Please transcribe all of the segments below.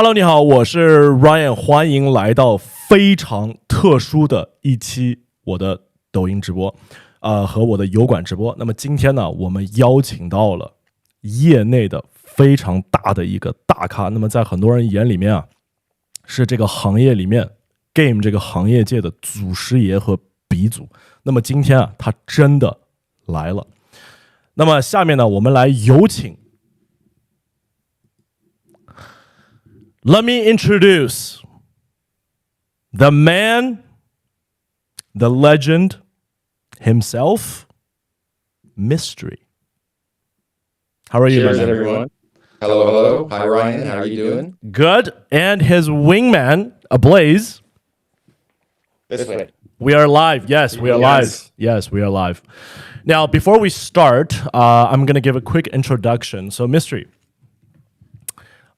Hello， 你好，我是 Ryan， 欢迎来到非常特殊的一期我的抖音直播，和我的油管直播。那么今天呢，我们邀请到了业内的非常大的一个大咖。那么在很多人眼里面啊，是这个行业里面 Game 这个行业界的祖师爷和鼻祖。那么今天啊，他真的来了。那么下面呢，我们来有请。Let me introduce the man, the legend himself, Mystery. How are you, Cheers, everyone? Hello. Hi, Ryan. How are you doing? Good. And his wingman, Ablaze. This way. We are live. Yes, we are live. Yes, we are live. Now, before we start, I'm going to give a quick introduction. So, Mystery.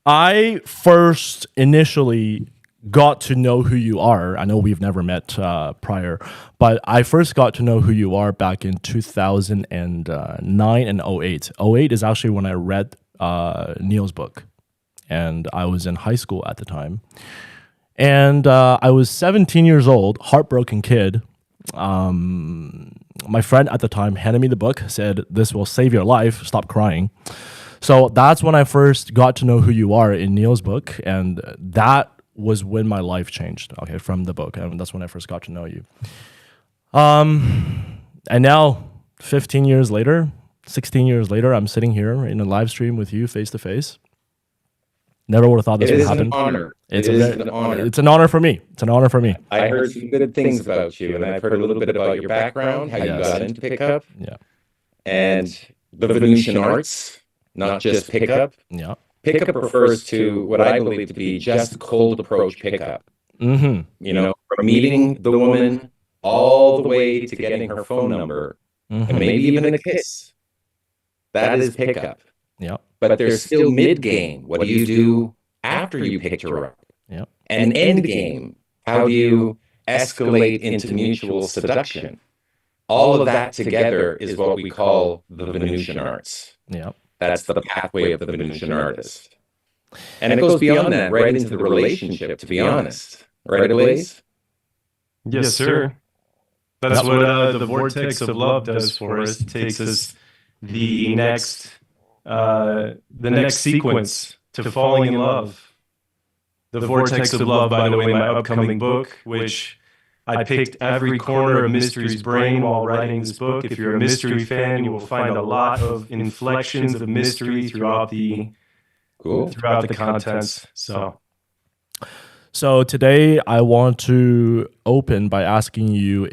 I first initially got to know who you are. I know we've never met prior, but I first got to know who you are back in 2009 and 08. 08 is actually when I read Neil's book, and I was in high school at the time. And I was 17 years old, heartbroken kid. My friend at the time handed me the book, said, "This will save your life, stop crying." So that's when I first got to know who you are in Neil's book, and that was when my life changed, okay, from the book, and that's when I first got to know you. And now, 15 years later, 16 years later, I'm sitting here in a live stream with you face to face. Never would have thought this would happen. It is an honor. It's an honor for me. It's an honor for me. I heard some good things about you, and I've heard a little bit about your background, how you got into pickup, and the Venusian arts. Not just pickup. Yeah. Pickup refers to what I believe to be just cold approach pickup. Mm-hmm. You know, from meeting the woman all the way to getting her phone number, and maybe even a kiss. That is pickup. Yeah. But there's still mid-game. What do you do after you picked her up? Yeah. And end game. How do you escalate into mutual seduction? All of that together is what we call the Venusian arts. Yeah. That's the pathway of the Venusian artist. And it goes beyond that, right into the relationship, to be honest. Right, Blaze? Yes, sir. That's what the vortex of love does for us. It takes us the next sequence to falling in love. The vortex of love, by the way, my upcoming book, which I picked every corner of Mystery's brain while writing this book. If you're a Mystery fan, you will find a lot of inflections of mystery throughout the contents. So today I want to open by asking you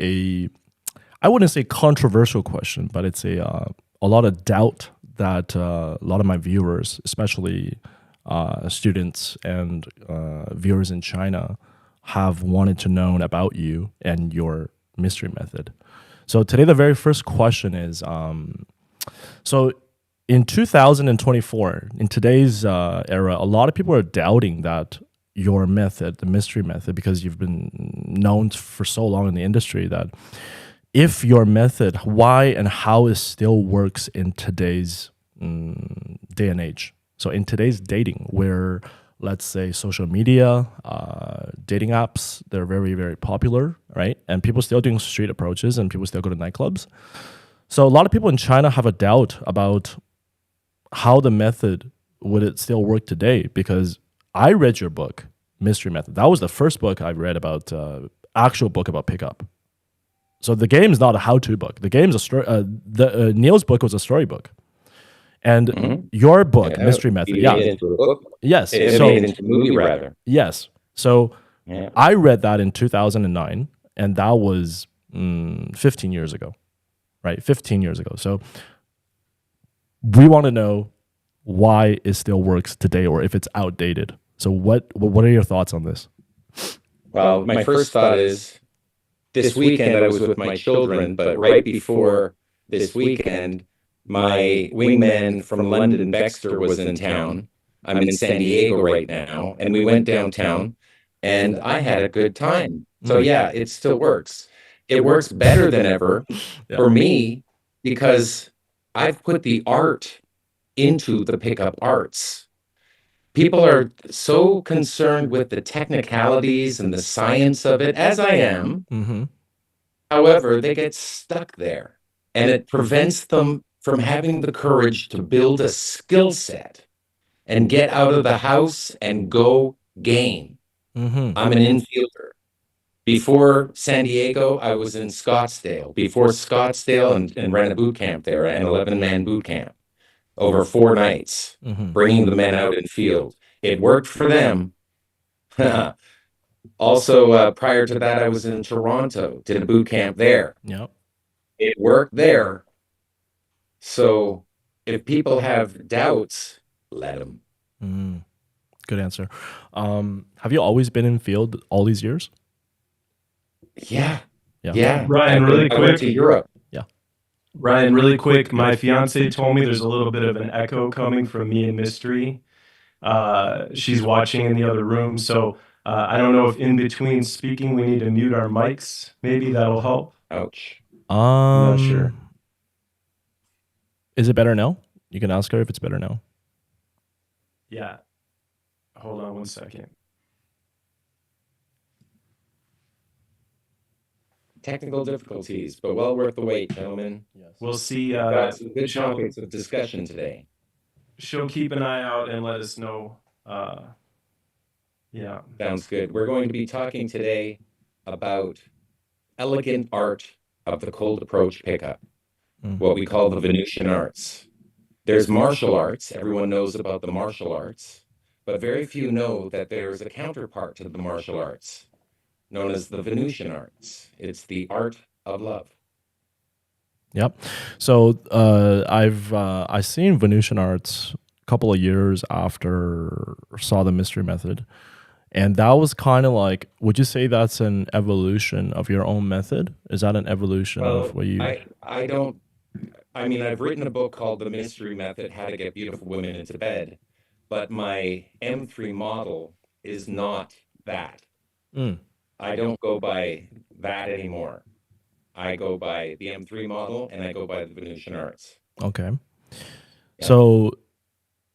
I wouldn't say controversial question, but it's a lot of doubt that a lot of my viewers, especially students and viewers in China, have wanted to know about you and your mystery method. So today, the very first question is, so in 2024, in today's era, a lot of people are doubting that your method, the mystery method, because you've been known for so long in the industry, that if your method, why and how it still works in today's day and age. So in today's dating, where let's say social media, dating apps, they're very, very popular, right? And people still doing street approaches and people still go to nightclubs. So a lot of people in China have a doubt about how the method would it still work today, because I read your book, Mystery Method. That was the first book I read about, actual book about pickup. So the game is not a how-to book. The game's a story. Neil's book was a storybook. And your book, Mystery Method, yes, so made into a movie, rather. Yes, so I read that in 2009, and that was 15 years ago, right? 15 years ago. So we want to know why it still works today, or if it's outdated. So what are your thoughts on this? Well, my first thought is this weekend I was with my children, but right before this weekend, my wingman from London, Baxter, was in town. I'm in San Diego right now, and we went downtown, and I had a good time. So yeah, it still works. It works better than ever for me because I've put the art into the pickup arts. people are so concerned with the technicalities and the science of it, as I am. Mm-hmm. However, they get stuck there, and it prevents them from having the courage to build a skill set and get out of the house and go game. Mm-hmm. I'm an infielder. Before San Diego, I was in Scottsdale. Before Scottsdale, and ran a boot camp there, an 11-man boot camp over 4 nights, bringing the men out in field. It worked for them. Also, prior to that, I was in Toronto, did a boot camp there. Yep. It worked there. So if people have doubts, let them. Mm. Good answer. Have you always been in field all these years? Yeah. Yeah. Ryan, really I went quick. to Europe. Yeah. Ryan, really quick. My fiance told me there's a little bit of an echo coming from me and Mystery. She's watching in the other room. So I don't know if in between speaking, we need to mute our mics. Maybe that'll help. Ouch. I'm not sure. Is it better now? You can ask her if it's better now. Yeah. Hold on 1 second. Technical difficulties, but well worth the wait, gentlemen. Yes. We'll see. Got some good topics of discussion today. She'll keep an eye out and let us know. Yeah. Sounds good. We're going to be talking today about elegant art of the cold approach pickup, what we call the Venusian arts. There's martial arts. Everyone knows about the martial arts, but very few know that there's a counterpart to the martial arts known as the Venusian arts. It's the art of love. Yep. So I've seen Venusian arts a couple of years after saw the mystery method, and that was kind of like, would you say that's an evolution of your own method? Is that an evolution of what you? I don't. I mean, I've written a book called The Mystery Method: How to Get Beautiful Women into Bed, but my M3 model is not that. I don't go by that anymore. I go by the M3 model, and I go by the Venusian arts. Okay. Yeah. So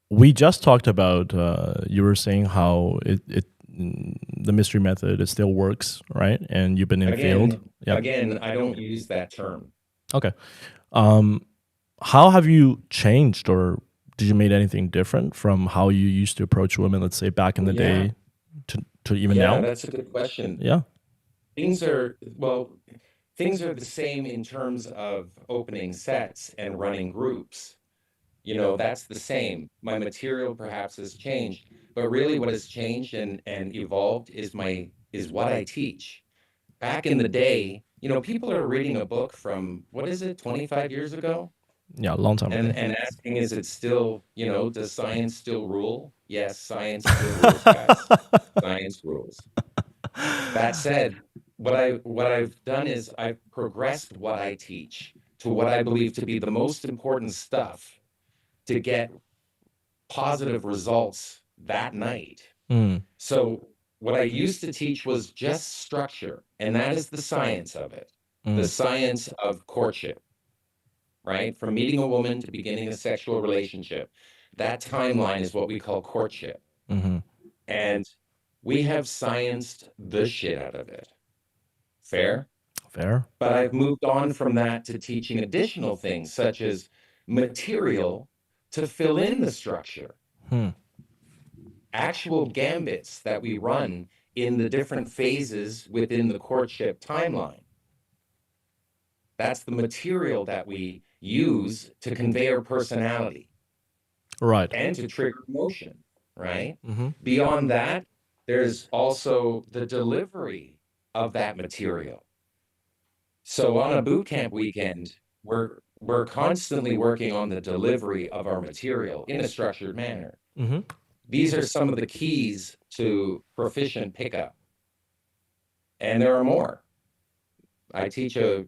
we just talked about, you were saying how the mystery method, it still works, right? And you've been in field. Yeah. Again, I don't use that term. Okay. How have you changed, or did you make anything different from how you used to approach women, let's say back in the day to even now? Yeah, that's a good question. Yeah. Things are the same in terms of opening sets and running groups. You know, that's the same. My material perhaps has changed, but really what has changed and evolved is what I teach. Back in the day, you know, people are reading a book from, 25 years ago? Yeah, a long time ago. And asking, is it still, you know, does science still rule? Yes, science still rules, guys. Science rules. That said, what I've done is I've progressed what I teach to what I believe to be the most important stuff to get positive results that night. So what I used to teach was just structure, and that is the science of it, the science of courtship, right? From meeting a woman to beginning a sexual relationship, that timeline is what we call courtship. And we have scienced the shit out of it. Fair? Fair. But I've moved on from that to teaching additional things, such as material to fill in the structure. Actual gambits that we run in the different phases within the courtship timeline. That's the material that we use to convey our personality. Right. And to trigger emotion, right? Beyond that, there's also the delivery of that material. So on a boot camp weekend, we're constantly working on the delivery of our material in a structured manner. These are some of the keys to proficient pickup. And there are more. I teach a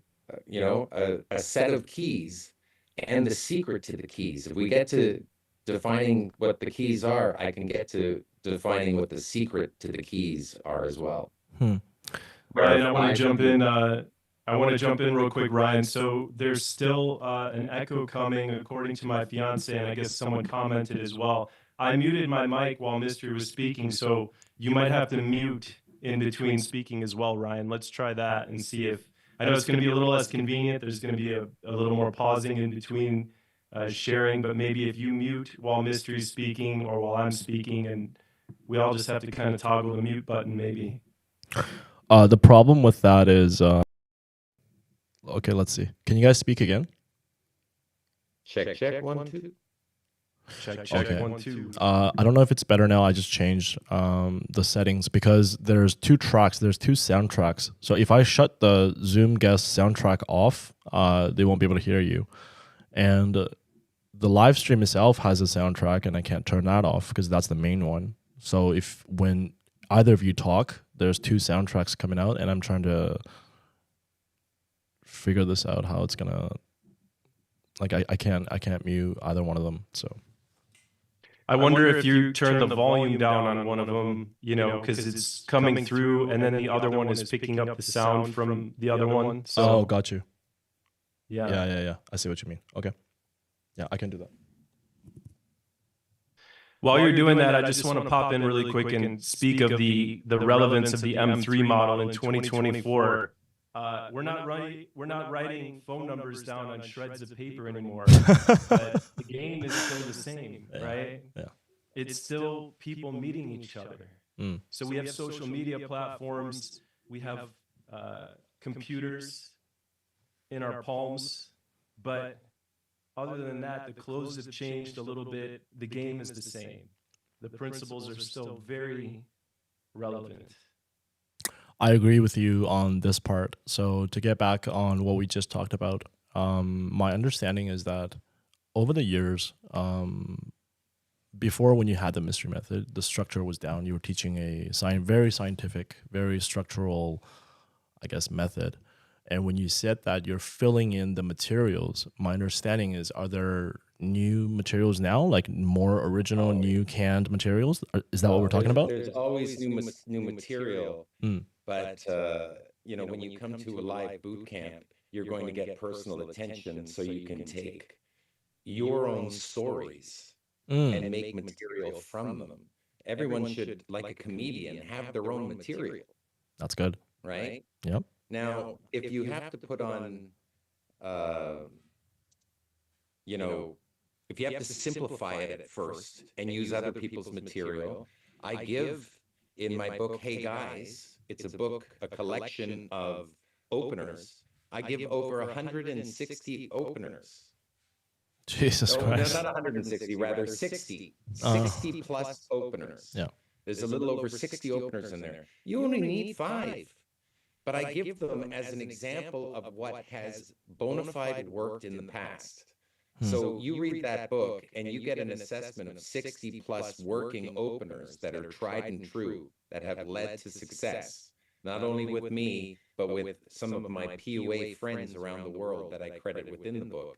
set of keys and the secret to the keys. If we get to defining what the keys are, I can get to defining what the secret to the keys are as well. Ryan, I want to jump in. I want to jump in real quick, Ryan. So there's still an echo coming, according to my fiance, and I guess someone commented as well. I muted my mic while Mystery was speaking, so you might have to mute in between speaking as well, Ryan. Let's try that and see if, I know it's going to be a little less convenient. There's going to be a little more pausing in between sharing, but maybe if you mute while Mystery's speaking or while I'm speaking, and we all just have to kind of toggle the mute button maybe. The problem with that is, okay, let's see. Can you guys speak again? Check, 1, 2. Check, Okay. 1, 2. I don't know if it's better now. I just changed the settings because there's 2 tracks. There's 2 soundtracks. So if I shut the Zoom guest soundtrack off, they won't be able to hear you. And the live stream itself has a soundtrack, and I can't turn that off because that's the main one. So if when either of you talk, there's 2 soundtracks coming out, and I'm trying to figure this out how it's gonna. Like I can't mute either one of them. So. I wonder if you turn the volume down on one of them, you know, because it's coming through, and then the other one is picking up the sound from the other one. So, got you. Yeah. Yeah. I see what you mean. Okay. Yeah, I can do that. While you're doing that, I just want to pop in really quick and speak of the relevance of the M3 model in 2024. We're not writing phone numbers down on shreds of paper anymore. But the game is still the same, right? Yeah. It's still people meeting each other. So we have social media platforms. We have computers in our palms. But other than that, the clothes have changed a little bit. The game is the same. The principles are still very relevant. I agree with you on this part. So to get back on what we just talked about, my understanding is that over the years, before when you had the mystery method, the structure was down. You were teaching a very scientific, very structural, I guess, method. And when you said that you're filling in the materials, my understanding is, are there new materials now, like more original, new canned materials? Is that what we're talking about? There's always new material. But, you know, when you come to a live boot camp, you're going to get personal attention so you can take your own stories and make material from them. Everyone should, like a comedian, have their own material. That's good. Right? Yep. Now, if you have to put on, you know, if you have to simplify it at first and use other people's material, I give in my book, Hey Guys, it's a book, a collection of openers. I give over 160 openers. Jesus Christ. No, not 160, rather 60. 60 plus openers. Yeah. There's a little over 60 openers in there. You only need 5. But I give them as an example of what has bona fide worked in the past. So you read that book and you get an assessment of 60 plus working openers that are tried and true, that have led to success, not only with me, but with some of my PUA friends around the world that I credit within the book.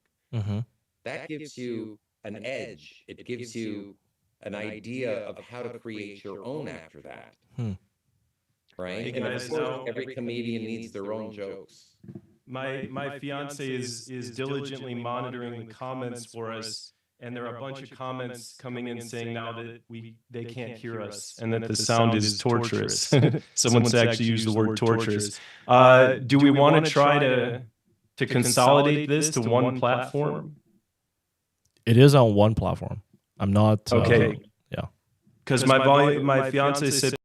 That gives you an edge. It gives you an idea of how to create your own after that. Right? And of course, every comedian needs their own jokes. My fiance is diligently monitoring the comments for us, and there are a bunch of comments coming in saying now that they can't hear us and that the sound is torturous. Someone's actually used the word torturous. Do we want to try to consolidate this to one platform? It is on one platform. I'm not. Okay. Yeah. Because my fiance said.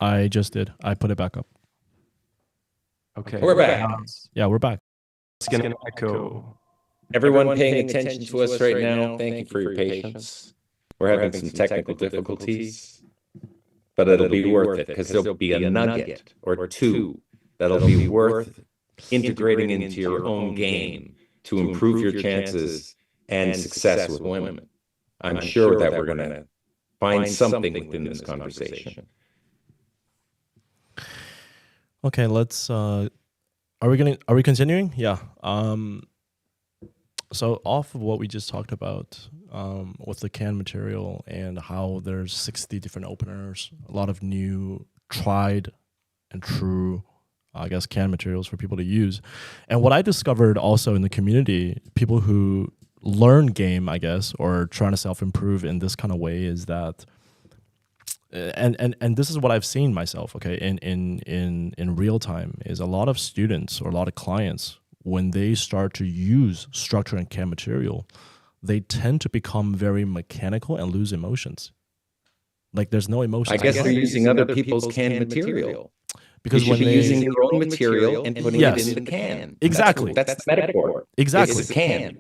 I just did. I put it back up. Okay. We're back. Yeah, we're back. It's going to echo. Everyone paying attention to us right now, thank you for your patience. We're having some technical difficulties, but it'll be worth it because there'll be a nugget or two that'll be worth integrating into your own game to improve your chances and success with women. I'm sure that we're going to find something within this conversation. Okay, let's. Are we continuing? Yeah. So off of what we just talked about with the canned material and how there's 60 different openers, a lot of new tried and true I guess, canned materials for people to use. And what I discovered also in the community, people who learn game, I guess, or trying to self-improve in this kind of way is that, and this is what I've seen myself, okay, in real time, is a lot of students or a lot of clients, when they start to use structure and canned material, they tend to become very mechanical and lose emotions. Like there's no emotions. I guess they're using other people's canned material. Because when they're using your own material and putting it in the can. Exactly. That's the metaphor. Exactly. It's a can.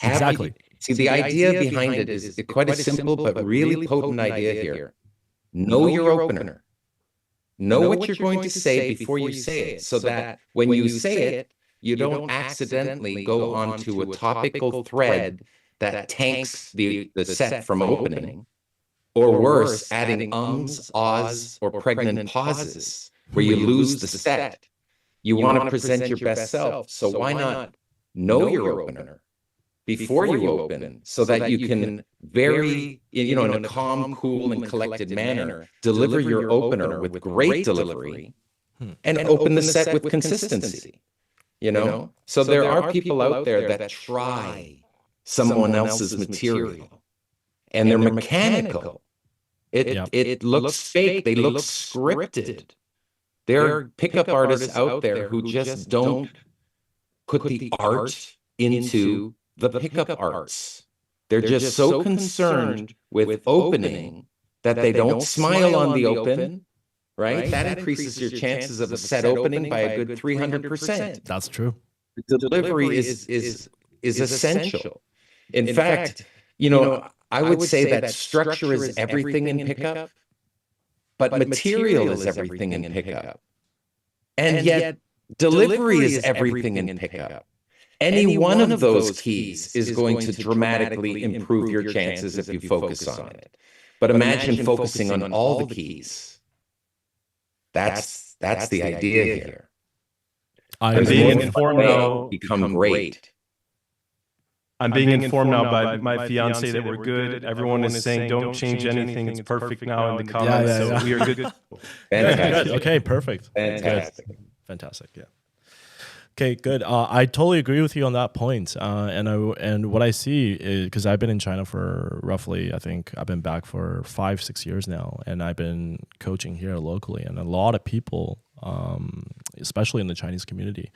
Exactly. See, the idea behind it is quite a simple but really potent idea here. Know your opener. Know what you're going to say before you say it, so that when you say it, you don't accidentally go onto a topical thread that tanks the set from opening, or worse, adding ums, ahs, or pregnant pauses where you lose the set. You want to present your best self, so why not know your opener before you open, so that you can very, in a calm, cool, and collected manner, deliver your opener with great delivery and open the set with consistency. So there are people out there that try someone else's material and they're mechanical. It looks fake. They look scripted. There are pickup artists out there who just don't put the art into the pickup arts. They're just so concerned with opening that they don't smile on the open, right? That increases your chances of a set opening by a good 300%. That's true. The delivery is essential. In fact, I would say that structure is everything in pickup, but material is everything in pickup. And yet delivery is everything in pickup. Any one of those keys is going to dramatically improve your chances if you focus on it. But imagine focusing on all the keys. That's the idea here. I'm being informed now. Become great. I'm being informed now by my fiance that we're good. Everyone is saying don't change anything. It's perfect now in the comments. So we are good. Fantastic. Okay, perfect. Fantastic. Good. Fantastic. Yeah. Okay, good. I totally agree with you on that point. And what I see is, because I've been in China for roughly, I think I've been back for 5-6 years now, and I've been coaching here locally, and a lot of people, especially in the Chinese community,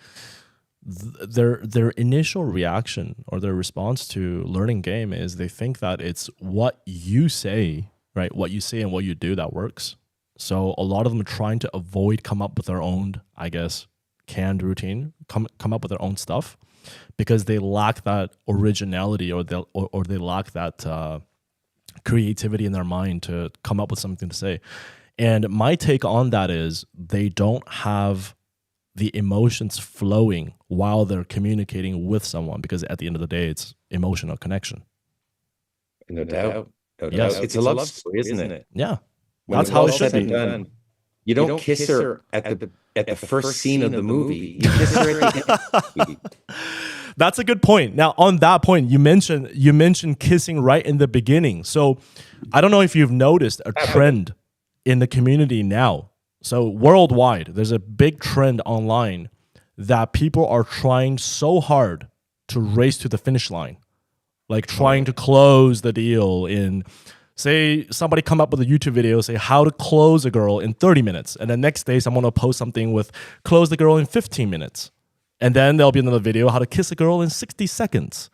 their initial reaction or their response to learning game is they think that it's what you say, right? What you say and what you do that works. So a lot of them are trying to avoid come up with their own, I guess, canned routine, come up with their own stuff, because they lack that originality or they lack that creativity in their mind to come up with something to say. And my take on that is they don't have the emotions flowing while they're communicating with someone, because at the end of the day, it's emotional connection. No doubt. Yes. It's a love story, isn't it? Yeah. That's how it should be. Done. You don't kiss her at the first scene of the movie. You kiss her at the end of the movie. That's a good point. Now, on that point, you mentioned kissing right in the beginning. So I don't know if you've noticed a trend in the community now. So worldwide, there's a big trend online that people are trying so hard to race to the finish line, like trying to close the deal in, say, somebody come up with a YouTube video, say how to close a girl in 30 minutes. And then next day, someone will post something with close the girl in 15 minutes. And then there'll be another video, how to kiss a girl in 60 seconds.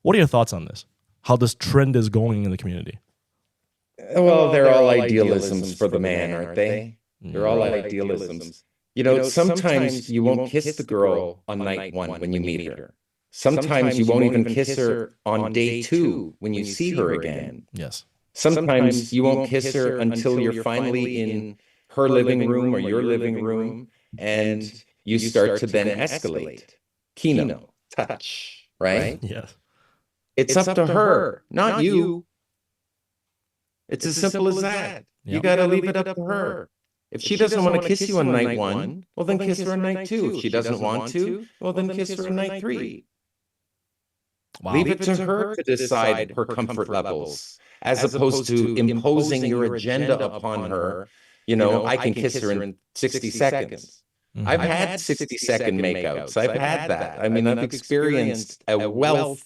What are your thoughts on this? How this trend is going in the community? Well, they're all idealisms for the man, aren't they? They're all idealisms. Sometimes you won't kiss the girl on night one when you meet her. Sometimes you won't even kiss her on day 2 when you see her again. Yes. Sometimes you won't kiss her until you're finally in her living room or your living room, and you start to then escalate. Kino, touch, right? Yes. It's up to her, not you. It's as simple as that. You got to leave it up to her. If she doesn't want to kiss you on night 1, well, then kiss her on night 2. If she doesn't want to, well, then kiss her on night 3. Wow. Leave it to her to decide her comfort levels, as opposed to imposing your agenda upon her. I can kiss her in 60 seconds. I've had 60-second makeouts. I've had that. I mean, I've experienced a wealth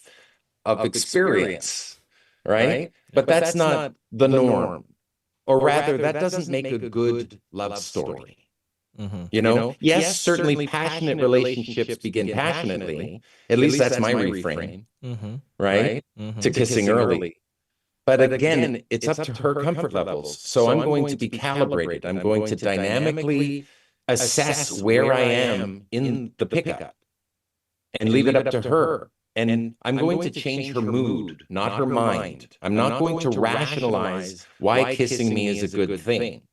of experience, right? But that's not the norm. Or rather, that doesn't make a good love story. You know, yes, certainly passionate relationships begin passionately. At least that's my refrain, right? To kissing early. But again, it's up to her comfort levels. So I'm going to be calibrated. I'm going to dynamically assess where I am in the pickup and leave it up to her. And I'm going to change her mood, not her mind. I'm not going to rationalize why kissing me is a good thing.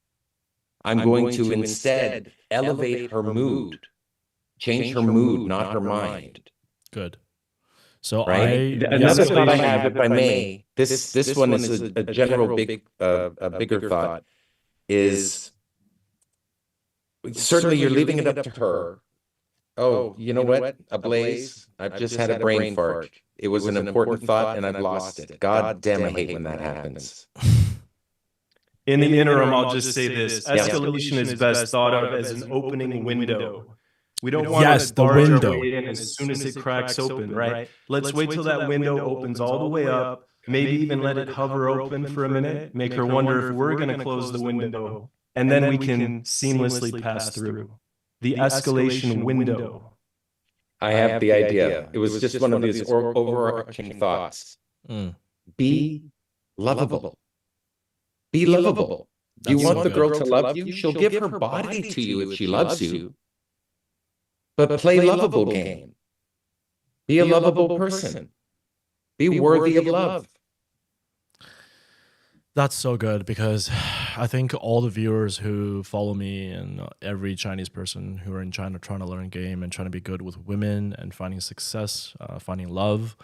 I'm going to instead elevate her mood, change her mood, not her mind. Good. So right? Another thought I have, if I may, this one is a general a bigger thought, is certainly you're leaving it up to her. Oh, you know what? A blaze. I've just had a brain fart. It was an important thought and I've lost it. God damn, I hate when that happens. In the interim, I'll just say this. Escalation is best thought of as an opening window. We don't want to barge our way in as soon as it cracks open, right? Let's wait till that window opens all the way up, maybe even let it hover open for a minute, make her wonder if we're going to close the window, and then we can seamlessly pass through. The escalation window. I have the idea. It was just one of these overarching thoughts. Be lovable. Be lovable. Do you want the girl to love you? She'll give her body to you if she loves you. But play lovable game. Be a lovable person. Be worthy of love. That's so good, because I think all the viewers who follow me and every Chinese person who are in China trying to learn game and trying to be good with women and finding success, finding love,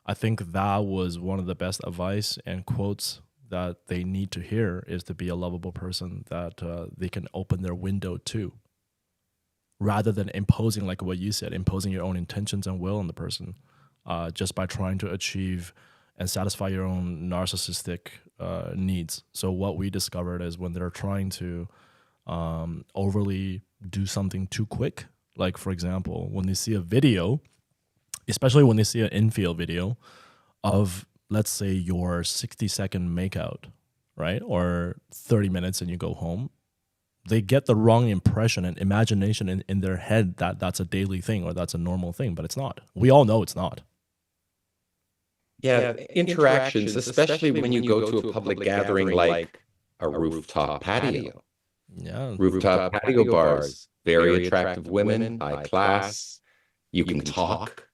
I think that was one of the best advice and quotes that they need to hear, is to be a lovable person that they can open their window to, rather than imposing, like what you said, imposing your own intentions and will on the person, just by trying to achieve and satisfy your own narcissistic needs. So what we discovered is when they're trying to overly do something too quick, like for example, when they see a video, especially when they see an infield video of, let's say, your 60-second makeout, right? Or 30 minutes and you go home, they get the wrong impression and imagination in their head that that's a daily thing or that's a normal thing, but it's not. We all know it's not. Yeah, interactions, especially when you go to a public gathering like a rooftop patio. Yeah. Rooftop patio bars, very attractive women, high class. You can talk.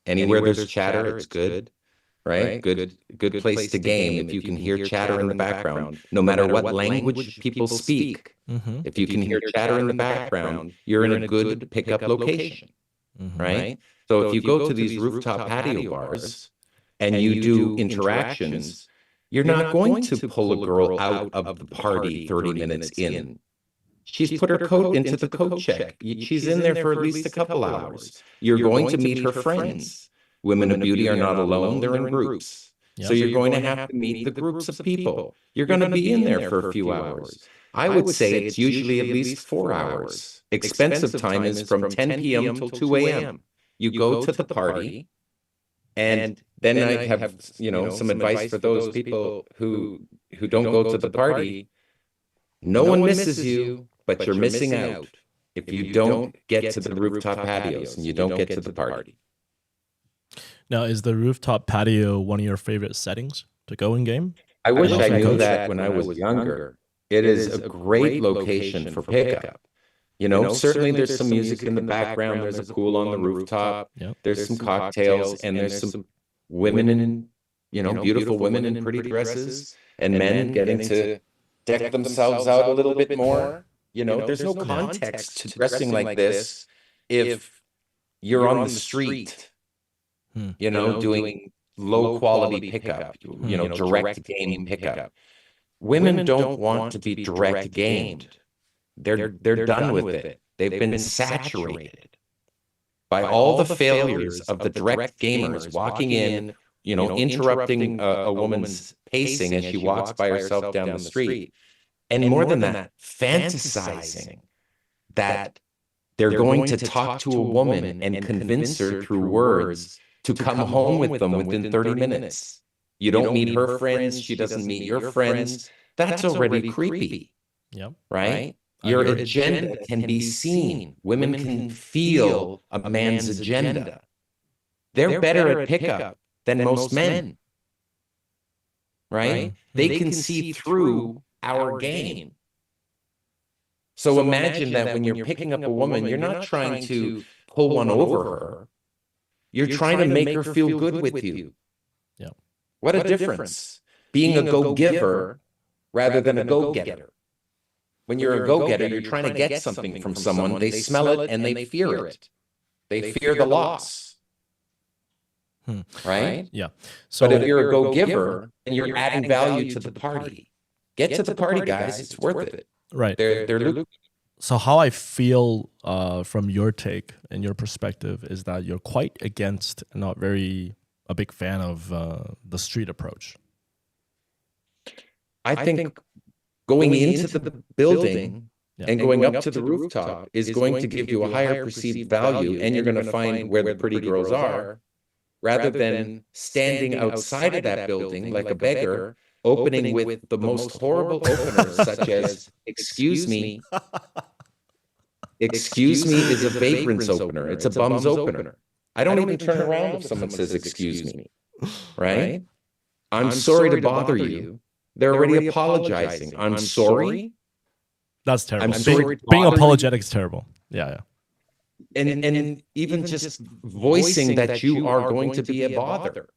Anywhere there's chatter, it's good. Right? Good place to game if you can hear chatter in the background, no matter what language people speak. If you can hear chatter in the background, you're in a good pickup location, right? So if you go to these rooftop patio bars and you do interactions, you're not going to pull a girl out of the party 30 minutes in. She's put her coat into the coat check. She's in there for at least a couple hours. You're going to meet her friends. Women of beauty are not alone, they're in groups. So you're going to have to meet the groups of people. You're going to be in there for a few hours. I would say it's usually at least 4 hours. Expensive time is from 10 p.m. till 2 a.m. You go to the party, and then I have, some advice for those people who don't go to the party. No one misses you, but you're missing out if you don't get to the rooftop patios and you don't get to the party. Now, is the rooftop patio one of your favorite settings to go in game? I wish I knew that when I was younger. It is a great location for pickup. Certainly there's some music in the background. There's a pool on the rooftop. There's some cocktails, and there's some women in, beautiful women in pretty dresses, and men getting to deck themselves out a little bit more. There's no context to dressing like this if you're on the street. Doing low quality pickup, direct game pickup. Women don't want to be direct gamed. They're done with it. They've been saturated by all the failures of the direct gamers walking in, interrupting a woman's pacing as she walks by herself down the street. And more than that, fantasizing that They're going to talk to a woman and convince her through words to come home with them within 30 minutes. You don't meet her friends. She doesn't meet your friends. That's already creepy. Yep. Right? Your agenda can be seen. Women can feel a man's agenda. They're better at pickup than most men. Right? They can see through our game. So imagine that when you're picking up a woman, you're not trying to pull one over her. You're trying to make her feel good with you. Yeah. What a difference. Being a go-giver rather than a go-getter. When you're a go-getter, you're trying to get something from someone. They smell it and they fear it. They fear the loss. Right? Yeah. So, but if you're a go-giver and you're adding value to the party, get to the party, guys. It's worth it. Right. They're So how I feel from your take and your perspective is that you're quite against, not very a big fan of the street approach. I think going into the building and going up to the rooftop is going to give you a higher perceived value, and you're going to find where the pretty girls are, rather than standing outside of that building like a beggar, opening with the most horrible openers, such as, excuse me. Excuse me is a vagrant's opener. It's a bum's opener. I don't even turn around if someone says, excuse me, right? I'm sorry to bother you. They're already apologizing. I'm sorry. That's terrible. I'm sorry. Being apologetic is terrible. Yeah. And even just voicing that you are going to be a bother.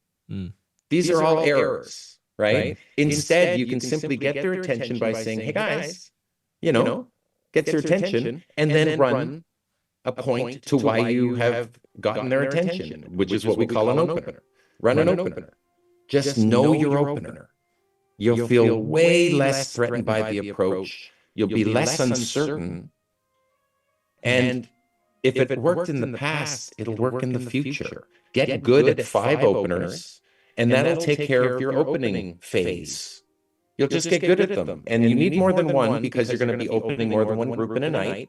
These are all errors, right? Instead, you can simply get their attention by saying, hey guys, get their attention, and then run a point to why you have gotten their attention, which is what we call an opener. Run an opener. Just know your opener. You'll feel way less threatened by the approach. You'll be less uncertain. And if it worked in the past, it'll work in the future. Get good at 5 openers, and that'll take care of your opening phase. You'll just get good at them. And you need more than one because you're going to be opening more than one group in a night.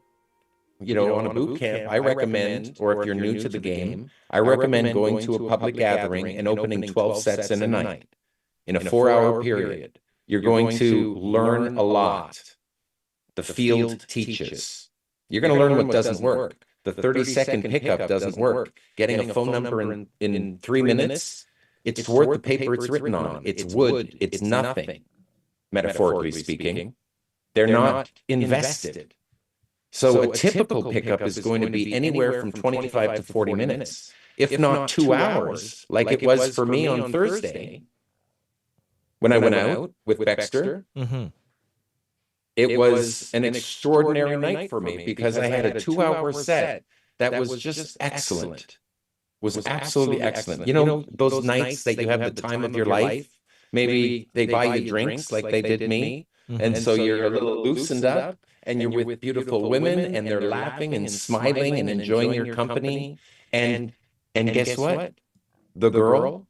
On a boot camp, I recommend, or if you're new to the game, I recommend going to a public gathering and opening 12 sets in a night. In a 4-hour period, you're going to learn a lot. The field teaches. You're going to learn what doesn't work. The 30-second pickup doesn't work. Getting a phone number in 3 minutes, it's worth the paper it's written on. It's wood. It's nothing. Metaphorically speaking, they're not invested. So a typical pickup is going to be anywhere from 25 to 40 minutes, if not 2 hours, like it was for me on Thursday when I went out with Baxter. It was an extraordinary night for me because I had a 2-hour set that was just excellent, was absolutely excellent. Those nights that you have the time of your life. Maybe they buy you drinks like they did me. And so you're a little loosened up and you're with beautiful women and they're laughing and smiling and enjoying your company. And guess what? The girl,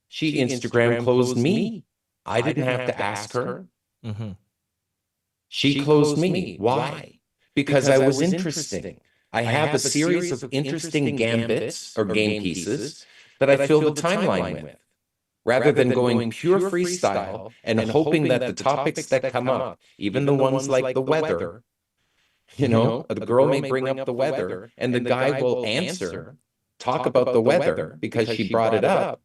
she Instagram closed me. I didn't have to ask her. She closed me. Why? Because I was interesting. I have a series of interesting gambits or game pieces that I fill the timeline with. Rather than going pure freestyle and hoping that the topics that come up, even the ones like the weather, the girl may bring up the weather and the guy will answer, talk about the weather because she brought it up,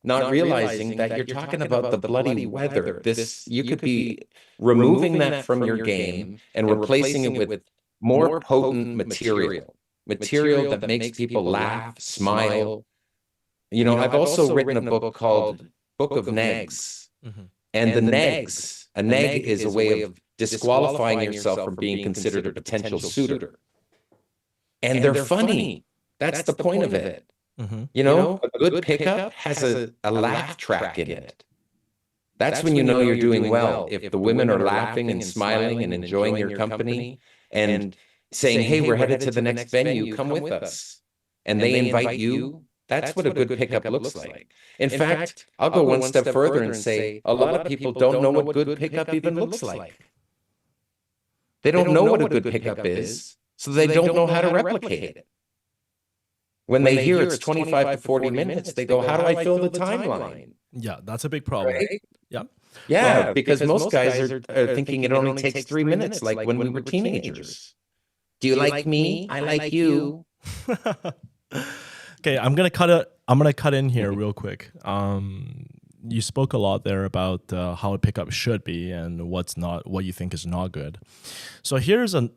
not realizing that you're talking about the bloody weather. You could be removing that from your game and replacing it with more potent material that makes people laugh, smile. I've also written a book called Book of Negs. And the negs, a neg is a way of disqualifying yourself from being considered a potential suitor. And they're funny. That's the point of it. A good pickup has a laugh track in it. That's when you know you're doing well. If the women are laughing and smiling and enjoying your company and saying, hey, we're headed to the next venue, come with us. And they invite you. That's what a good pickup looks like. In fact, I'll go one step further and say a lot of people don't know what good pickup even looks like. They don't know what a good pickup is. So they don't know how to replicate it. When they hear it's 25 to 40 minutes, they go, how do I fill the timeline? Yeah, that's a big problem. Right? Yeah. Yeah, because most guys are thinking it only takes 3 minutes, like when we were teenagers. Do you like me? I like you. Okay, I'm gonna cut in here real quick. You spoke a lot there about how a pickup should be and what you think is not good. So here's a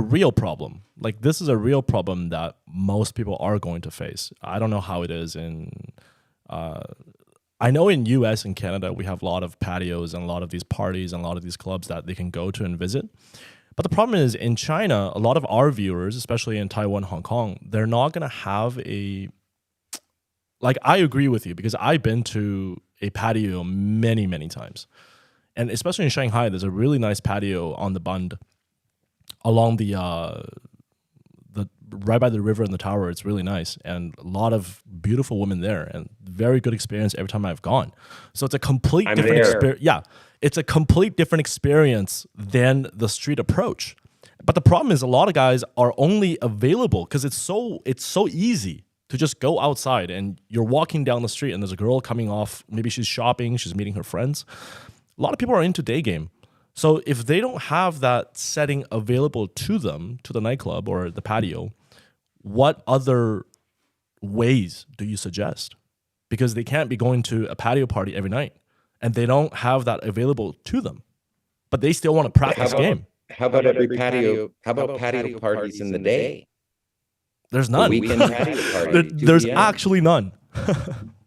real problem. Like, this is a real problem that most people are going to face. I don't know how it is I know in US and Canada, we have a lot of patios and a lot of these parties and a lot of these clubs that they can go to and visit. But the problem is in China, a lot of our viewers, especially in Taiwan, Hong Kong, they're not going to have I agree with you because I've been to a patio many, many times. And especially in Shanghai, there's a really nice patio on the Bund along the right by the river and the tower. It's really nice, and a lot of beautiful women there, and very good experience every time I've gone. So it's a complete different experience. Yeah, it's a complete different experience than the street approach. But the problem is a lot of guys are only available because it's so easy to just go outside and you're walking down the street and there's a girl coming off. Maybe she's shopping, she's meeting her friends. A lot of people are into day game. So if they don't have that setting available to them, to the nightclub or the patio, what other ways do you suggest? Because they can't be going to a patio party every night and they don't have that available to them, but they still want to practice game. How about patio parties in the day? There's none. Weekend patio party. There's actually none.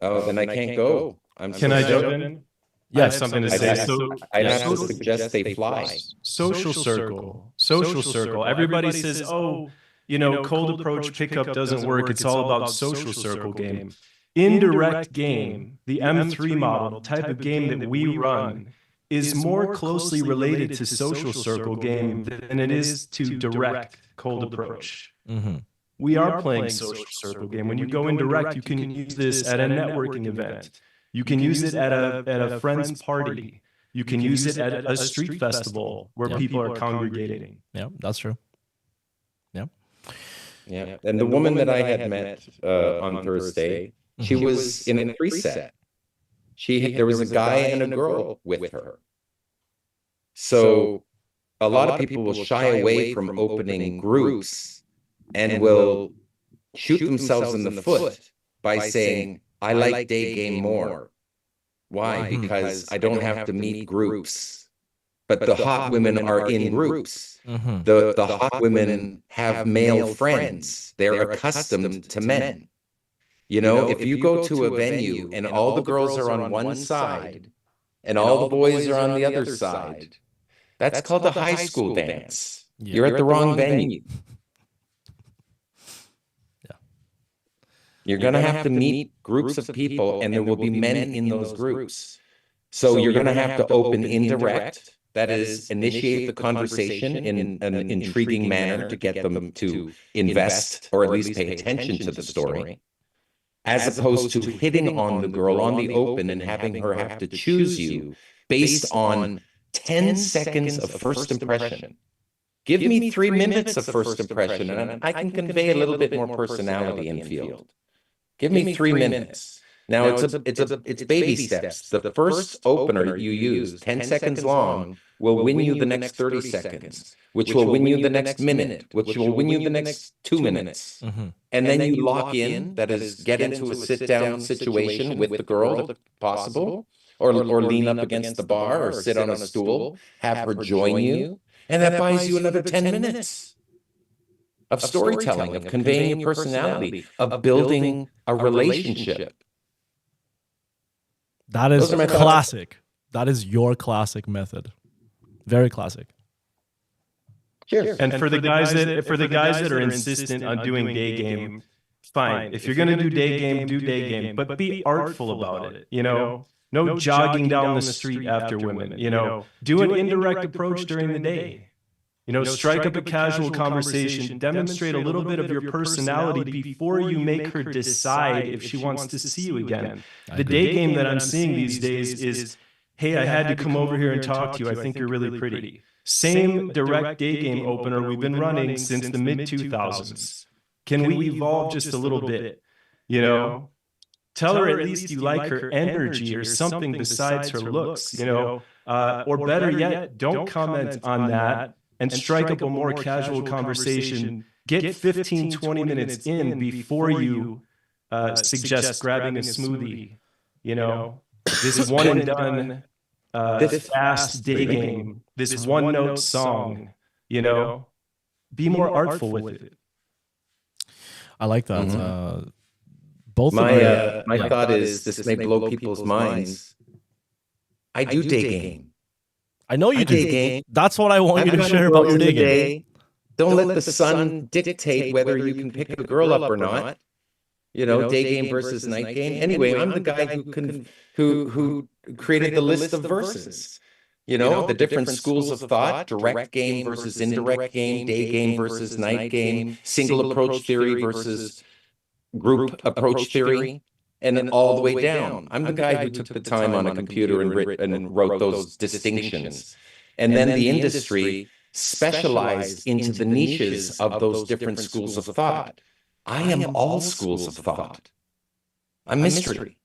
Oh, then I can't go. Can I jump in? Yes. I have something to say. I'd have to suggest they fly. Social circle. Everybody says, oh, cold approach pickup doesn't work. It's all about social circle game. Indirect game, the M3 model, type of game that we run, is more closely related to social circle game than it is to direct cold approach. Mm-hmm. We are playing social circle game. When you go indirect, you can use this at a networking event. You can use it at a friend's party. You can use it at a street festival where people are congregating. Yeah, that's true. Yeah. Yeah. And the woman that I had met on Thursday, she was in a preset. There was a guy and a girl with her. So a lot of people will shy away from opening groups and will shoot themselves in the foot by saying, I like day game more. Why? Because I don't have to meet groups. But the hot women are in groups. The hot women have male friends. They're accustomed to men. If you go to a venue and all the girls are on one side and all the boys are on the other side, that's called the high school dance. You're at the wrong venue. You're going to have to meet groups of people, and there will be men in those groups. So you're going to have to open indirect, that is, initiate the conversation in an intriguing manner to get them to invest or at least pay attention to the story, as opposed to hitting on the girl on the open and having her have to choose you based on 10 seconds of first impression. Give me 3 minutes of first impression, and I can convey a little bit more personality in field. Give me 3 minutes. Now it's baby steps. The first opener you use, 10 seconds long, will win you the next 30 seconds, which will win you the next minute, which will win you the next 2 minutes. And then you lock in, that is, get into a sit-down situation with the girl, if possible, or lean up against the bar or sit on a stool, have her join you, and that buys you another 10 minutes. Of storytelling, of conveying your personality, of building a relationship. That is classic. That is your classic method. Very classic. Sure. And for the guys that are insistent on doing day game, fine. If you're going to do day game, but be artful about it. No jogging down the street after women. Do an indirect approach during the day. Strike up a casual conversation, demonstrate a little bit of your personality before you make her decide if she wants to see you again. The day game that I'm seeing these days is, hey, I had to come over here and talk to you. I think you're really pretty. Same direct day game opener we've been running since the mid-2000s. Can we evolve just a little bit? You know, tell her at least you like her energy or something besides her looks, you know, or better yet, don't comment on that and strike up a more casual conversation. Get 15, 20 minutes in before you suggest grabbing a smoothie, you know, this one and done, this fast day game, this one note song, you know, be more artful with it. I like that. Both my thought is this may blow people's minds. I do day game. I know you do. Day game. That's what I want you to share about your day game. Don't let the sun dictate whether you can pick a girl up or not. You know, day game versus night game. Anyway, I'm the guy who created the list of verses. You know, the different schools of thought: direct game versus indirect game, day game versus night game, single approach theory versus group approach theory, and then all the way down. I'm the guy who took the time on a computer and wrote those distinctions. And then the industry specialized into the niches of those different schools of thought. I am all schools of thought. I'm mystery.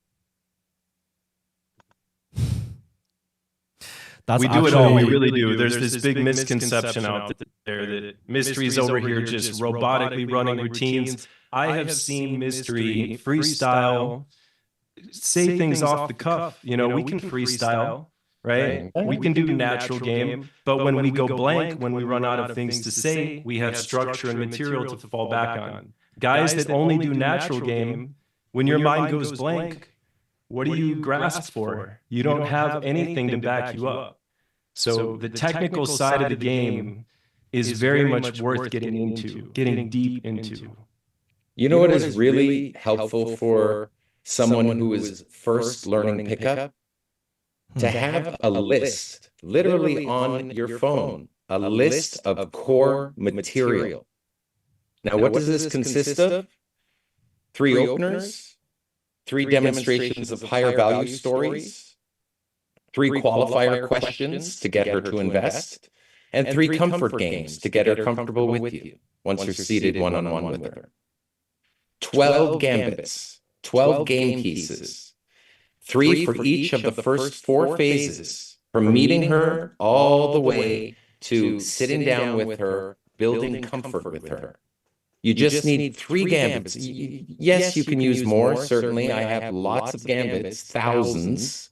We do it all. We really do. There's this big misconception out there that mystery's over here just robotically running routines. I have seen mystery freestyle, say things off the cuff. You know, we can freestyle, right? We can do natural game, but when we go blank, when we run out of things to say, we have structure and material to fall back on. Guys that only do natural game, when your mind goes blank, what do you grasp for? You don't have anything to back you up. So the technical side of the game is very much worth getting into, getting deep into. You know what is really helpful for someone who is first learning pickup? To have a list, literally on your phone, a list of core material. Now, what does this consist of? 3 openers, 3 demonstrations of higher value stories, 3 qualifier questions to get her to invest, and 3 comfort games to get her comfortable with you once you're seated one-on-one with her. 12 gambits, 12 game pieces, 3 for each of the first 4 phases, from meeting her all the way to sitting down with her, building comfort with her. You just need 3 gambits. Yes, you can use more. Certainly, I have lots of gambits, thousands,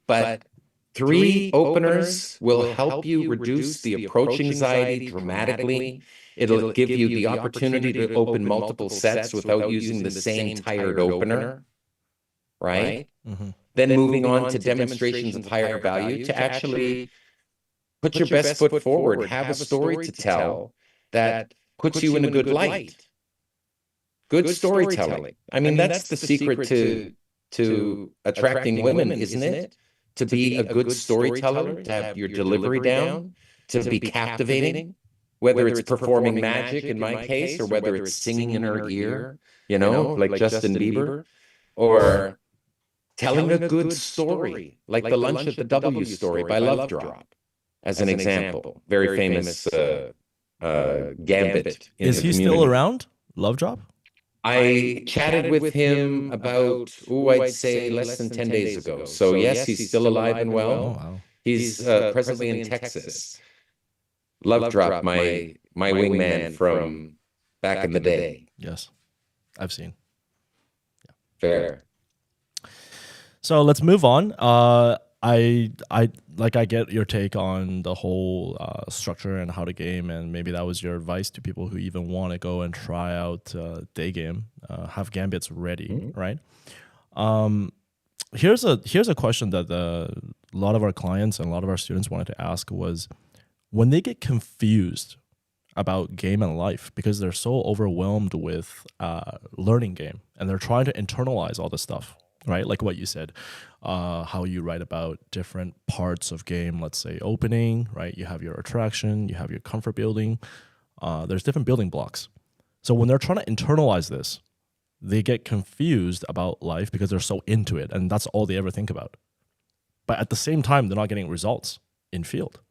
but 3 openers will help you reduce the approach anxiety dramatically. It'll give you the opportunity to open multiple sets without using the same tired opener, right? Then moving on to demonstrations of higher value to actually put your best foot forward, have a story to tell that puts you in a good light. Good storytelling. I mean, that's the secret to attracting women, isn't it? To be a good storyteller, to have your delivery down, to be captivating, whether it's performing magic in my case, or whether it's singing in her ear, you know, like Justin Bieber, or telling a good story, like the Lunch at the W story by Love Drop, as an example. Very famous gambit. Is he still around, Love Drop? I chatted with him about, I'd say less than 10 days ago. So yes, he's still alive and well. Oh, wow. He's presently in Texas. Love Drop, my wingman from back in the day. Yes, I've seen. Yeah. Fair. So let's move on. I get your take on the whole structure and how to game, and maybe that was your advice to people who even want to go and try out day game, have gambits ready, right? Here's a question that a lot of our clients and a lot of our students wanted to ask was, when they get confused about game and life because they're so overwhelmed with learning game and they're trying to internalize all this stuff, right? Like what you said, how you write about different parts of game, let's say opening, right? You have your attraction, you have your comfort building. There's different building blocks. So when they're trying to internalize this, they get confused about life because they're so into it and that's all they ever think about. But at the same time, they're not getting results in field.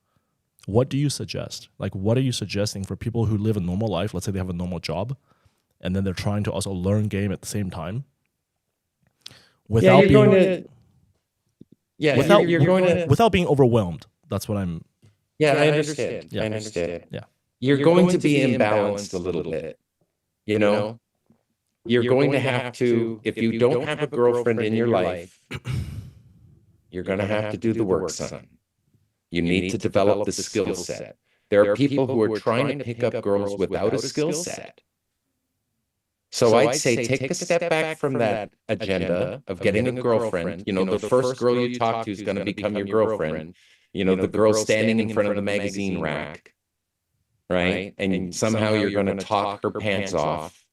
what do you suggest? Like, what are you suggesting for people who live a normal life? Let's say they have a normal job, and then they're trying to also learn game at the same time, without without being overwhelmed. That's what I'm. Yeah, I understand. Yeah. I understand. Yeah. You're going to be imbalanced a little bit. You know, you're going to have to, if you don't have a girlfriend in your life, you're going to have to do the work, son. You need to develop the skill set. There are people who are trying to pick up girls without a skill set. So I'd say take a step back from that agenda of getting a girlfriend. You know, the first girl you talk to is going to become your girlfriend. You know, the girl standing in front of the magazine rack, right? And somehow you're going to talk her pants off.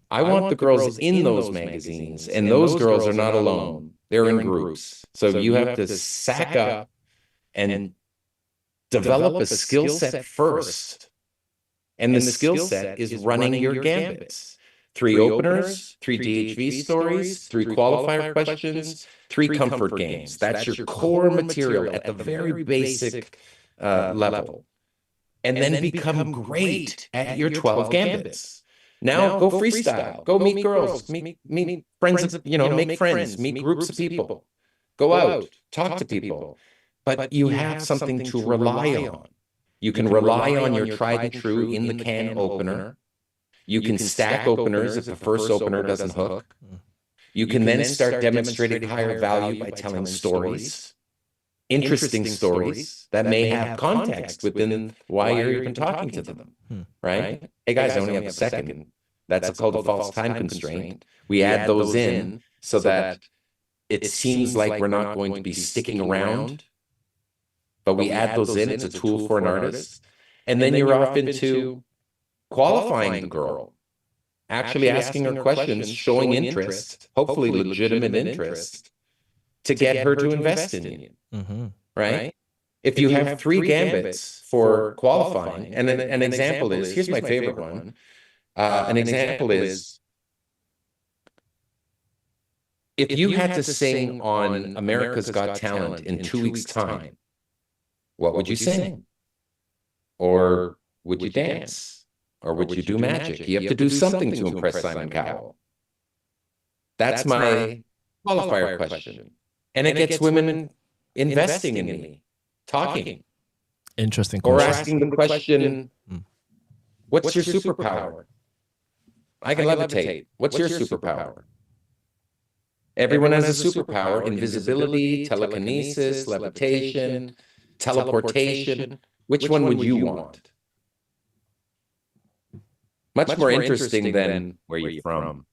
I want the girls in those magazines, and those girls are not alone. They're in groups. So you have to sack up and develop a skill set first. And the skill set is running your gambits. 3 openers, 3 DHV stories, 3 qualifier questions, 3 comfort games. That's your core material at the very basic level. And then become great at your 12 gambits. Now go freestyle, go meet girls, meet friends, you know, make friends, meet groups of people, go out, talk to people. But you have something to rely on. You can rely on your tried and true in the can opener. You can stack openers if the first opener doesn't hook. You can then start demonstrating higher value by telling stories, interesting stories that may have context within why you're even talking to them, right? Hey guys, I only have a second. That's called a false time constraint. We add those in so that it seems like we're not going to be sticking around, but we add those in. It's a tool for an artist. And then you're off into qualifying the girl, actually asking her questions, showing interest, hopefully legitimate interest, to get her to invest in you, right? If you have 3 gambits for qualifying, and an example is, here's my favorite one. An example is, if you had to sing on America's Got Talent in 2 weeks' time, what would you sing? Or would you dance? Or would you do magic? You have to do something to impress Simon Cowell. That's my qualifier question. And it gets women investing in me, talking. Interesting question. Or asking them the question, what's your superpower? I can levitate. What's your superpower? Everyone has a superpower: invisibility, telekinesis, levitation, teleportation. Which one would you want? Much more interesting than where you're from.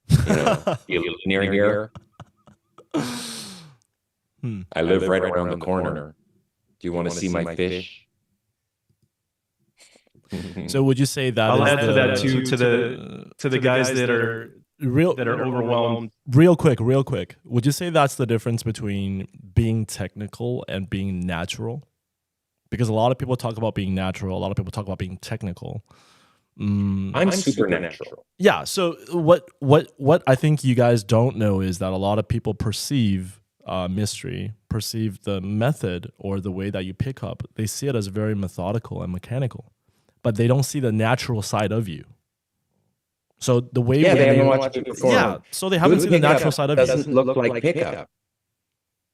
You know, you live near here. I live right around the corner. Do you want to see my fish? So would you say that I'll is add to that too, to the guys that are overwhelmed. Real quick. Would you say that's the difference between being technical and being natural? Because a lot of people talk about being natural, a lot of people talk about being technical. I'm supernatural. Yeah. So what I think you guys don't know is that a lot of people perceive mystery, perceive the method or the way that you pick up. They see it as very methodical and mechanical, but they don't see the natural side of you. So the way they haven't watched it before. Yeah. So they haven't seen the natural side of you. Doesn't look like pickup.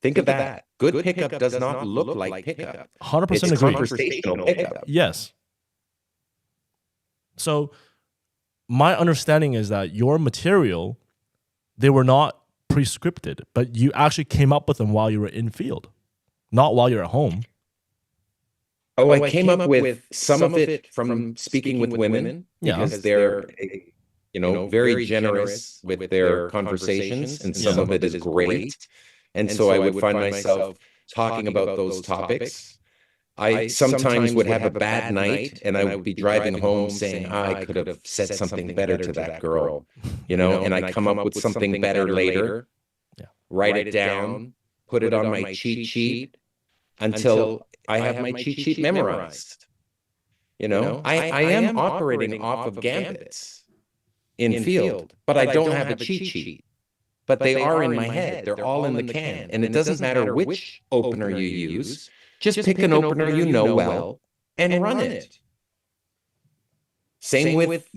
Think of that. Good pickup does not look like pickup. 100% It's agree. conversational pickup. Yes. So my understanding is that your material, they were not prescripted, but you actually came up with them while you were in field, not while you're at home. Oh, I came up with some of it from speaking with women, because they're, you know, very generous with their conversations, and some of it is great. And so I would find myself talking about those topics. I sometimes would have a bad night, and I would be driving home saying, I could have said something better to that girl, you know, and I come up with something better later, write it down, put it on my cheat sheet until I have my cheat sheet memorized. You know, I am operating off of gambits in field, but I don't have a cheat sheet. But they are in my head. They're all in the can. And it doesn't matter which opener you use. Just pick an opener you know well and run it. Same with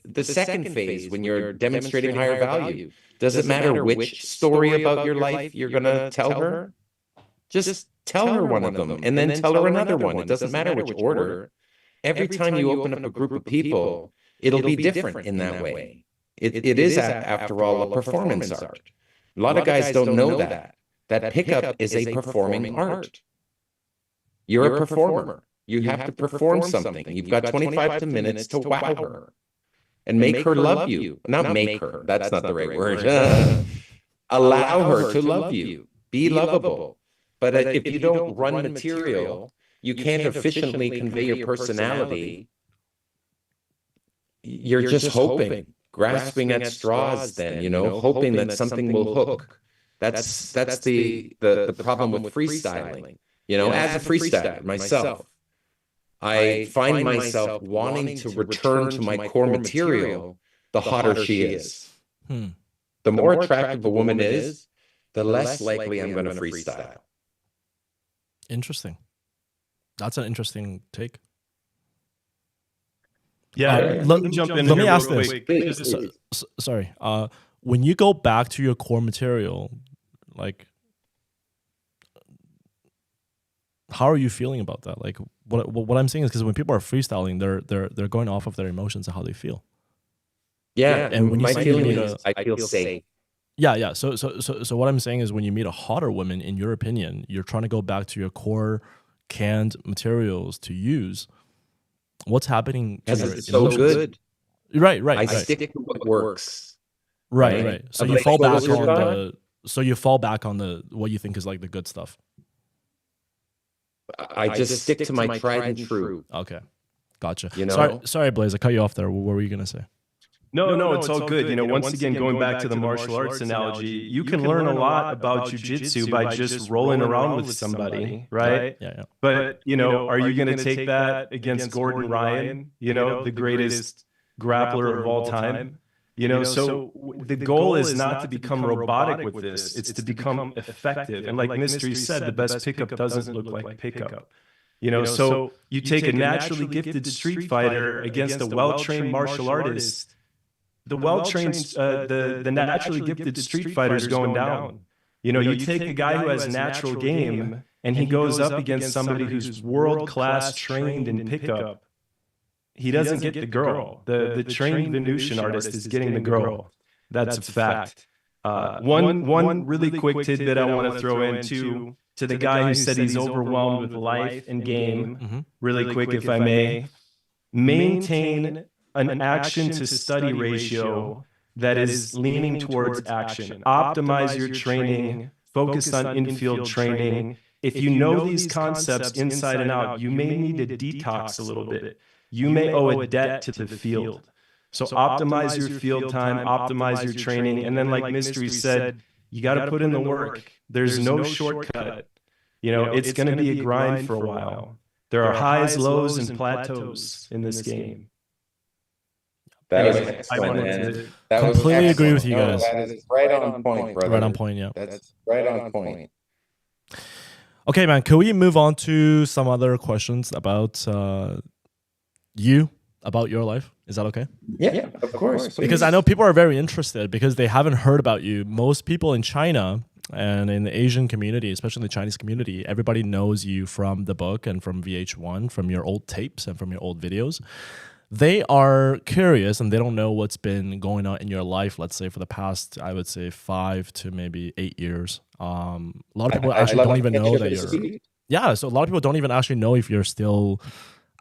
the second phase when you're demonstrating higher value. Does it matter which story about your life you're going to tell her? Just tell her one of them and then tell her another one. It doesn't matter which order. Every time you open up a group of people, it'll be different in that way. It is, after all, a performance art. A lot of guys don't know that pickup is a performing art. You're a performer. You have to perform something. You've got 25 minutes to wow her and make her love you. Not make her. That's not the right word. Allow her to love you. Be lovable. But if you don't run material, you can't efficiently convey your personality. You're just hoping, grasping at straws then, hoping that something will hook. That's the problem with freestyling. As a freestyler myself, I find myself wanting to return to my core material the hotter she is. The more attractive a woman is, the less likely I'm going to freestyle. Interesting. That's an interesting take. Yeah, let me ask this. Sorry. When you go back to your core material, like, how are you feeling about that? Like, what I'm saying is, because when people are freestyling, they're going off of their emotions and how they feel. Yeah, and when you my say feeling you is I feel safe. Yeah. So what I'm saying is, when you meet a hotter woman, in your opinion, you're trying to go back to your core canned materials to use. What's happening? Because it's so good. Right. I stick to what works. Right. So you fall back on the what you think is like the good stuff. I just stick to my tried and true. Okay, gotcha. Sorry, Blaze, I cut you off there. What were you gonna say? No, it's all good. Once again, going back to the martial arts analogy, you can learn a lot about jiu-jitsu by just rolling around with somebody, right? Yeah. But, are you going to take that against Gordon Ryan, the greatest grappler of all time? So the goal is not to become robotic with this. It's to become effective. And like Mystery said, the best pickup doesn't look like pickup. So you take a naturally gifted street fighter against a well-trained martial artist. The well-trained, the naturally gifted street fighter's going down. You take a guy who has natural game and he goes up against somebody who's world-class trained in pickup. He doesn't get the girl. The trained Venusian artist is getting the girl. That's a fact. One really quick tidbit I want to throw in to the guy who said he's overwhelmed with life and game, really quick, if I may. Maintain an action to study ratio that is leaning towards action. Optimize your training, focus on infield training. If you know these concepts inside and out, you may need to detox a little bit. You may owe a debt to the field. So optimize your field time, optimize your training, and then like Mystery said, you got to put in the work. There's no shortcut. It's going to be a grind for a while. There are highs, lows, and plateaus in this game. That was excellent, man. Completely agree with you guys. That is right on point, brother. Right on point, yeah. That's right on point. Okay, man, can we move on to some other questions about about your life? Is that okay? Yeah, of course. Please. Because I know people are very interested because they haven't heard about you. Most people in China and in the Asian community, especially the Chinese community, everybody knows you from the book and from VH1, from your old tapes and from your old videos. They are curious and they don't know what's been going on in your life, let's say for the past, I would say 5 to maybe 8 years. A lot of people actually don't even know that you're... Yeah, so a lot of people don't even actually know if you're still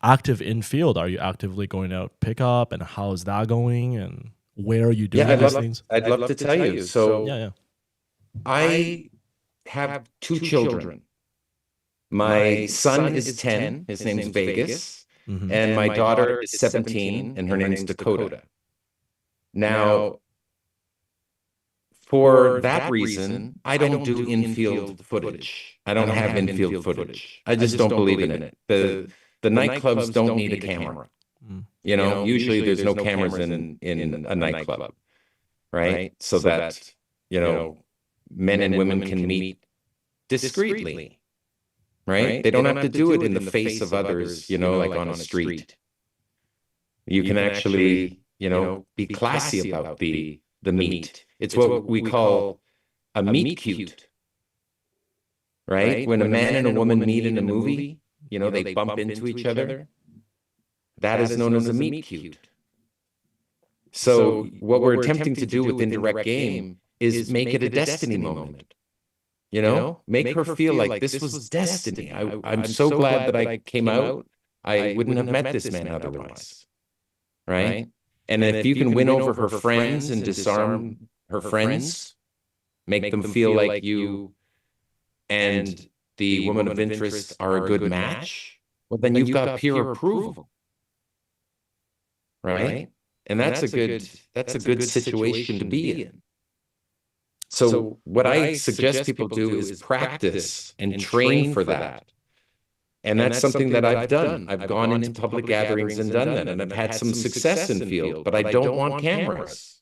active in field. Are you actively going out pick up, and how's that going, and where are you doing these things? I'd love to tell you. So yeah. I have 2 children. My son is 10. His name's Vegas. And my daughter is 17, and her name's Dakota. Now, for that reason, I don't do infield footage. I don't have infield footage. I just don't believe in it. The nightclubs don't need a camera. Usually there's no cameras in a nightclub, right? So that, men and women can meet discreetly. right? They don't have to do it in the face of others, like on a street. You can actually, be classy about the meet. It's what we call a meet cute, right? When a man and a woman meet in a movie, they bump into each other. That is known as a meet cute. So what we're attempting to do with indirect game is make it a destiny moment. Make her feel like this was destiny. I'm so glad that I came out. I wouldn't have met this man otherwise, right? And if you can win over her friends and disarm her friends, make them feel like you and the woman of interest are a good match, well, then you've got peer approval, right? And that's a good situation to be in. So what I suggest people do is practice and train for that. And that's something that I've done. I've gone into public gatherings and done that, and I've had some success in the field, but I don't want cameras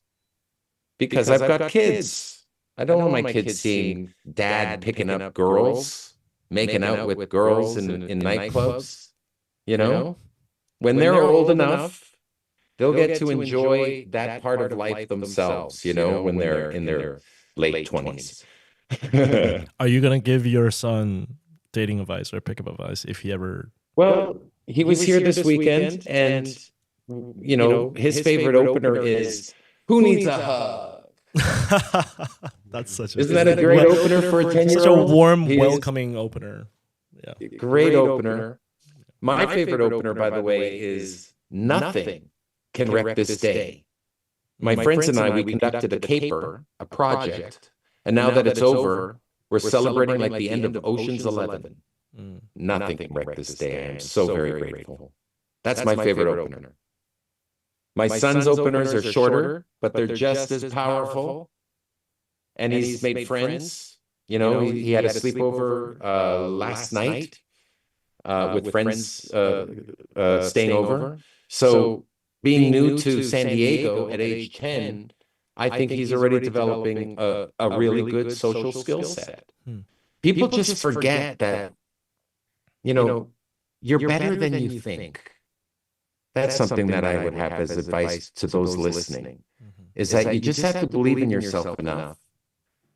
because I've got kids. I don't want my kids seeing dad picking up girls, making out with girls in nightclubs. When they're old enough, they'll get to enjoy that part of life themselves, when they're in their late 20s. Are you going to give your son dating advice or pickup advice if he ever... Well, he was here this weekend, and, his favorite opener is, "Who needs a hug?" That's such Isn't that a great opener for a 10-year-old? Such a warm, welcoming opener. Yeah. Great opener. My favorite opener, by the way, is "Nothing can wreck this day." My friends and I, we conducted a caper, a project, and now that it's over, we're celebrating like the end of Ocean's 11. Nothing can wreck this day. I am so very grateful. That's my favorite opener. My son's openers are shorter, but they're just as powerful. And he's made friends. He had a sleepover last night with friends staying over. So being new to San Diego at age 10, I think he's already developing a really good social skill set. People just forget that, you're better than you think. That's something that I would have as advice to those listening, is that you just have to believe in yourself enough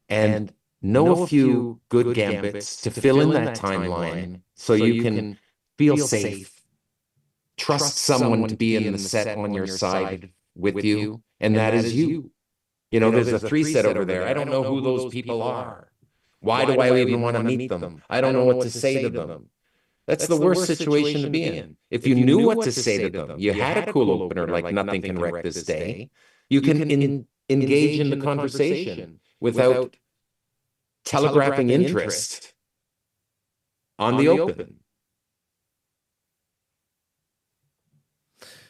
and know a few good gambits to fill in that timeline so you can feel safe. Trust someone to be in the set on your side with you, and that is you. There's a 3 set over there. I don't know who those people are. Why do I even want to meet them? I don't know what to say to them. That's the worst situation to be in. If you knew what to say to them, you had a cool opener like "Nothing can wreck this day," you can engage in the conversation without telegraphing interest on the open.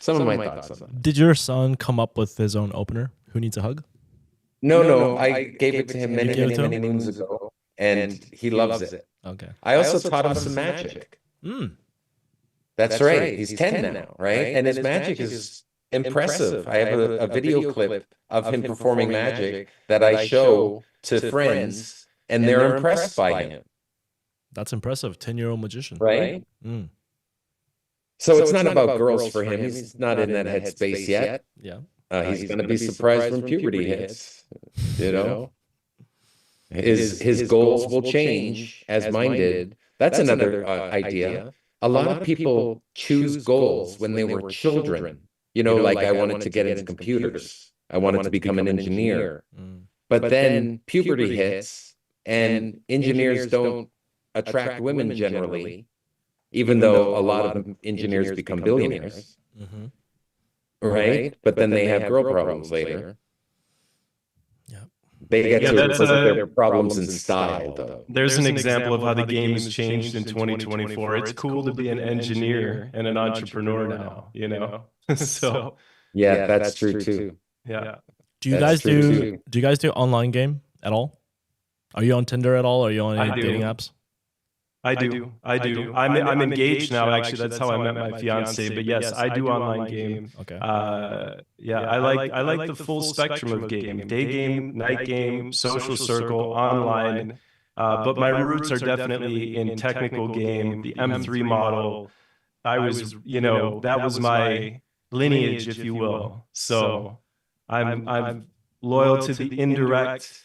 Some of my thoughts on that. Did your son come up with his own opener? Who needs a hug? No. I gave it to him many moons ago, and he loves it. Okay. I also taught him some magic. That's right. He's 10 now, right? And his magic is impressive. I have a video clip of him performing magic that I show to friends, and they're impressed by him. That's impressive. 10-year-old magician. Right? So it's not about girls for him. He's not in that headspace yet. Yeah. He's going to be surprised when puberty hits. His goals will change as mine did. That's another idea. A lot of people choose goals when they were children. Like I wanted to get into computers. I wanted to become an engineer. But then puberty hits, and engineers don't attract women generally, even though a lot of engineers become billionaires. Right? But then they have girl problems later. They get to their problems in style, though. There's an example of how the game has changed in 2024. It's cool to be an engineer and an entrepreneur now, So yeah, that's true too. Yeah. Do you guys do online game at all? Are you on Tinder at all? Are you on any dating apps? I do. I'm engaged now. Actually, that's how I met my fiance. But yes, I do online game. Okay. I like the full spectrum of game: day game, night game, social circle, online. But my roots are definitely in technical game, the M3 model. I was, that was my lineage, if you will. So I'm loyal to the indirect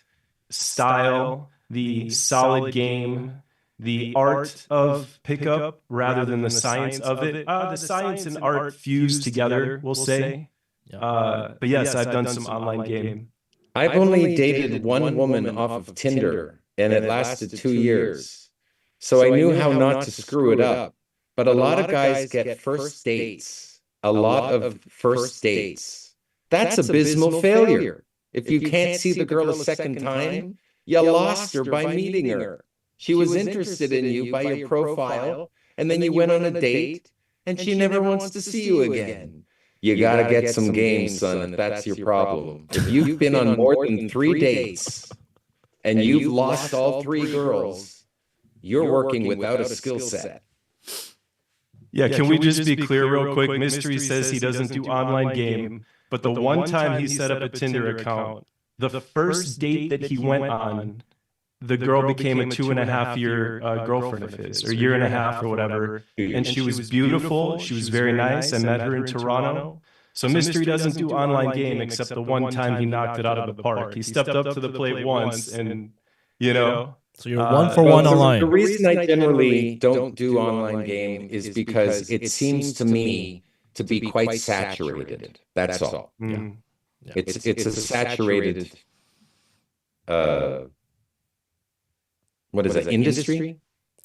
style, the solid game, the art of pickup rather than the science of it. The science and art fused together, we'll say. But yes, I've done some online game. I've only dated one woman off of Tinder, and it lasted 2 years. So I knew how not to screw it up. But a lot of guys get first dates. A lot of first dates. That's abysmal failure. If you can't see the girl a second time, you lost her by meeting her. She was interested in you by your profile, and then you went on a date, and she never wants to see you again. You gotta get some game, son, if that's your problem. If you've been on more than 3 dates, and you've lost all 3 girls, you're working without a skill set. Yeah, can we just be clear real quick? Mystery says he doesn't do online game, but the one time he set up a Tinder account, the first date that he went on, the girl became a 2.5-year girlfriend of his, or 1.5 years or whatever. And she was beautiful. She was very nice. I met her in Toronto. So Mystery doesn't do online game except the one time he knocked it out of the park. He stepped up to the plate once and, So you're 1 for 1 online. The reason I generally don't do online game is because it seems to me to be quite saturated. That's all. Mm. Yeah. It's a saturated what is it, industry?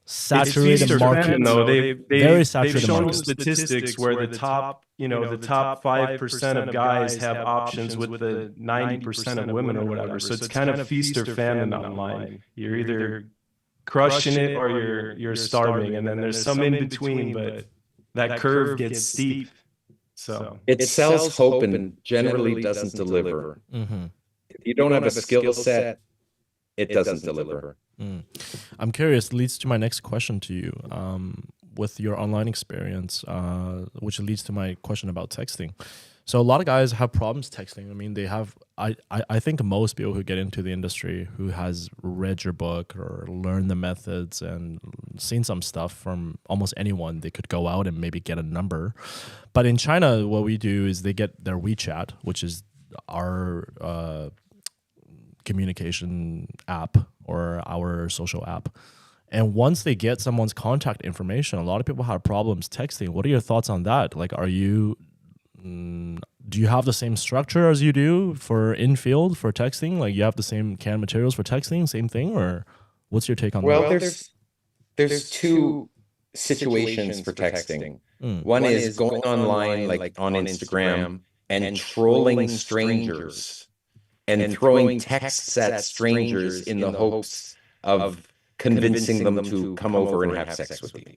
Saturated market. Though. Very saturated They've shown market. statistics where the top 5% of guys have options with the 90% of women or whatever. So it's kind of feast or famine online. You're either crushing it or you're starving, and then there's some in between, but that curve gets steep. So It sells hope and generally doesn't deliver. Mm-hmm. If you don't have a skill set, it doesn't deliver. I'm curious, leads to my next question to you. With your online experience, which leads to my question about texting. So a lot of guys have problems texting. I mean, they have, I think most people who get into the industry who has read your book or learned the methods and seen some stuff from almost anyone, they could go out and maybe get a number. But in China, what we do is they get their WeChat, which is our communication app or our social app. And once they get someone's contact information, a lot of people have problems texting. What are your thoughts on that? Like, do you have the same structure as you do for in-field for texting? Like, you have the same canned materials for texting, same thing? Or what's your take on that? Well, there's 2 situations for texting. One is going online, like on Instagram, and trolling strangers and throwing texts at strangers in the hopes of convincing them to come over and have sex with you.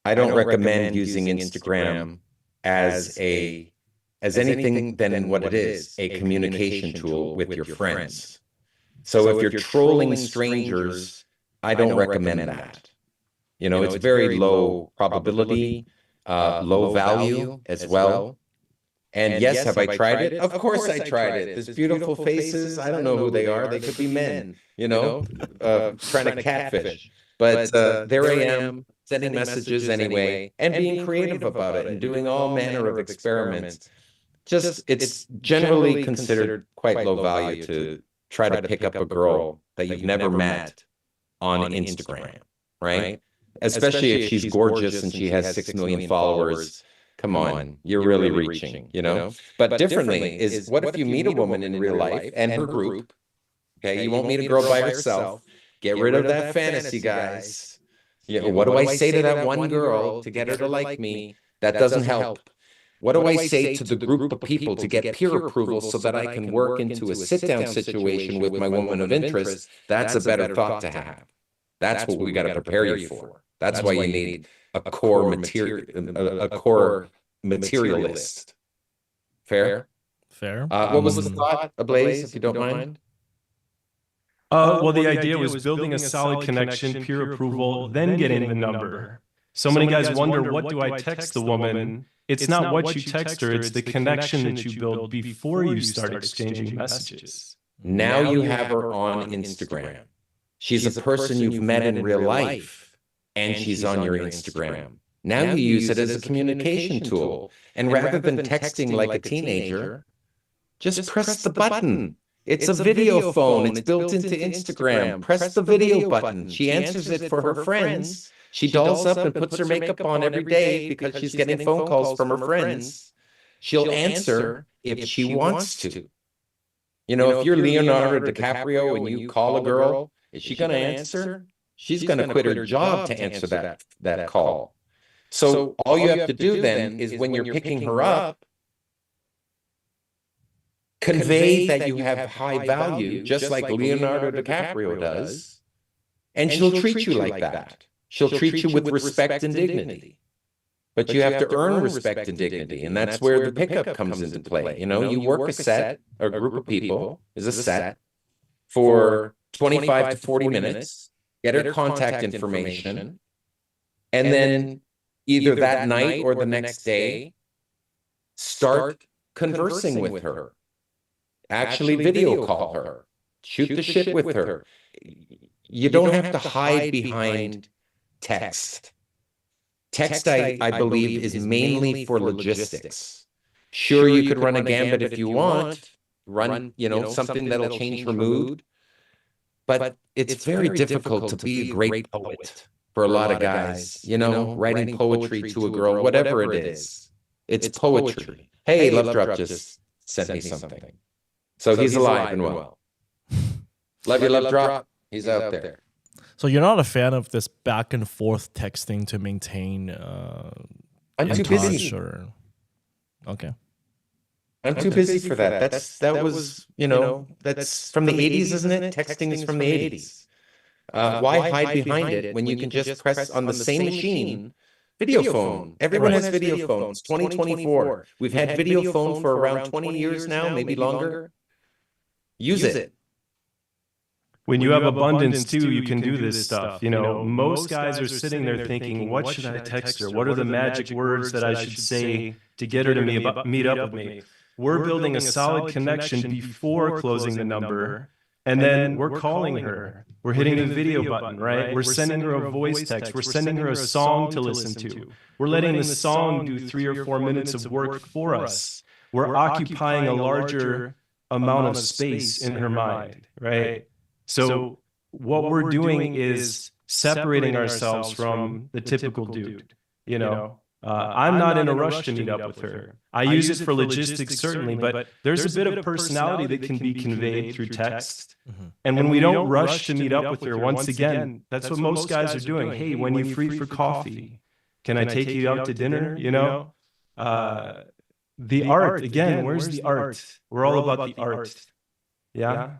I don't recommend using Instagram as anything than what it is, a communication tool with your friends. So if you're trolling strangers, I don't recommend that. It's very low probability, low value as well. And yes, have I tried it? Of course I tried it. There's beautiful faces. I don't know who they are. They could be men, trying to catfish. But there I am, sending messages anyway, and being creative about it, and doing all manner of experiments. It's generally considered quite low value to try to pick up a girl that you've never met on Instagram, right? Especially if she's gorgeous and she has 6 million followers. Come on, you're really reaching, But differently is, what if you meet a woman in real life and her group? Okay, you won't meet a girl by herself. Get rid of that fantasy, guys. What do I say to that one girl to get her to like me? That doesn't help. What do I say to the group of people to get peer approval so that I can work into a sit-down situation with my woman of interest? That's a better thought to have. That's what we got to prepare you for. That's why you need a core materialist. Fair? What was the thought, Ablaze, if you don't mind? Well, the idea was building a solid connection, peer approval, then getting the number. So many guys wonder, what do I text the woman? It's not what you text her, it's the connection that you build before you start exchanging messages. Now you have her on Instagram. She's a person you've met in real life, and she's on your Instagram. Now you use it as a communication tool. And rather than texting like a teenager, just press the button. It's a video phone. It's built into Instagram. Press the video button. She answers it for her friends. She dolls up and puts her makeup on every day because she's getting phone calls from her friends. She'll answer if she wants to. You know, if you're Leonardo DiCaprio and you call a girl, is she going to answer? She's going to quit her job to answer that call. So all you have to do then is when you're picking her up, convey that you have high value, just like Leonardo DiCaprio does, and she'll treat you like that. She'll treat you with respect and dignity. But you have to earn respect and dignity, and that's where the pickup comes into play. You know, you work a set, or a group of people is a set for 25 to 40 minutes, get her contact information, and then either that night or the next day, start conversing with her. Actually video call her, shoot the shit with her. You don't have to hide behind text. Text, I believe, is mainly for logistics. Sure, you could run a gambit if you want, run, you know, something that'll change her mood. But it's very difficult to be a great poet for a lot of guys, you know, writing poetry to a girl, whatever it is. It's poetry. Hey, Love Drop just sent me something. So he's alive and well. Love you, Love Drop. He's out there. So you're not a fan of this back and forth texting to maintain I'm too busy. Okay. I'm too busy for that. That was, you know, that's from the 80s, isn't it? Texting is from the 80s. Why hide behind it when you can just press on the same machine? Video phone. Everyone has video phones. 2024. We've had video phone for around 20 years now, maybe longer. Use it. When you have abundance too, you can do this stuff. You know, most guys are sitting there thinking, what should I text her? What are the magic words that I should say to get her to meet up with me? We're building a solid connection before closing the number, and then we're calling her. We're hitting the video button, right? We're sending her a voice text. We're sending her a song to listen to. We're letting the song do 3 or 4 minutes of work for us. We're occupying a larger amount of space in her mind, right? So what we're doing is separating ourselves from the typical dude. You know, I'm not in a rush to meet up with her. I use it for logistics, certainly, but there's a bit of personality that can be conveyed through text. And when we don't rush to meet up with her, once again, that's what most guys are doing. Hey, when you free for coffee, can I take you out to dinner? You know, the art, again, where's the art? We're all about the art. Yeah.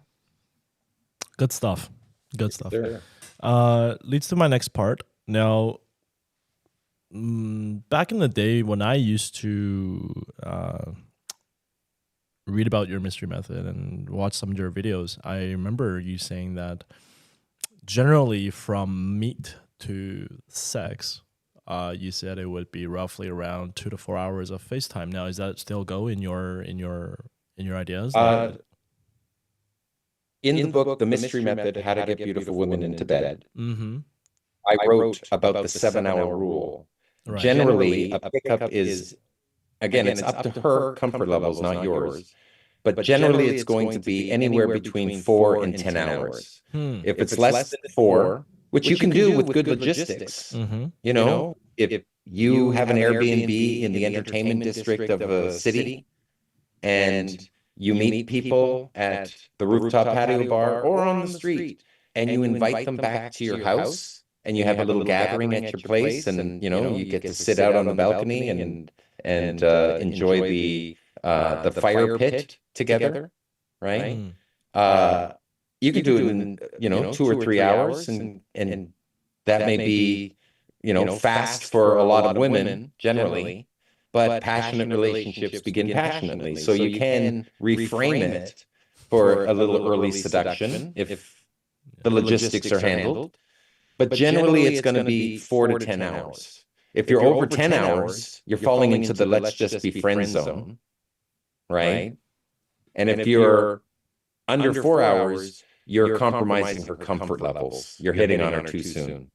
Good stuff. Good stuff. Sure. Leads to my next part. Now, back in the day when I used to read about your mystery method and watch some of your videos, I remember you saying that generally from meet to sex, you said it would be roughly around 2 to 4 hours of FaceTime. Now, is that still go in your ideas? In the book, The Mystery Method, How to Get Beautiful Women into Bed, I wrote about the 7-hour rule. Right. Generally, a pickup is, again, it's up to her comfort levels, not yours. But generally, it's going to be anywhere between 4 and 10 hours. If it's less than 4, which you can do with good logistics, you know, if you have an Airbnb in the entertainment district of a city and you meet people at the rooftop patio bar or on the street, and you invite them back to your house, and you have a little gathering at your place, and you know you get to sit out on the balcony and enjoy the fire pit together, right? You could do it in 2 or 3 hours, and that may be fast for a lot of women generally. But passionate relationships begin passionately. So you can reframe it for a little early seduction if the logistics are handled. But generally, it's going to be 4 to 10 hours. If you're over 10 hours, you're falling into the let's just be friend zone, right? And if you're under 4 hours, you're compromising her comfort levels. You're hitting on her too soon.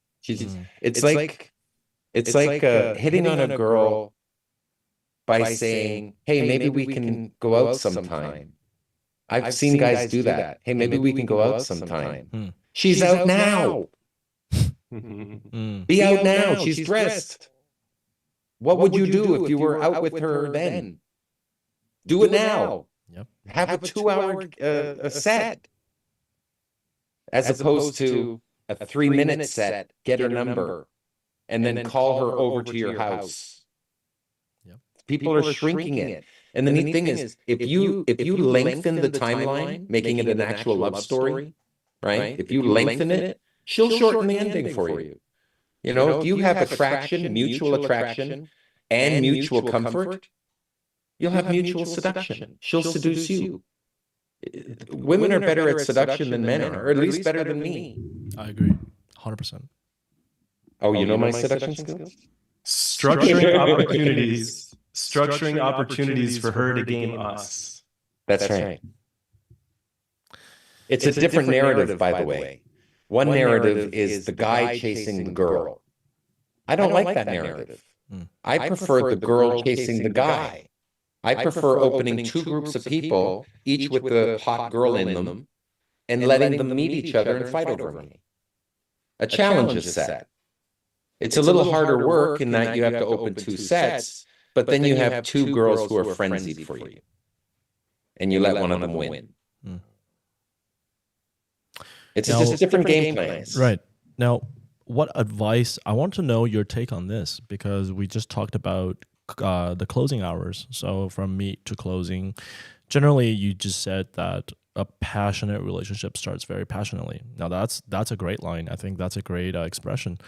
It's like hitting on a girl by saying, hey, maybe we can go out sometime. I've seen guys do that. Hey, maybe we can go out sometime. She's out now. Be out now. She's dressed. What would you do if you were out with her then? Do it now. Yep. Have a 2-hour set. As opposed to a 3-minute set, get her number, and then call her over to your house. Yep. People are shrinking it. And the neat thing is, if you lengthen the timeline, making it an actual love story, right? If you lengthen it, she'll shorten the ending for you. You know, if you have attraction, mutual attraction, and mutual comfort, you'll have mutual seduction. She'll seduce you. Women are better at seduction than men are, or at least better than me. I agree, 100%. Oh, you know my seduction skills? Structuring opportunities for her to game us. That's right. It's a different narrative, by the way. One narrative is the guy chasing the girl. I don't like that narrative. I prefer the girl chasing the guy. I prefer opening 2 groups of people, each with a hot girl in them, and letting them meet each other and fight over me. A challenge is set. It's a little harder work in that you have to open 2 sets, but then you have 2 girls who are frenzied for you. And you let one of them win. It's just different game plans. Right. Now, what advice, I want to know your take on this, because we just talked about the closing hours. So from meet to closing, generally you just said that a passionate relationship starts very passionately. Now that's a great line. I think that's a great expression.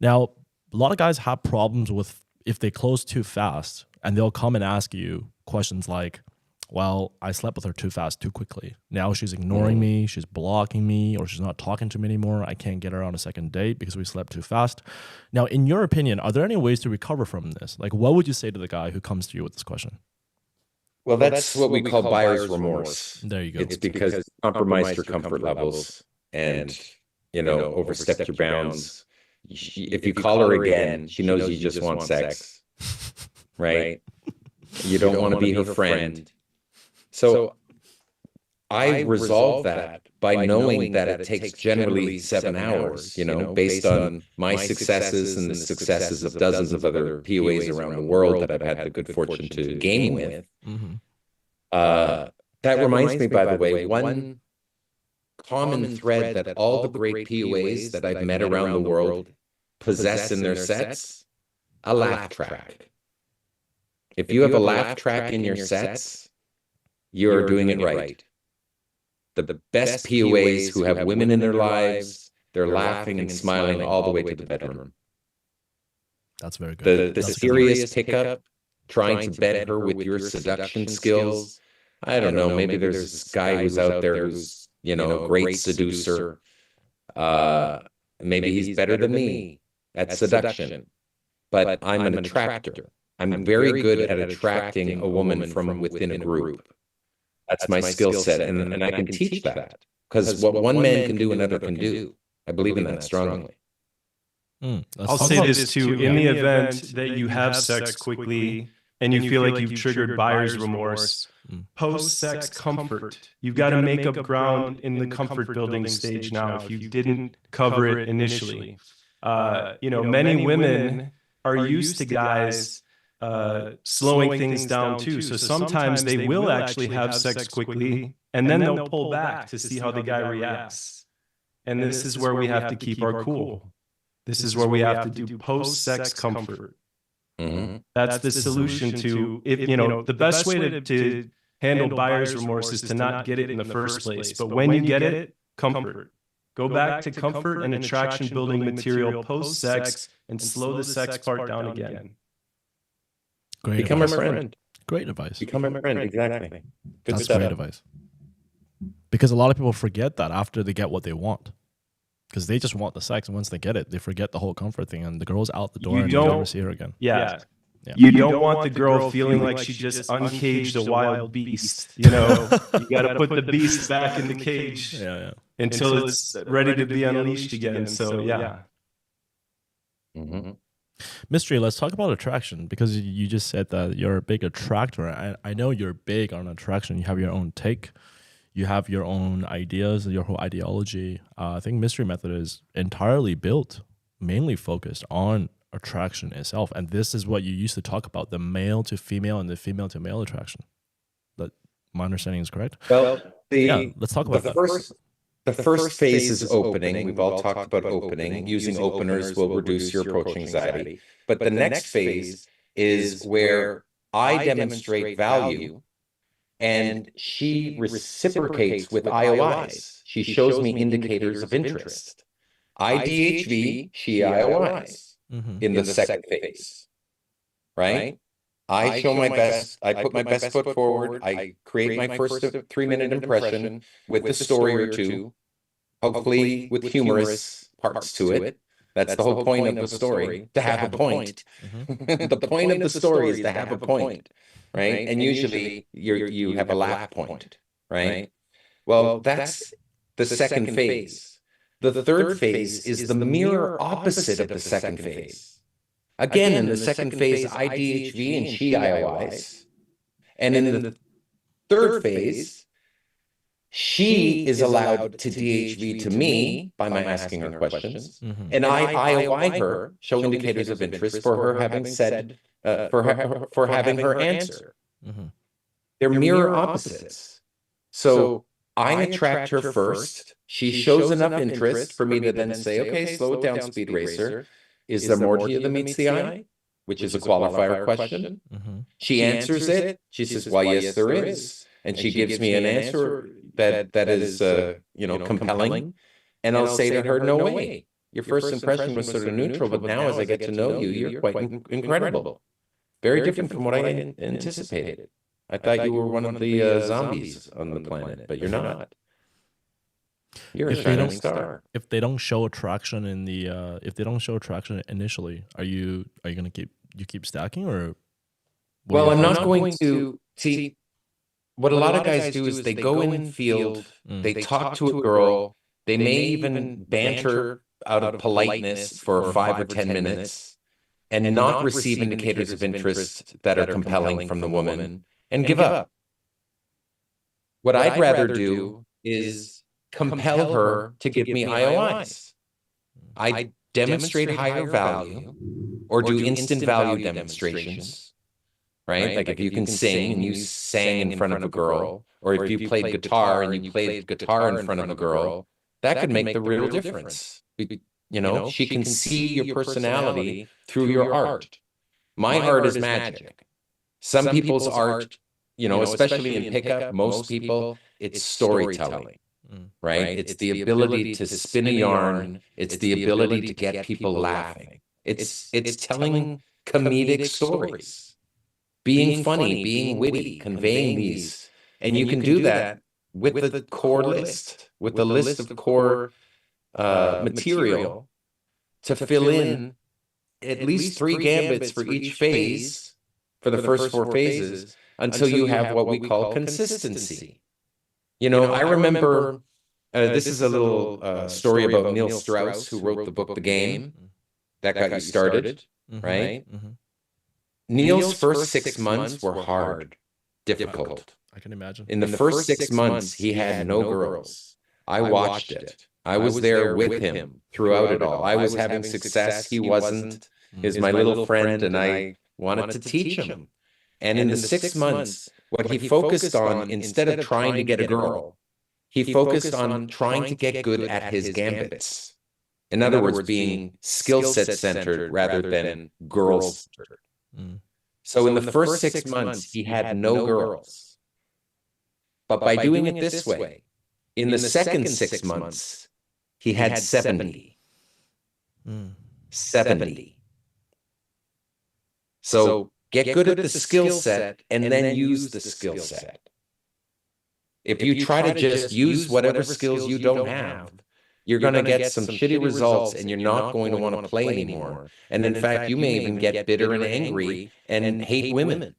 Now, a lot of guys have problems with if they close too fast, and they'll come and ask you questions like, well, I slept with her too fast, too quickly. Now she's ignoring me, she's blocking me, or she's not talking to me anymore. I can't get her on a second date because we slept too fast. Now, in your opinion, are there any ways to recover from this? Like, what would you say to the guy who comes to you with this question? Well, that's what we call buyer's remorse. There you go. It's because you compromised your comfort levels and, overstepped your bounds. If you call her again, she knows you just want sex, right? You don't want to be her friend. So I resolve that by knowing that it takes generally 7 hours, based on my successes and the successes of dozens of other POAs around the world that I've had the good fortune to game with. That reminds me, by the way, one common thread that all the great POAs that I've met around the world possess in their sets: a laugh track. If you have a laugh track in your sets, you're doing it right. The best POAs who have women in their lives, they're laughing and smiling all the way to the bedroom. That's very good. The serious pickup, trying to bed her with your seduction skills. I don't know, maybe there's this guy who's out there who's, a great seducer. Maybe he's better than me at seduction, but I'm an attractor. I'm very good at attracting a woman from within a group. That's my skill set, and I can teach that, because what one man can do, another can do. I believe in that strongly. I'll say this too: in the event that you have sex quickly and you feel like you've triggered buyer's remorse, post-sex comfort, you've got to make up ground in the comfort building stage now if you didn't cover it initially. Many women are used to guys slowing things down too. So sometimes they will actually have sex quickly, and then they'll pull back to see how the guy reacts. And this is where we have to keep our cool. This is where we have to do post-sex comfort. That's the solution to, the best way to handle buyer's remorse is to not get it in the first place. But when you get it, comfort. Go back to comfort and attraction building material post-sex and slow the sex part down again. Become a friend. Great advice. Become a friend, exactly. That's great advice. Because a lot of people forget that after they get what they want. Because they just want the sex, and once they get it, they forget the whole comfort thing, and the girl's out the door and you never see her again. Yeah. You don't want the girl feeling like she just uncaged a wild beast. You got to put the beast back in the cage. until it's ready to be unleashed again. So yeah. Mm-hmm. Mystery, let's talk about attraction, because you just said that you're a big attractor. I know you're big on attraction. You have your own take. You have your own ideas, your whole ideology. I think Mystery Method is entirely built, mainly focused on attraction itself. And this is what you used to talk about, the male to female and the female to male attraction. That, my understanding is correct? Well, let's talk about that. The first phase is opening. We've all talked about opening. Using openers will reduce your approach anxiety. But the next phase is where I demonstrate value and she reciprocates with IOIs. She shows me indicators of interest. I DHV, she IOIs in the second phase, right? I show my best, I put my best foot forward, I create my first 3-minute impression with a story or two, hopefully with humorous parts to it. That's the whole point of the story, to have a point. The point of the story is to have a point, right? And usually you have a laugh point, right? Well, that's the second phase. The third phase is the mirror opposite of the second phase. Again, in the second phase, I DHV and she IOIs. And in the third phase, she is allowed to DHV to me by my asking her questions. And I IOI her, show indicators of interest for her having said, for having her answer. They're mirror opposites. So I attract her first. She shows enough interest for me to then say, okay, slow it down, Speed Racer. Is there more to you than meets the eye? Which is a qualifier question. She answers it. She says, well, yes, there is. And she gives me an answer that is, compelling. And I'll say to her, no way. Your first impression was sort of neutral, but now as I get to know you, you're quite incredible. Very different from what I anticipated. I thought you were one of the zombies on the planet, but you're not. You're a shining star. If they don't show attraction in the if they don't show attraction initially, are you gonna keep stacking, or? Well, I'm not going to see. What a lot of guys do is they go in field, they talk to a girl, they may even banter out of politeness for 5 or 10 minutes, and not receive indicators of interest that are compelling from the woman, and give up. What I'd rather do is compel her to give me IOIs. I demonstrate higher value or do instant value demonstrations, right? Like if you can sing and you sang in front of a girl, or if you played guitar and you played guitar in front of a girl, that could make the real difference. She can see your personality through your art. My art is magic. Some people's art, especially in pickup, most people, it's storytelling. Right? It's the ability to spin a yarn. It's the ability to get people laughing. It's telling comedic stories, being funny, being witty, conveying these. And you can do that with the core list, with the list of core material to fill in at least 3 gambits for each phase, for the first 4 phases, until you have what we call consistency. I remember, this is a little story about Neil Strauss, who wrote the book, The Game, that got you started, right? Neil's first 6 months were hard, difficult. I can imagine. In the first 6 months, he had no girls. I watched it. I was there with him throughout it all. I was having success. He wasn't. He was my little friend, and I wanted to teach him. And in the 6 months, what he focused on, instead of trying to get a girl, he focused on trying to get good at his gambits. In other words, being skill set centered rather than girl centered. So in the first 6 months, he had no girls. But by doing it this way, in the second 6 months, he had 70. 70. So get good at the skill set and then use the skill set. If you try to just use whatever skills you don't have, you're going to get some shitty results and you're not going to want to play anymore. And in fact, you may even get bitter and angry and hate women.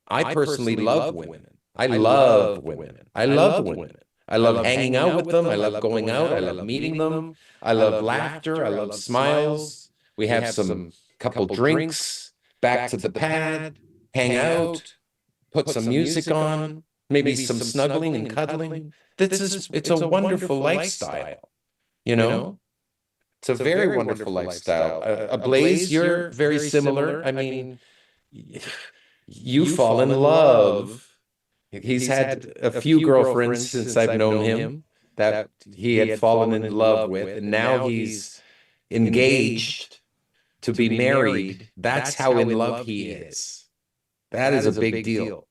I personally love women. I love women. I love women. I love hanging out with them. I love going out. I love meeting them. I love laughter. I love smiles. We have some couple drinks, back to the pad, hang out, put some music on, maybe some snuggling and cuddling. It's a wonderful lifestyle, you know? It's a very wonderful lifestyle. Blaze, you're very similar. I mean, you fall in love. He's had a few girlfriends since I've known him that he had fallen in love with, and now he's engaged to be married. That's how in love he is. That is a big deal.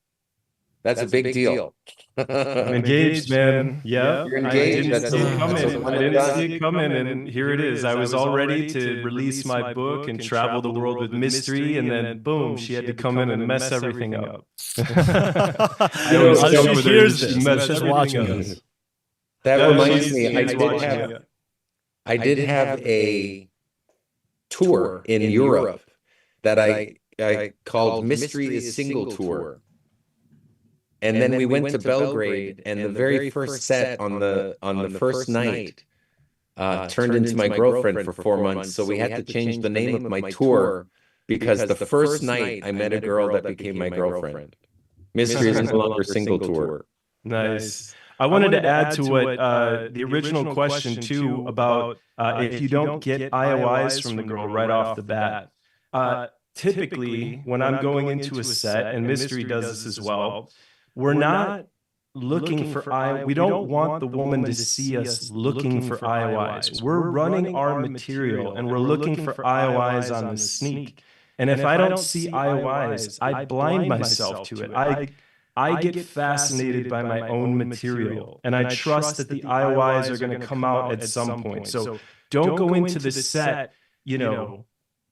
That's a big deal. I'm engaged, man. Yeah, You're I engaged. didn't see it coming. I didn't see it coming, and here it is. I was all ready to release my book and travel the world with mystery, and then boom, she had to come in and mess everything up. I always She joke with her, hears she this. messed She's everything watching up. this. That Yeah, reminds me, watching. I did have a tour in Europe that I called Mystery is Single Tour. And then we went to Belgrade, and the very first set on the first night turned into my girlfriend for 4 months. So we had to change the name of my tour because the first night I met a girl that became my girlfriend. Mystery is no longer Single Tour. Nice. I wanted to add to what the original question too about if you don't get IOIs from the girl right off the bat. Typically, when I'm going into a set, and Mystery does this as well, we're not looking for IOIs. We don't want the woman to see us looking for IOIs. We're running our material and we're looking for IOIs on the sneak. And if I don't see IOIs, I blind myself to it. I get fascinated by my own material, and I trust that the IOIs are going to come out at some point. So don't go into the set,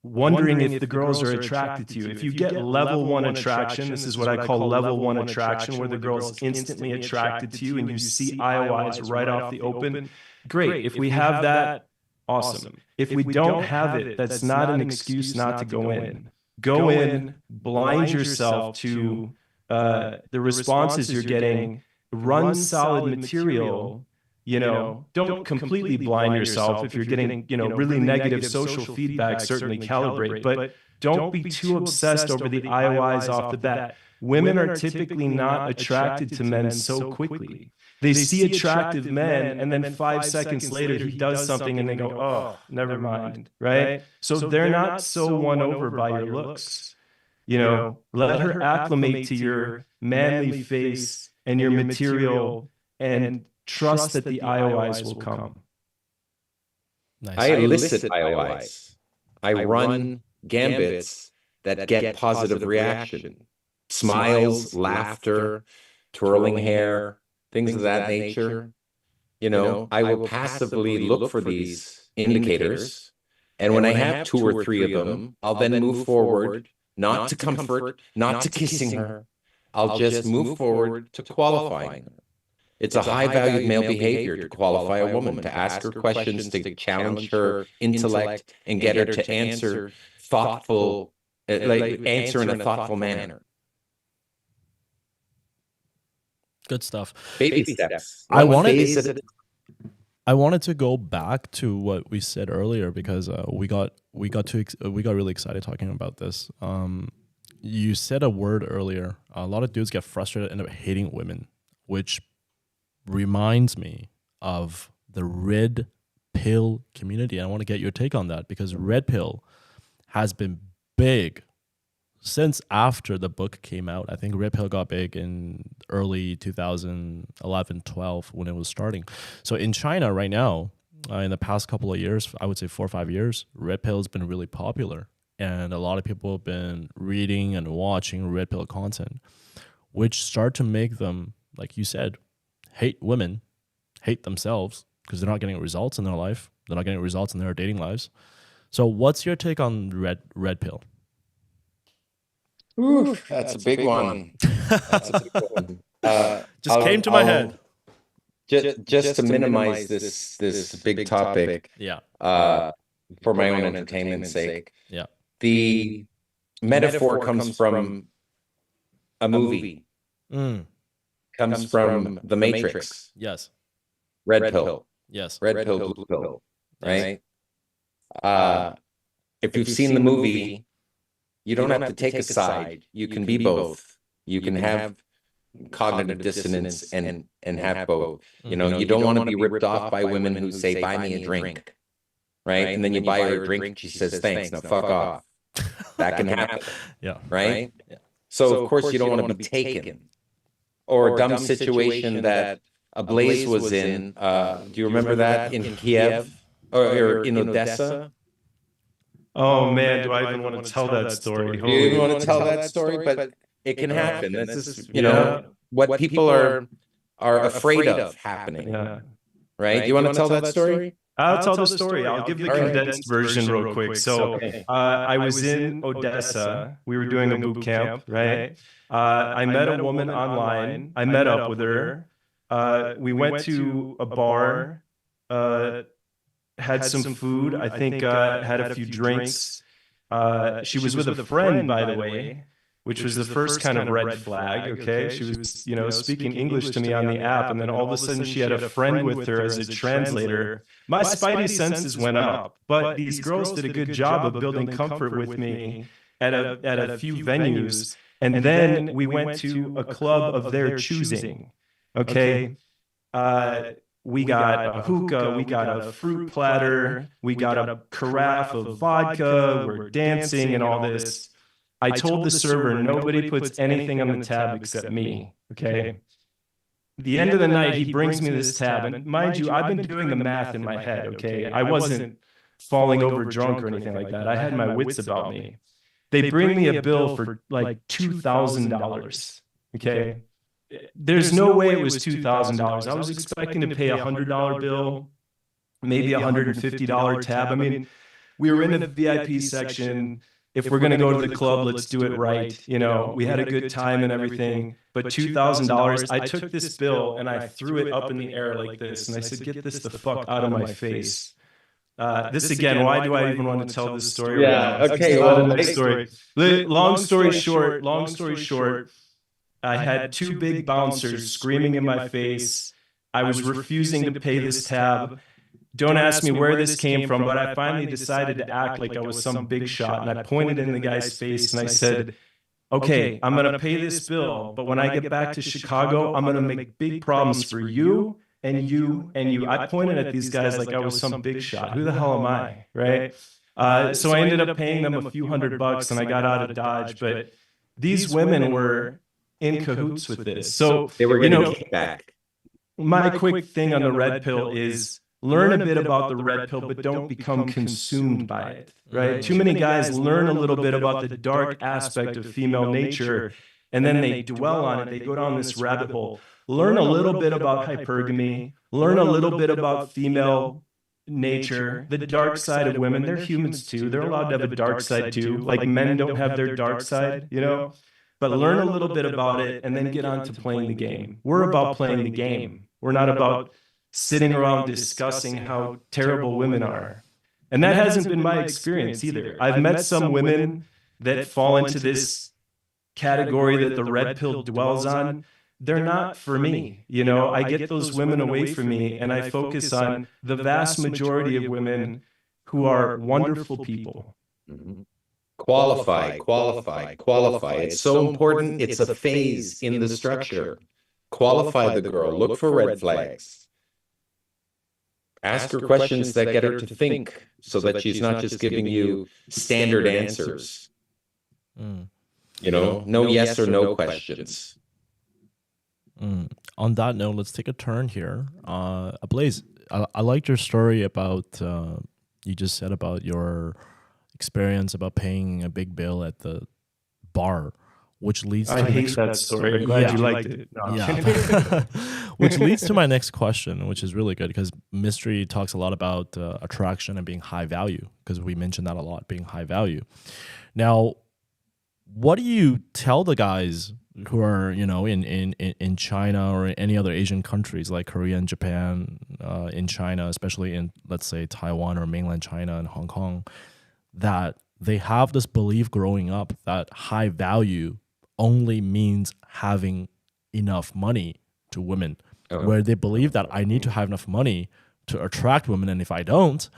wondering if the girls are attracted to you. If you get level 1 attraction, this is what I call level 1 attraction, where the girl's instantly attracted to you and you see IOIs right off the open, great. If we have that, awesome. If we don't have it, that's not an excuse not to go in. Go in, blind yourself to the responses you're getting, run solid material. Don't completely blind yourself. If you're getting, really negative social feedback, certainly calibrate, but don't be too obsessed over the IOIs off the bat. Women are typically not attracted to men so quickly. They see attractive men, and then 5 seconds later, he does something and they go, oh, never mind, right? So they're not so won over by your looks. Let her acclimate to your manly face and your material, and trust that the IOIs will come. Nice. I elicit IOIs. I run gambits that get positive reaction. Smiles, laughter, twirling hair, things of that nature. I will passively look for these indicators. And when I have 2 or 3 of them, I'll then move forward, not to comfort, not to kissing her. I'll just move forward to qualifying her. It's a high-valued male behavior to qualify a woman, to ask her questions, to challenge her intellect, and get her to answer answer in a thoughtful manner. Good stuff. Baby steps. I wanted to go back to what we said earlier because we got really excited talking about this. You said a word earlier. A lot of dudes get frustrated and end up hating women, which reminds me of the red pill community. I want to get your take on that because red pill has been big since after the book came out. I think red pill got big in early 2011-12 when it was starting. So in China right now, in the past couple of years, I would say 4 or 5 years, red pill has been really popular. And a lot of people have been reading and watching red pill content, which start to make them, like you said, hate women, hate themselves because they're not getting results in their life. They're not getting results in their dating lives. So what's your take on red pill? Ooh, that's a big one. That's a big one. Just came to my head. Just to minimize this big topic. Yeah. For my own entertainment's sake. Yeah. The metaphor comes from a movie. comes from the Matrix. Yes. Red pill. Yes. Red pill, blue pill. Right? If you've seen the movie, you don't have to take a side. You can be both. You can have cognitive dissonance and have both. You know, you don't want to be ripped off by women who say, buy me a drink. Right? And then you buy her a drink and she says, thanks, now fuck off. That can happen. Yeah. Right? Yeah. So of course you don't want to be taken. Or a dumb situation that Blaze was in. Do you remember that in Kiev or in Odessa? Oh man, do I even want to tell that story? Do you even want to tell that story? But it can happen. This is, you know, what people are afraid of happening. Right? Do you want to tell that story? I'll tell the story. I'll give the condensed version real quick. So I was in Odessa. We were doing a boot camp, right? I met a woman online. I met up with her. We went to a bar, had some food. I think had a few drinks. She was with a friend, by the way, which was the first kind of red flag. Okay, she was, you know, speaking English to me on the app, and then all of a sudden she had a friend with her as a translator. My spidey senses went up, but these girls did a good job of building comfort with me at a few venues, and then we went to a club of their choosing. Okay. We got a hookah, we got a fruit platter, we got a carafe of vodka, we're dancing and all this. I told the server, nobody puts anything on the tab except me, okay? The end of the night, he brings me this tab, and mind you, I've been doing the math in my head, okay? I wasn't falling over drunk or anything like that. I had my wits about me. They bring me a bill for like $2,000, okay? There's no way it was $2,000. I was expecting to pay a $100 bill, maybe a $150 tab. I mean, we were in the VIP section. If we're going to go to the club, let's do it right. You know, we had a good time and everything, but $2,000, I took this bill and I threw it up in the air like this. And I said, get this the fuck out of my face. This again, why do I even want to tell this story? Yeah, right okay. Well, next story. Long story short, I had two big bouncers screaming in my face. I was refusing to pay this tab. Don't ask me where this came from, but I finally decided to act like I was some big shot. And I pointed in the guy's face and I said, okay, I'm going to pay this bill, but when I get back to Chicago, I'm going to make big problems for you and you and you. I pointed at these guys like I was some big shot. Who the hell am I, right? So I ended up paying them a few $100 and I got out of Dodge. But these women were in cahoots with this. So they were getting kickback. My quick thing on the red pill is learn a bit about the red pill, but don't become consumed by it, right? Too many guys learn a little bit about the dark aspect of female nature, and then they dwell on it. They go down this rabbit hole. Learn a little bit about hypergamy. Learn a little bit about female nature, the dark side of women. They're humans too. They're allowed to have a dark side too. Like men don't have their dark side, you know? But learn a little bit about it and then get on to playing the game. We're about playing the game. We're not about sitting around discussing how terrible women are. And that hasn't been my experience either. I've met some women that fall into this category that the red pill dwells on. They're not for me. You know, I get those women away from me and I focus on the vast majority of women who are wonderful people. Mm-hmm. Qualify. It's so important. It's a phase in the structure. Qualify the girl. Look for red flags. Ask her questions that get her to think so that she's not just giving you standard answers. You know, no yes or no questions. On that note, let's take a turn here. Blaze, I liked your story about, you just said about your experience about paying a big bill at the bar, which leads to I hate that story. I'm glad you liked it. No, which leads to my next question, which is really good because Mystery talks a lot about attraction and being high value, because we mentioned that a lot, being high value. Now, what do you tell the guys who are, you know, in China or any other Asian countries like Korea and Japan, in China, especially in, let's say, Taiwan or mainland China and Hong Kong, that they have this belief growing up that high value only means having enough money to women, where they believe that I need to have enough money to attract women, and if I don't,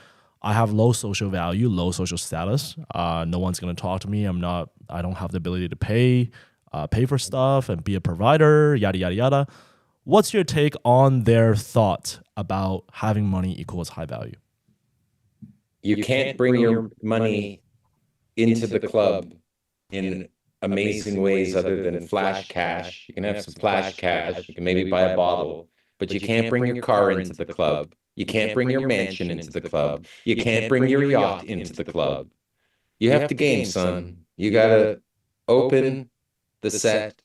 I have low social value, low social status. No one's gonna talk to me. I don't have the ability to pay for stuff and be a provider, yada yada yada. What's your take on their thought about having money equals high value? You can't bring your money into the club in amazing ways other than flash cash. You can have some flash cash. You can maybe buy a bottle, but you can't bring your car into the club. You can't bring your mansion into the club. You can't bring your yacht into the club. You have to game, son. You got to open the set,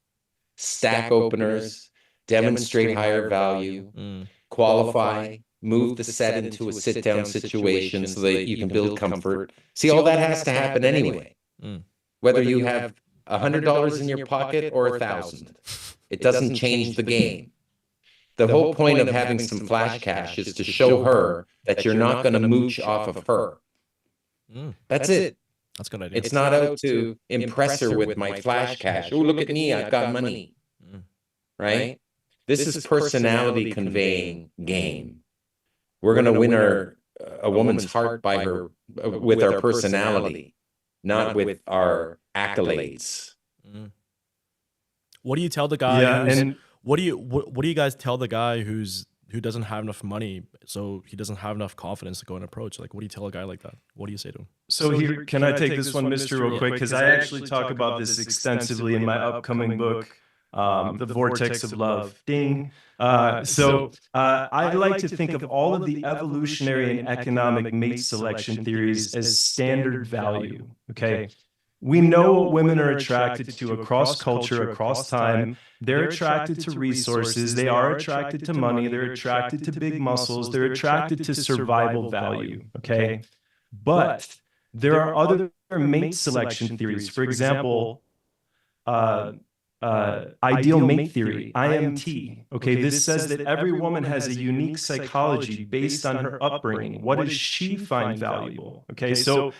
stack openers, demonstrate higher value, qualify, move the set into a sit-down situation so that you can build comfort. See, all that has to happen anyway. Whether you have $100 in your pocket or 1,000, it doesn't change the game. The whole point of having some flash cash is to show her that you're not going to mooch off of her. That's it. That's a good idea. It's not out to impress her with my flash cash. Oh, look at me, I've got money. Right? This is personality conveying game. We're going to win a woman's heart by her with our personality, not with our accolades. What do you tell the guy? What do you guys tell the guy who doesn't have enough money, so he doesn't have enough confidence to go and approach? Like, what do you tell a guy like that? What do you say to him? So here, can I take this one, Mr. real quick? Because I actually talk about this extensively in my upcoming book, The Vortex of Love. Ding. I like to think of all of the evolutionary and economic mate selection theories as standard value, okay? We know what women are attracted to across culture, across time. They're attracted to resources. They are attracted to money. They're attracted to big muscles. They're attracted to survival value, okay? But there are other mate selection theories. For example, ideal mate theory, IMT. Okay, this says that every woman has a unique psychology based on her upbringing. What does she find valuable? Okay, so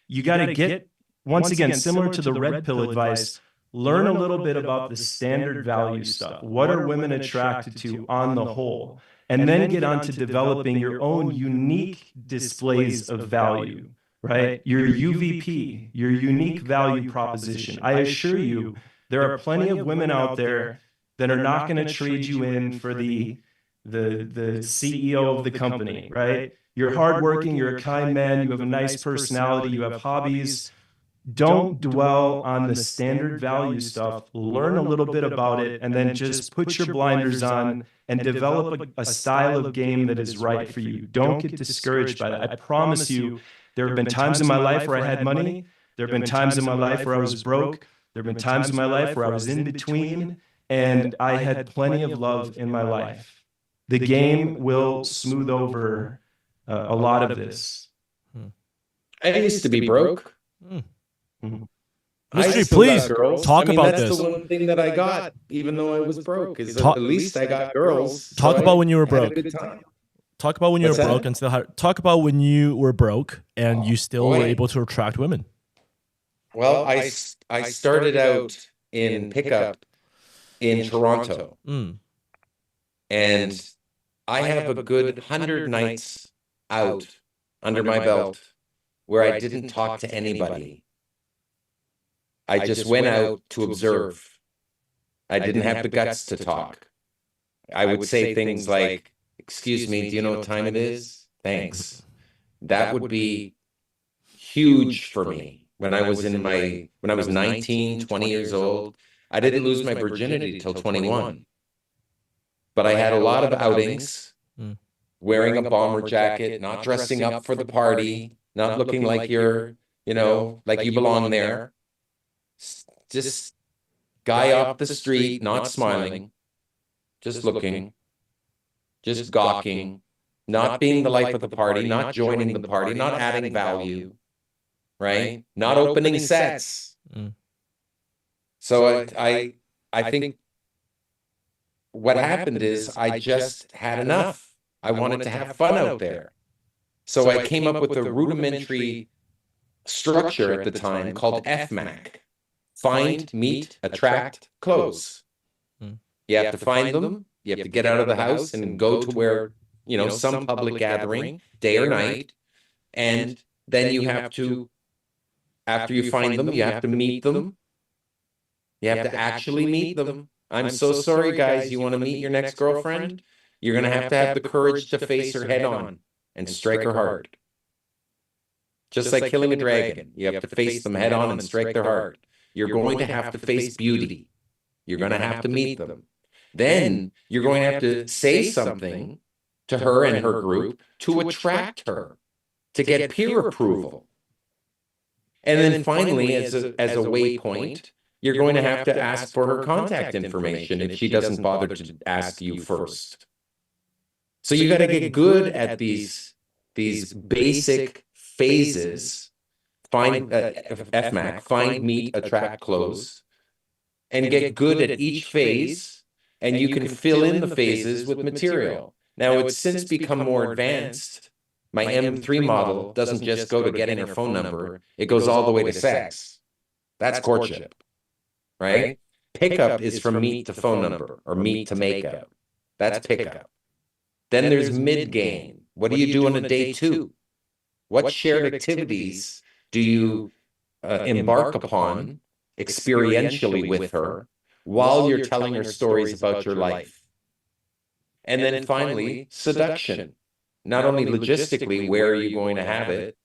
you got to get, once again, similar to the red pill advice, learn a little bit about the standard value stuff. What are women attracted to on the whole? And then get on to developing your own unique displays of value, right? Your UVP, your unique value proposition. I assure you, there are plenty of women out there that are not going to trade you in for the CEO of the company, right? You're hardworking, you're a kind man, you have a nice personality, you have hobbies. Don't dwell on the standard value stuff. Learn a little bit about it, and then just put your blinders on and develop a style of game that is right for you. Don't get discouraged by that. I promise you, there have been times in my life where I had money. There have been times in my life where I was broke. There have been times in my life where I was in between, and I had plenty of love in my life. The game will smooth over a lot of this. I used to be broke. Mystery, please talk about that's this. The one thing that I got, even though I was broke, is at least I got girls. Talk about when you were broke. Talk about when you were broke and still talk about when you were broke and you still were able to attract women. Well, I started out in pickup in Toronto, and I have a good 100 nights out under my belt where I didn't talk to anybody. I just went out to observe. I didn't have the guts to talk. I would say things like, "Excuse me, do you know what time it is? Thanks." That would be huge for me when I was 19, 20 years old. I didn't lose my virginity till 21. But I had a lot of outings, wearing a bomber jacket, not dressing up for the party, not looking like you're, like you belong there. Just guy off the street, not smiling, just looking, just gawking, not being the life of the party, not joining the party, not adding value, right? Not opening sets. So I think what happened is I just had enough. I wanted to have fun out there. So I came up with a rudimentary structure at the time called FMAC. Find, meet, attract, close. You have to find them, You have to get out of the house and go to where, some public gathering, day or night. And then you have to, after you find them, you have to meet them. You have to actually meet them. I'm so sorry, guys. You want to meet your next girlfriend? You're going to have the courage to face her head on and strike her heart. Just like killing a dragon, you have to face them head on and strike their heart. You're going to have to face beauty. You're going to have to meet them. Then you're going to have to say something to her and her group to attract her, to get peer approval. And then finally, as a waypoint, you're going to have to ask for her contact information if she doesn't bother to ask you first. So you got to get good at these basic phases. Find FMAC, find, meet, attract, close, and get good at each phase. And you can fill in the phases with material. Now it's since become more advanced. My M3 model doesn't just go to getting her phone number; it goes all the way to sex. That's courtship. Right? Pickup is from meet to phone number or meet to makeout. That's pickup. Then there's mid-game. What do you do on a day 2? What shared activities do you embark upon experientially with her while you're telling her stories about your life? And then finally, seduction. Not only logistically, where are you going to have it,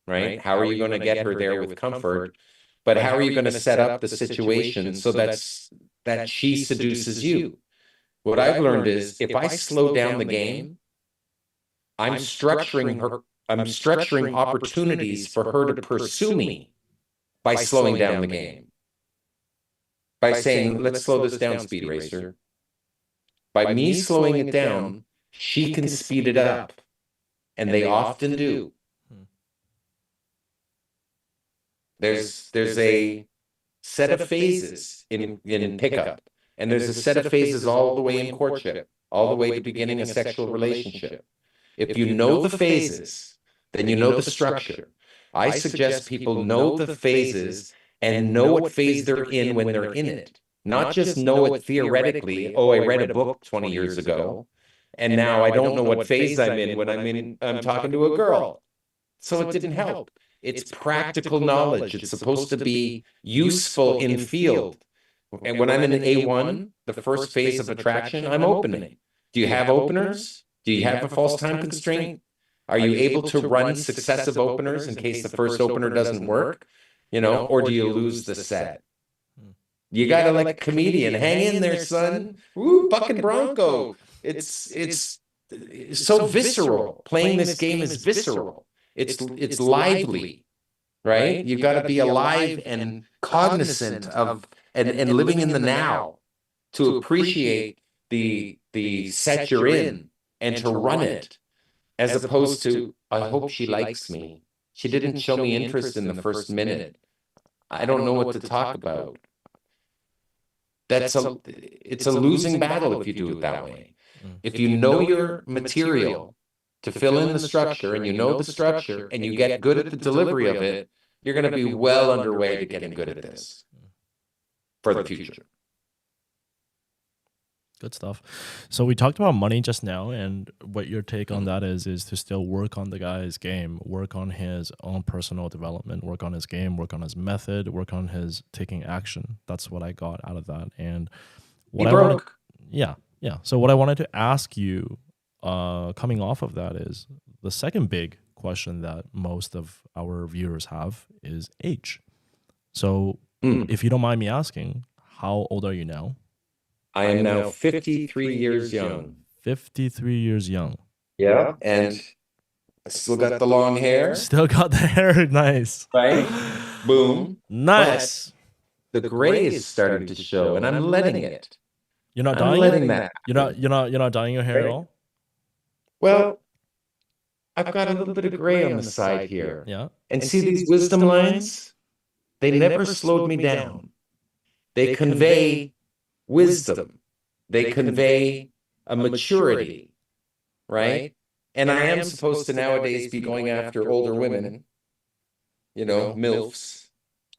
right? How are you going to get her there with comfort? But how are you going to set up the situation so that she seduces you? What I've learned is if I slow down the game, I'm structuring opportunities for her to pursue me by slowing down the game. By saying, let's slow this down, Speed Racer. By me slowing it down, she can speed it up. And they often do. There's a set of phases in pickup, and there's a set of phases all the way in courtship, all the way to beginning a sexual relationship. If you know the phases, then you know the structure. I suggest people know the phases and know what phase they're in when they're in it. Not just know it theoretically. Oh, I read a book 20 years ago, and now I don't know what phase I'm in when I'm talking to a girl. So it didn't help. It's practical knowledge. It's supposed to be useful in field. And when I'm in an A1, the first phase of attraction, I'm opening. Do you have openers? Do you have a false time constraint? Are you able to run successive openers in case the first opener doesn't work? Or do you lose the set? You gotta, like a comedian, hang in there, son. Woo, bucking Bronco. It's so visceral. Playing this game is visceral. It's lively, right? You've got to be alive and cognizant of and living in the now to appreciate the set you're in and to run it, as opposed to, I hope she likes me. She didn't show me interest in the first minute. I don't know what to talk about. It's a losing battle if you do it that way. If you know your material to fill in the structure, and you know the structure, and you get good at the delivery of it, you're going to be well underway to getting good at this for the future. Good stuff. So we talked about money just now, and what your take on that is to still work on the guy's game, work on his own personal development, work on his game, work on his method, work on his taking action. That's what I got out of that. And what So what I wanted to ask you coming off of that is the second big question that most of our viewers have is age. So if you don't mind me asking, how old are you now? I am now 53 years young. 53 years young. Yeah. And I still got the long hair. Still got the hair. Nice. Right? Boom. Nice. But the gray is starting to show, and I'm letting it. You're not dyeing it? You're not dyeing your hair at all? Well, I've got a little bit of gray on the side here. Yeah. And see these wisdom lines? They never slowed me down. They convey wisdom. They convey a maturity, right? And I am supposed to nowadays be going after older women, MILFs.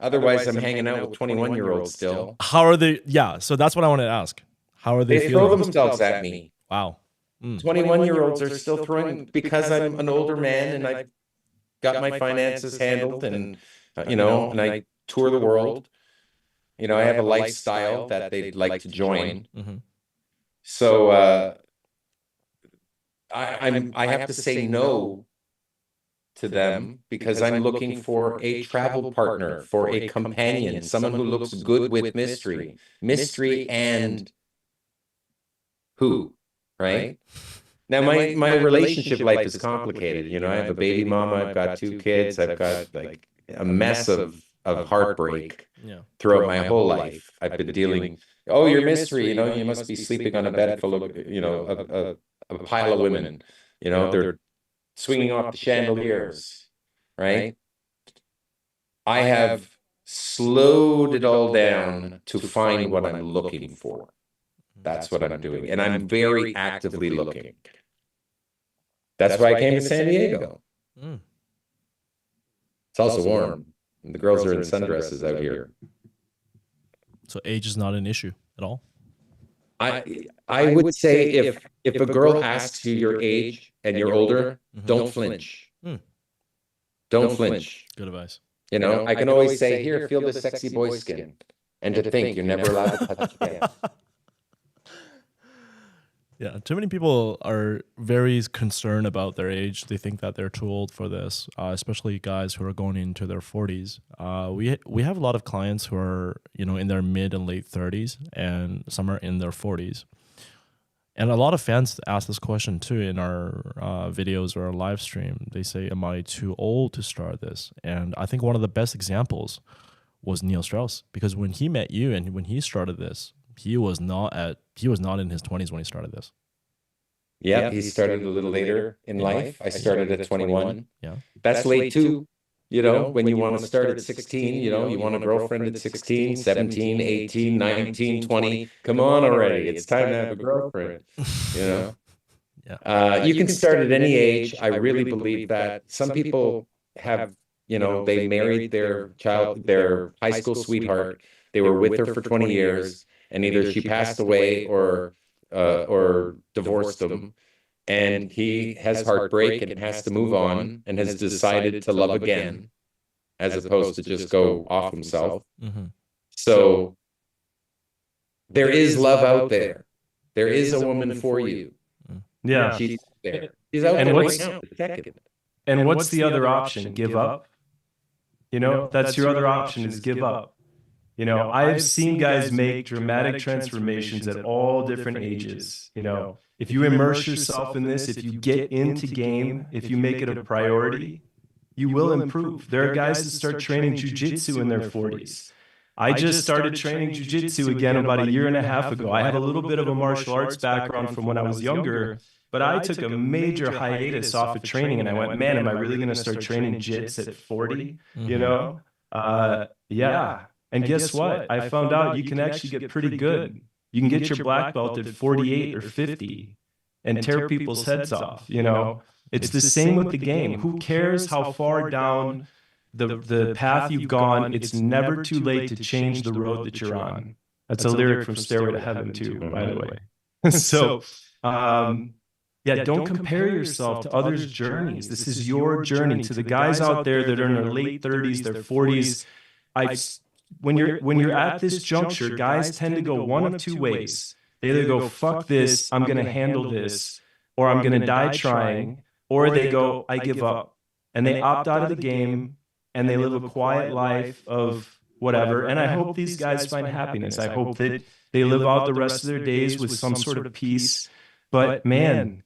Otherwise, I'm hanging out with 21-year-olds still. How are they? Yeah, so that's what I wanted to ask. How are they They feeling? throw themselves at me. Wow. 21-year-olds are still throwing, because I'm an older man and I've got my finances handled, and and I tour the world. I have a lifestyle that they'd like to join. So I have to say no to them because I'm looking for a travel partner, for a companion, someone who looks good with mystery and who, right? Now my relationship life is complicated. I have a baby mama, I've got 2 kids, I've got like a mess of heartbreak throughout my whole life. I've been dealing. Oh, you're mystery. You must be sleeping on a bed full of a pile of women. They're swinging off the chandeliers, right? I have slowed it all down to find what I'm looking for. That's what I'm doing, and I'm very actively looking. That's why I came to San Diego. It's also warm. The girls are in sundresses out here. So age is not an issue at all? I would say if a girl asks you your age and you're older, don't flinch. Don't flinch. Good advice. I can always say, here, feel the sexy boy skin. And to think you're never allowed to touch again. Yeah, too many people are very concerned about their age. They think that they're too old for this, especially guys who are going into their 40s. We have a lot of clients who are in their mid and late 30s, and some are in their 40s. And a lot of fans ask this question too in our videos or our live stream. They say, "Am I too old to start this?" And I think one of the best examples was Neil Strauss, because when he met you and when he started this, he was not in his 20s when he started this. Yeah, he started a little later in life. I started at 21. Yeah. That's late too. When you want to start at 16, you want a girlfriend at 16, 17, 18, 19, 20. Come on already. It's time to have a girlfriend. Yeah. You can start at any age. I really believe that. Some people have, they married their high school sweetheart. They were with her for 20 years. And either she passed away or divorced him, and he has heartbreak and has to move on and has decided to love again, as opposed to just go off himself. So there is love out there. There is a woman for you. Yeah, she's there. She's out there right now. Second. And what's the other option? Give up. That's your other option, is give up. I've seen guys make dramatic transformations at all different ages. If you immerse yourself in this, if you get into game, if you make it a priority, you will improve. There are guys that start training jujitsu in their 40s. I just started training jujitsu again about a year and a half ago. I had a little bit of a martial arts background from when I was younger, but I took a major hiatus off of training, and I went, man, am I really going to start training jits at 40? Yeah. And guess what? I found out you can actually get pretty good. You can get your black belt at 48 or 50 and tear people's heads off. It's the same with the game. Who cares how far down the path you've gone? It's never too late to change the road that you're on. That's a lyric from Stairway to Heaven too, by the way. So, don't compare yourself to others' journeys. This is your journey. To the guys out there that are in their late 30s, their 40s, when you're at this juncture, guys tend to go one of two ways. They either go, fuck this, I'm going to handle this, or I'm going to die trying, or they go, I give up. And they opt out of the game, and they live a quiet life of whatever. And I hope these guys find happiness. I hope that they live out the rest of their days with some sort of peace. But man,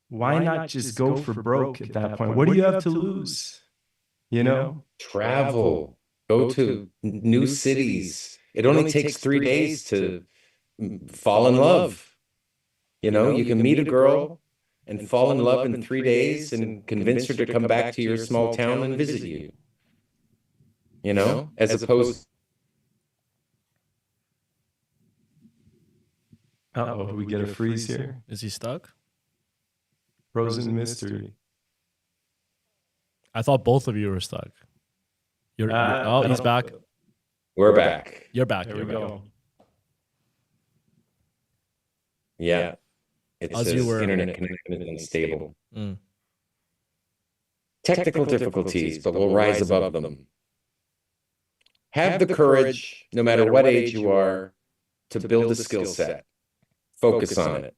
why not just go for broke at that point? What do you have to lose? Travel. Go to new cities. It only takes 3 days to fall in love. You can meet a girl and fall in love in 3 days and convince her to come back to your small town and visit you. As opposed. Uh-oh, we get a freeze here. Is he stuck? Frozen mystery. I thought both of you were stuck. He's back. We're back. You're back. There we go. Yeah. It As says you were- internet connection is unstable. Mm. Technical difficulties, but we'll rise above them. Have the courage, no matter what age you are, to build a skill set. Focus on it.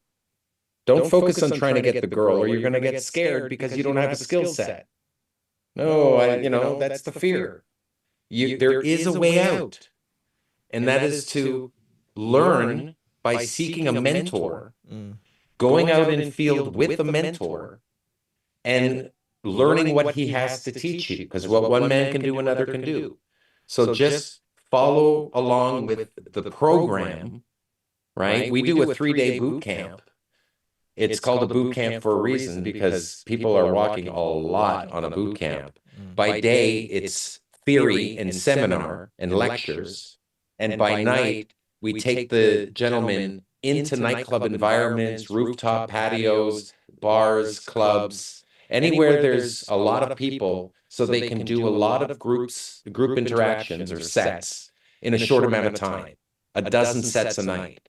Don't focus on trying to get the girl, or you're going to get scared because you don't have a skill set. No, that's the fear. There is a way out, and that is to learn by seeking a mentor, going out in field with a mentor, and learning what he has to teach you, because what one man can do, another can do. So just follow along with the program, right? We do a 3-day boot camp. It's called a boot camp for a reason, because people are walking a lot on a boot camp. By day, it's theory and seminar and lectures. And by night, we take the gentlemen into nightclub environments, rooftop patios, bars, clubs, anywhere there's a lot of people, so they can do a lot of group interactions or sets in a short amount of time, a dozen sets a night.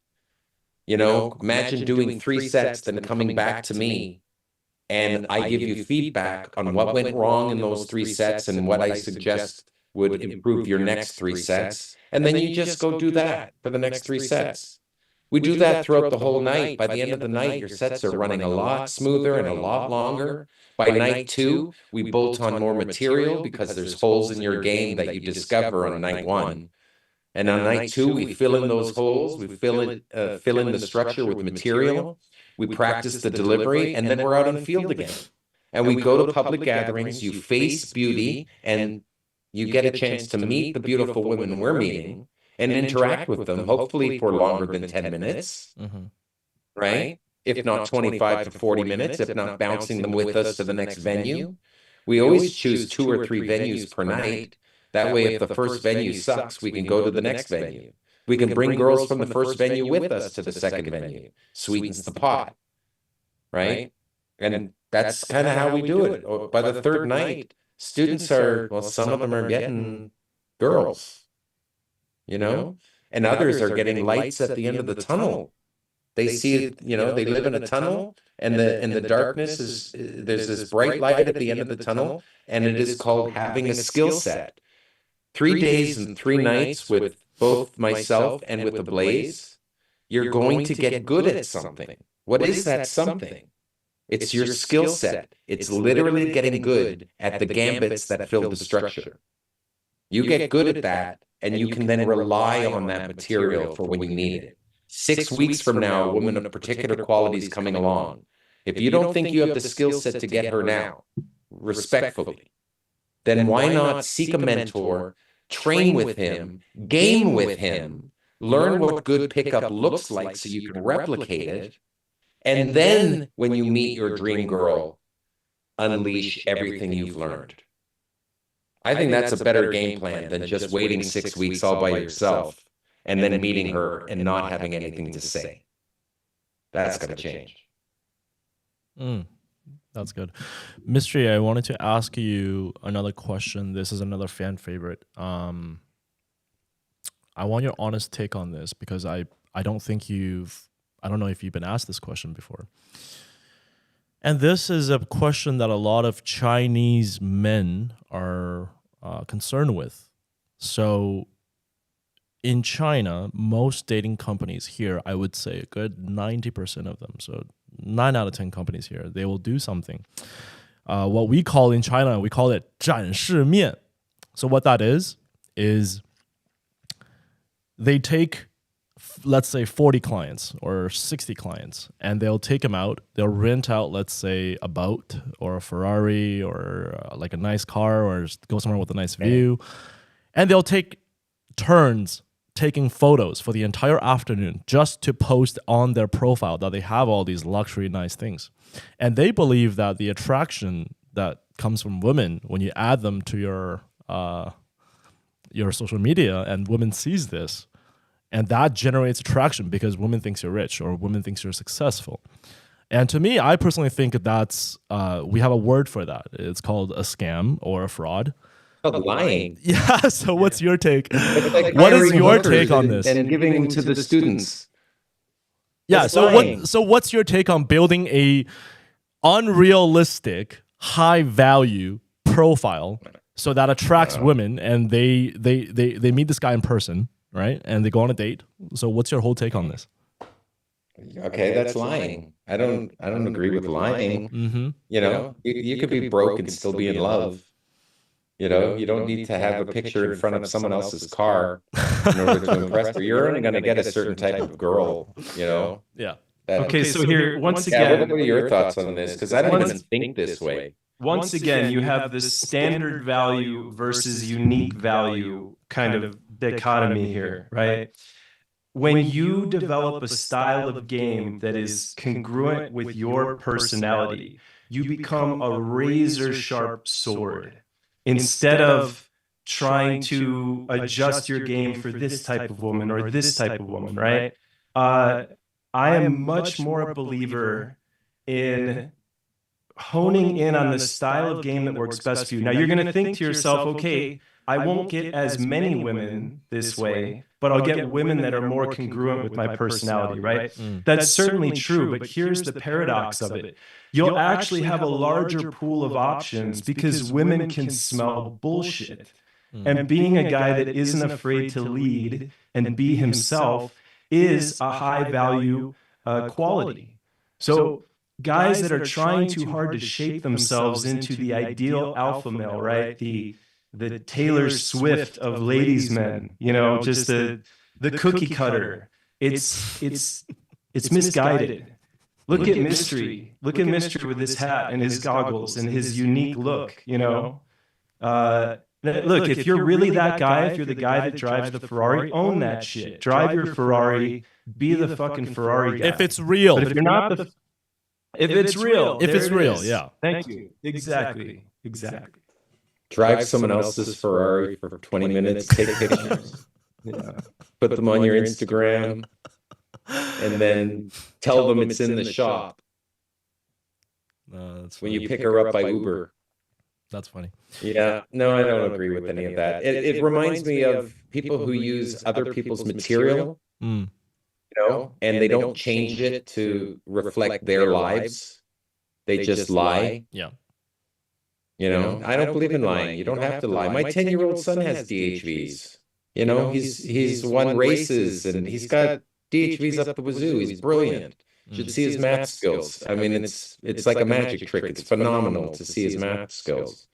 Imagine doing 3 sets, then coming back to me, and I give you feedback on what went wrong in those 3 sets and what I suggest would improve your next 3 sets. And then you just go do that for the next 3 sets. We do that throughout the whole night. By the end of the night, your sets are running a lot smoother and a lot longer. By night 2, we bolt on more material, because there's holes in your game that you discover on night 1. And on night 2, we fill in those holes. We fill in the structure with material. We practice the delivery, and then we're out in the field again. And we go to public gatherings. You face beauty, and you get a chance to meet the beautiful women we're meeting and interact with them, hopefully for longer than 10 minutes, right? If not 25 to 40 minutes, if not bouncing them with us to the next venue. We always choose 2 or 3 venues per night. That way, if the first venue sucks, we can go to the next venue. We can bring girls from the first venue with us to the second venue. Sweetens the pot, right? And that's kind of how we do it. By the 3rd night, students some of them are getting girls, and others are getting lights at the end of the tunnel. They see it, they live in a tunnel, and the darkness there's this bright light at the end of the tunnel, and it is called having a skill set. 3 days and 3 nights with both myself and with the Blaze, you're going to get good at something. What is that something? It's your skill set. It's literally getting good at the gambits that fill the structure. You get good at that, and you can then rely on that material for when you need it. 6 weeks from now, a woman of particular qualities coming along. If you don't think you have the skill set to get her now, respectfully, then why not seek a mentor, train with him, game with him, learn what good pickup looks like so you can replicate it, and then when you meet your dream girl, unleash everything you've learned. I think that's a better game plan than just waiting 6 weeks all by yourself and then meeting her and not having anything to say. That's got to change. That's good. Mystery, I wanted to ask you another question. This is another fan favorite. I want your honest take on this, because I don't know if you've been asked this question before. And this is a question that a lot of Chinese men are concerned with. So in China, most dating companies here, I would say a good 90% of them, so 9 out of 10 companies here, they will do something. What we call in China, we call it 展示面. So what that is they take, let's say, 40 clients or 60 clients, and they'll take them out. They'll rent out, let's say, a boat or a Ferrari or like a nice car, or go somewhere with a nice view. And they'll take turns taking photos for the entire afternoon just to post on their profile that they have all these luxury nice things. And they believe that the attraction that comes from women, when you add them to your social media and women sees this, and that generates attraction because women thinks you're rich or women thinks you're successful. And to me, I personally think that's, we have a word for that. It's called a scam or a fraud. Lying. Yeah, so what's your take? Like what is your take on this? And giving them to the students. Yeah. So what's your take on building a unrealistic high value profile so that attracts women, and they meet this guy in person, right? And they go on a date. So what's your whole take on this? Okay, that's lying. I don't agree with lying. Mm-hmm. You know, you could be broke and still be in love. You know, you don't need to have a picture in front of someone else's car in order to impress her. You're only going to get a certain type of girl, you know? Yeah. Okay, so here, once again, what are your thoughts on this? Because I don't even think this way. Once again, you have this standard value versus unique value kind of dichotomy here, right? When you develop a style of game that is congruent with your personality, you become a razor sharp sword. Instead of trying to adjust your game for this type of woman or this type of woman, right? I am much more a believer in honing in on the style of game that works best for you. Now, you're going to think to yourself, okay, I won't get as many women this way, but I'll get women that are more congruent with my personality, right? That's certainly true, but here's the paradox of it. You'll actually have a larger pool of options because women can smell bullshit. And being a guy that isn't afraid to lead and be himself is a high value quality. So guys that are trying too hard to shape themselves into the ideal alpha male, right? The Taylor Swift of ladies' men, you know, just the cookie cutter. It's misguided. Look at Mystery. Look at Mystery with his hat and his goggles and his unique look, you know. Look, if you're really that guy, if you're the guy that drives the Ferrari, own that shit. Drive your Ferrari. Be the fucking Ferrari guy. If it's real. But if you're not if it's real. If it's real, yeah. Thank you. Exactly. Drive someone else's Ferrari for 20 minutes, take pictures, put them on your Instagram, and then tell them it's in the shop when you pick her up by Uber. That's funny. Yeah, no, I don't agree with any of that. It reminds me of people who use other people's material, you know, and they don't change it to reflect their lives. They just lie. Yeah. You know, I don't believe in lying. You don't have to lie. My 10-year-old son has DHVs. You know, he's won races and he's got DHVs up the wazoo. He's brilliant. Should see his math skills. I mean, it's like a magic trick. It's phenomenal to see his math skills.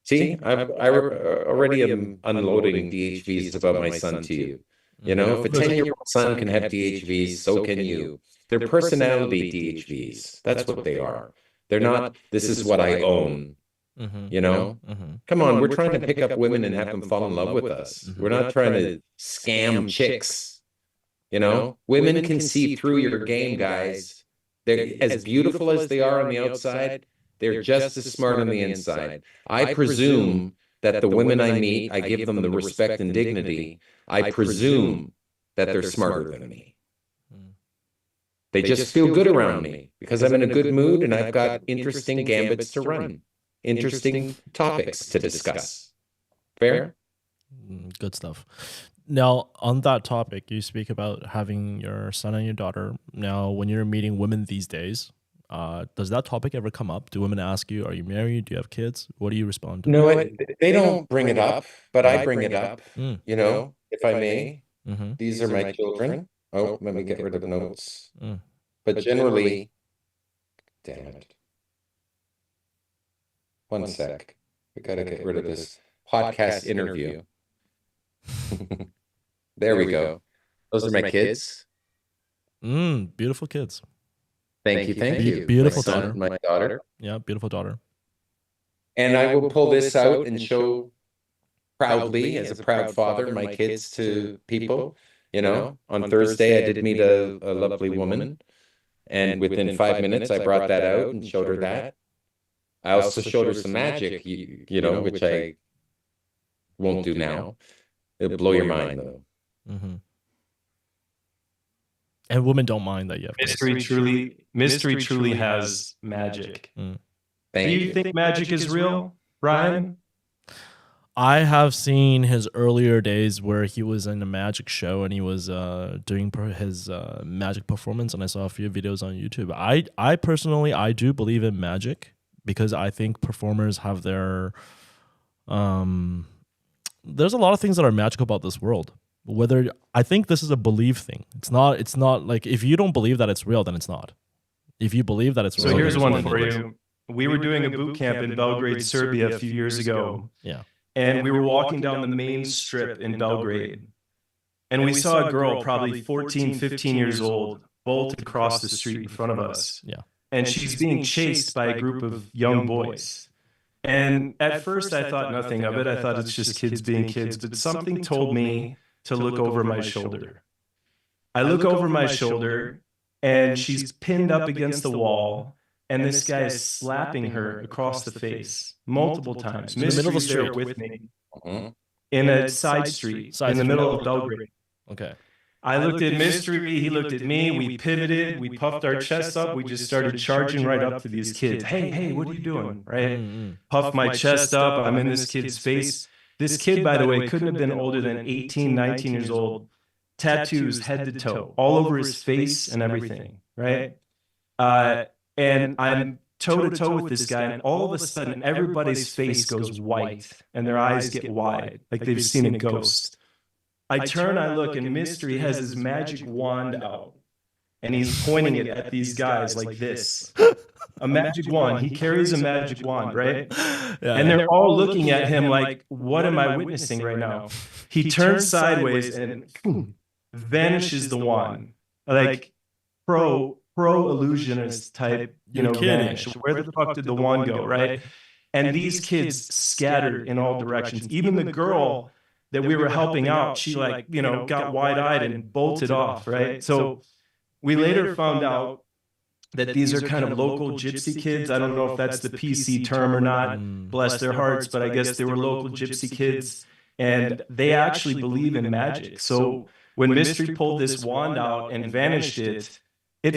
See, I already am unloading DHVs about my son to you. You know, if a 10-year-old son can have DHVs, so can you. They're personality DHVs. That's what they are. They're not, this is what I own. You know? Come on, we're trying to pick up women and have them fall in love with us. We're not trying to scam chicks. You know, women can see through your game, guys. They're as beautiful as they are on the outside. They're just as smart on the inside. I presume that the women I meet, I give them the respect and dignity. I presume that they're smarter than me. They just feel good around me because I'm in a good mood and I've got interesting gambits to run, interesting topics to discuss. Fair? Good stuff. Now, on that topic, you speak about having your son and your daughter. Now, when you're meeting women these days, does that topic ever come up? Do women ask you, are you married? Do you have kids? What do you respond to? No, they don't bring it up, but I bring it up, you know, if I may. These are my children. Oh, let me get rid of the notes. But generally, damn it. One sec. We got to get rid of this podcast interview. There we go. Those are my kids. Beautiful kids. Thank you. Beautiful my son, daughter. My daughter. Yeah, beautiful daughter. And I will pull this out and show proudly, as a proud father, my kids to people. You know, on Thursday, I did meet a lovely woman. And within 5 minutes, I brought that out and showed her that. I also showed her some magic, you know, which I won't do now. It'll blow your mind, though. And women don't mind that yet. Mystery truly has magic. Do you think magic is real, Ryan? I have seen his earlier days where he was in a magic show and he was doing his magic performance, and I saw a few videos on YouTube. I personally, I do believe in magic because I think performers have their there's a lot of things that are magical about this world. Whether I think this is a belief thing. It's not like if you don't believe that it's real, then it's not. If you believe that it's real. So here's one for you. We were doing a boot camp in Belgrade, Serbia a few years ago. Yeah. And we were walking down the main strip in Belgrade. And we saw a girl, probably 14, 15 years old, bolt across the street in front of us. Yeah. And she's being chased by a group of young boys. And at first I thought nothing of it. I thought it's just kids being kids. But something told me to look over my shoulder. I look over my shoulder and she's pinned up against the wall. And this guy is slapping her across the face multiple times. In the middle of the Mystery's there street. with me in a side street in the middle of Belgrade. Okay. I looked at Mystery, he looked at me, we pivoted, we puffed our chests up, we just started charging right up to these kids. Hey, what are you doing? Right? Puff my chest up, I'm in this kid's face. This kid, by the way, couldn't have been older than 18, 19 years old. Tattoos head to toe, all over his face and everything, right? And I'm toe to toe with this guy, and all of a sudden, everybody's face goes white, and their eyes get wide, like they've seen a ghost. I turn, I look, and Mystery has his magic wand out, and he's pointing it at these guys like this. A magic wand. He carries a magic wand, right? Yeah, and they're all looking at him like, what am I witnessing right now? He turns sideways and vanishes the wand. Like pro illusionist type, vanish. Where the fuck did the wand go, right? And these kids scattered in all directions. Even the girl that we were helping out, she got wide-eyed and bolted off, right? So we later found out that these are kind of local gypsy kids. I don't know if that's the PC term or not, bless their hearts, but I guess they were local gypsy kids, and they actually believe in magic. So when Mystery pulled this wand out and vanished it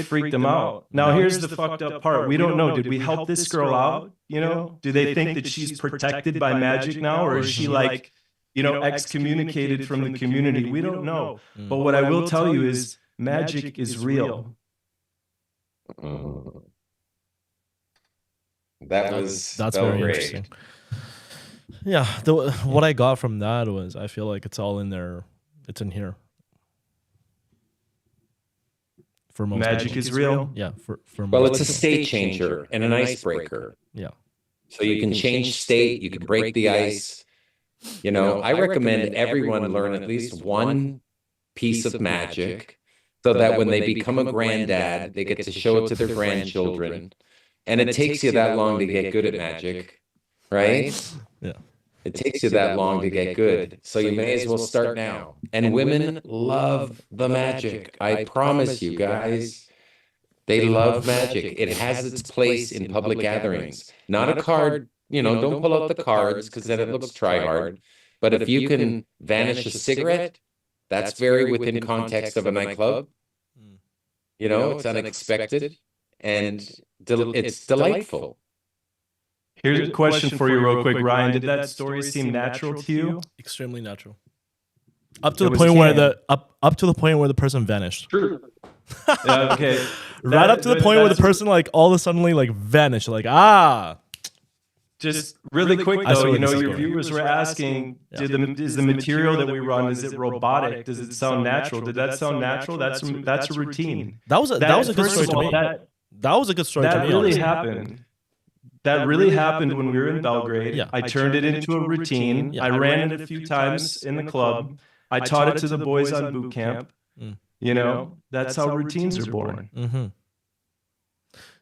freaked them out. Now, here's the fucked up part. We don't know. Did we help this girl out? Do they think that she's protected by magic now? Or is she excommunicated from the community? We don't know. But what I will tell you is magic is real. That's very great. Interesting. Yeah. What I got from that was I feel like it's all in there. It's in here. For most magic people. Is real. Yeah. For well, it's a state changer and an icebreaker. Yeah. So you can change state, you can break the ice. I recommend everyone learn at least one piece of magic so that when they become a granddad, they get to show it to their grandchildren. And it takes you that long to get good at magic, right? Yeah. It takes you that long to get good. So you may as well start now. And women love the magic. I promise you guys, they love magic. It has its place in public gatherings. Not a card, don't pull out the cards because then it looks try hard. But if you can vanish a cigarette, that's very within context of a nightclub. It's unexpected and it's delightful. Here's a question for you real quick, Ryan. Did that story seem natural to you? Extremely natural. Up to the point where the person vanished. True. Yeah, okay. Right up to the point where the person all of a sudden vanished. Just really quick though, your viewers were asking, is the material that we run, is it robotic? Does it sound natural? Did that sound natural? That's a routine. That was a good story to me. That was a good story to me. That really happened. That really happened when we were in Belgrade. Yeah. I turned it into a routine. Yeah. I ran it a few times in the club. I taught it to the boys on boot camp. That's how routines are born. Mm-hmm.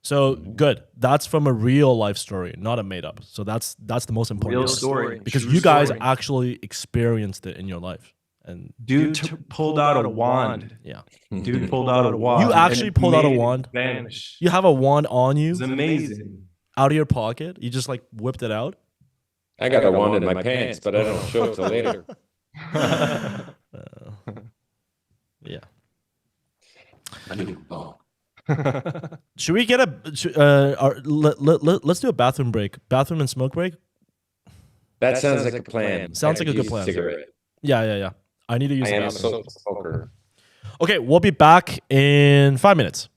So good. That's from a real life story, not a made up. So that's the most important real story. Because you guys actually experienced it in your life. And dude pulled out a wand. Yeah. Dude pulled out a wand. You actually pulled out a wand? Vanish. You have a wand on you? It's amazing. Out of your pocket? You just whipped it out? I got a wand in my pants, but I don't show it till later. Yeah. Oh. Should we get let's do a bathroom break. Bathroom and smoke break? That sounds like a plan. Sounds like a good plan. Yeah. I need to use I am a the bathroom. social smoker. Okay, we'll be back in 5 minutes.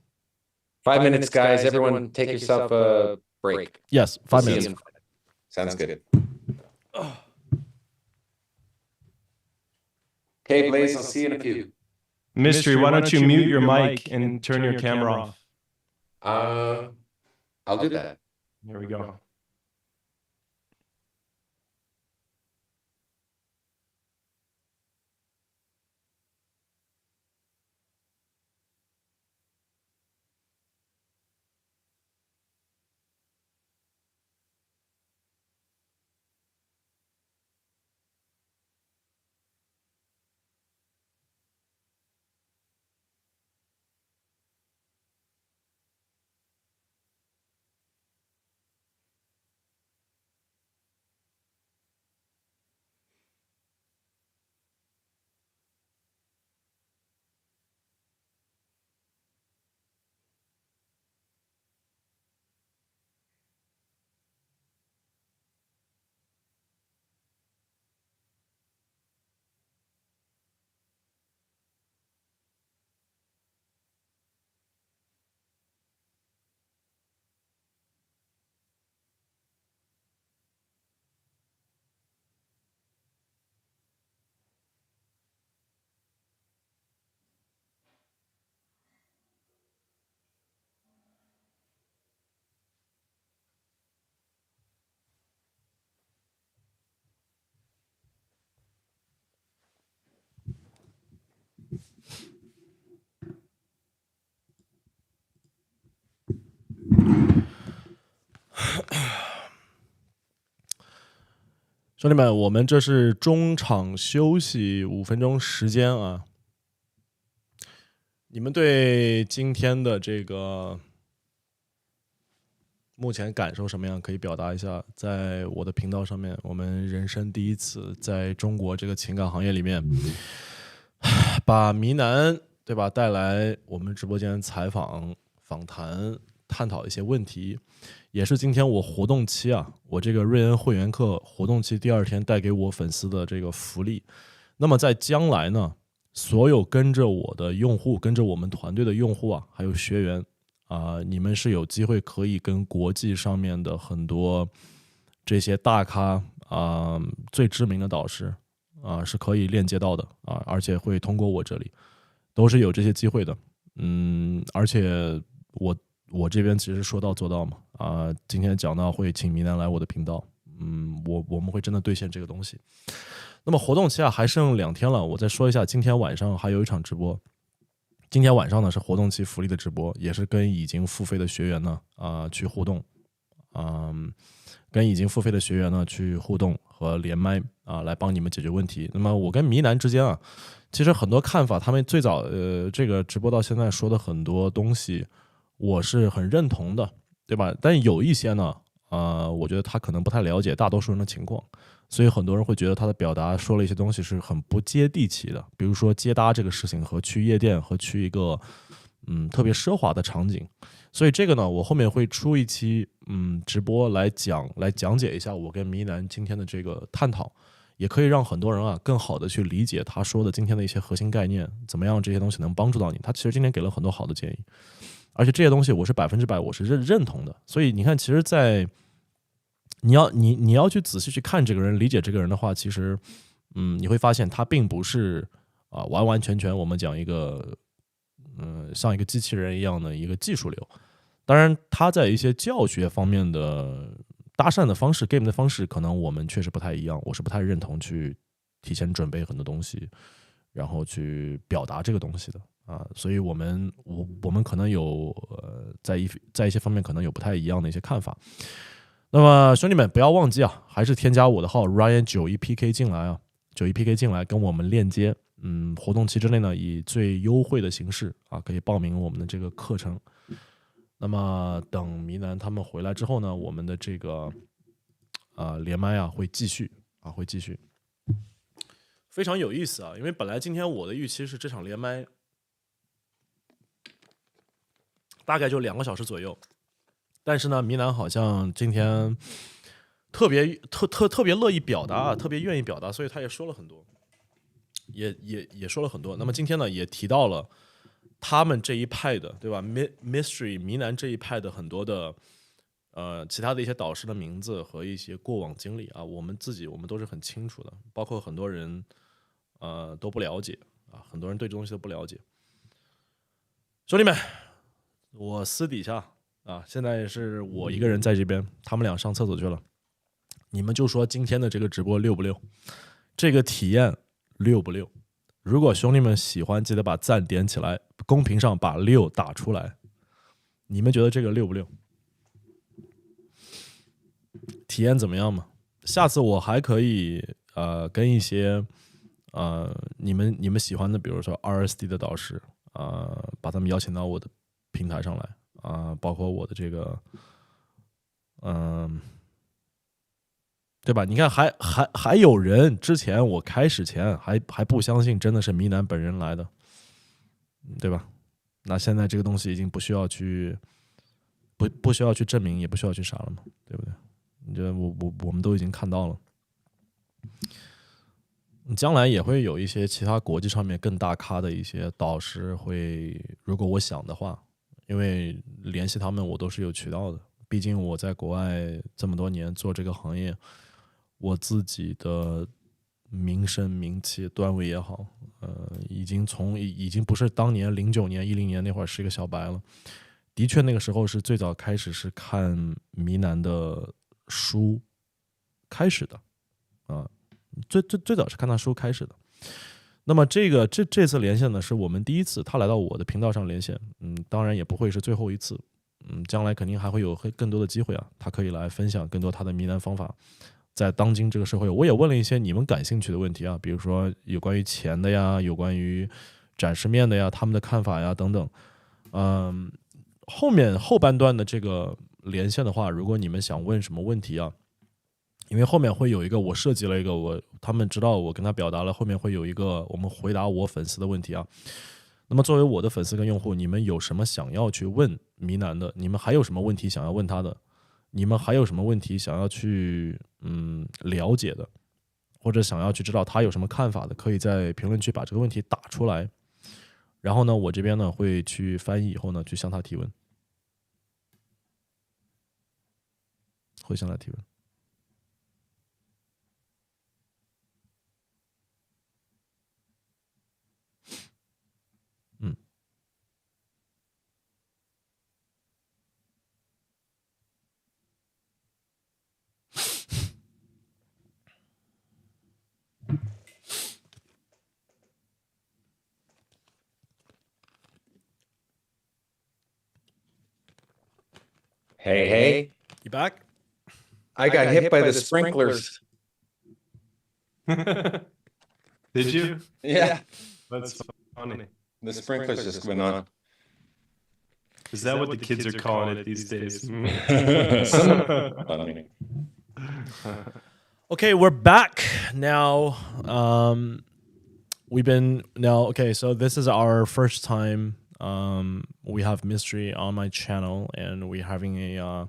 5 minutes, guys. Everyone, take yourself a break. Yes, 5 minutes. Sounds good. Okay, Blaze, I'll see you in a few. Mystery, why don't you mute your mic and turn your camera off? I'll do that. There we go.兄弟们，我们这是中场休息5分钟时间啊。你们对今天的这个目前感受什么样？可以表达一下。在我的频道上面，我们人生第一次在中国这个情感行业里面，把谜男对吧带来我们直播间采访、访谈、探讨一些问题。也是今天我活动期啊，我这个瑞恩会员课活动期第2天带给我粉丝的这个福利。那么在将来呢，所有跟着我的用户，跟着我们团队的用户啊，还有学员你们是有机会可以跟国际上面的很多这些大咖最知名的导师是可以链接到的而且会通过我这里，都是有这些机会的。而且我这边其实说到做到嘛今天讲到会请谜男来我的频道，我们会真的兑现这个东西。那么活动期还剩2天了，我再说一下，今天晚上还有一场直播。今天晚上呢是活动期福利的直播，也是跟已经付费的学员呢去互动，跟已经付费的学员呢去互动和连麦来帮你们解决问题。那么我跟谜男之间其实很多看法，他们最早这个直播到现在说的很多东西，我是很认同的，对吧？但有一些呢我觉得他可能不太了解大多数人的情况，所以很多人会觉得他的表达说了一些东西是很不接地气的，比如说接搭这个事情和去夜店和去一个特别奢华的场景。所以这个呢，我后面会出一期直播来讲解一下我跟谜男今天的这个探讨，也可以让很多人更好的去理解他说的今天的一些核心概念，怎么样这些东西能帮助到你。他其实今天给了很多好的建议，而且这些东西我是100%我是认同的。所以你看，其实在你要去仔细去看这个人，理解这个人的话，其实你会发现他并不是完完全全我们讲一个像一个机器人一样的一个技术流。当然他在一些教学方面的搭讪的方式 game 的方式可能我们确实不太一样，我是不太认同去提前准备很多东西然后去表达这个东西的所以我们可能有在一些方面可能有不太一样的一些看法。那么兄弟们不要忘记还是添加我的号 Ryan91PK 进来91PK 进来跟我们链接。活动期之内呢，以最优惠的形式可以报名我们的这个课程。那么等谜男他们回来之后呢，我们的这个连麦会继续非常有意思因为本来今天我的预期是这场连麦大概就2个小时左右，但是呢，谜男好像今天特别乐意表达，特别愿意表达，所以他也说了很多，也说了很多。那么今天呢，也提到了他们这一派的，对吧 ？Mystery 谜男这一派的很多的其他的一些导师的名字和一些过往经历啊，我们都是很清楚的，包括很多人都不了解啊，很多人对这东西都不了解。兄弟们，我私底下啊，现在是我一个人在这边，他们俩上厕所去了。你们就说今天的这个直播溜不溜？这个体验溜不溜？如果兄弟们喜欢，记得把赞点起来，公屏上把6打出来。你们觉得这个溜不溜？体验怎么样嘛？下次我还可以跟一些你们喜欢的，比如说 RSD 的导师把他们邀请到我的平台上来包括我的这个对吧？你看还有人之前我开始前还不相信真的是谜男本人来的，对吧？那现在这个东西已经不需要去不需要去证明，也不需要去啥了嘛，对不对？你觉得我们都已经看到了，将来也会有一些其他国际上面更大咖的一些导师会，如果我想的话，因为联系他们我都是有渠道的，毕竟我在国外这么多年做这个行业，我自己的名声名气段位也好，已经不是当年09年10年那会儿是一个小白了。的确那个时候是最早开始是看谜男的书开始的最早是看他书开始的。那么这次连线呢，是我们第一次他来到我的频道上连线，当然也不会是最后一次，将来肯定还会有更多的机会啊，他可以来分享更多他的谜男方法。在当今这个社会，我也问了一些你们感兴趣的问题啊，比如说有关于钱的呀，有关于展示面的呀，他们的看法呀等等。后半段的这个连线的话，如果你们想问什么问题啊，因为后面会有一个我设计了一个他们知道我跟他表达了，后面会有一个我们回答我粉丝的问题啊。那么作为我的粉丝跟用户，你们有什么想要去问谜男的？你们还有什么问题想要问他的？你们还有什么问题想要去了解的，或者想要去知道他有什么看法的，可以在评论区把这个问题打出来，然后呢我这边呢会去翻译以后呢去向他提问，会向他提问。Hey. You back? I got hit by the sprinklers. Did you? Yeah. That's funny. The sprinklers just went on. Is that what the kids are calling it these days? Okay, we're back now. Okay, so this is our first time we have mystery on my channel, and we have a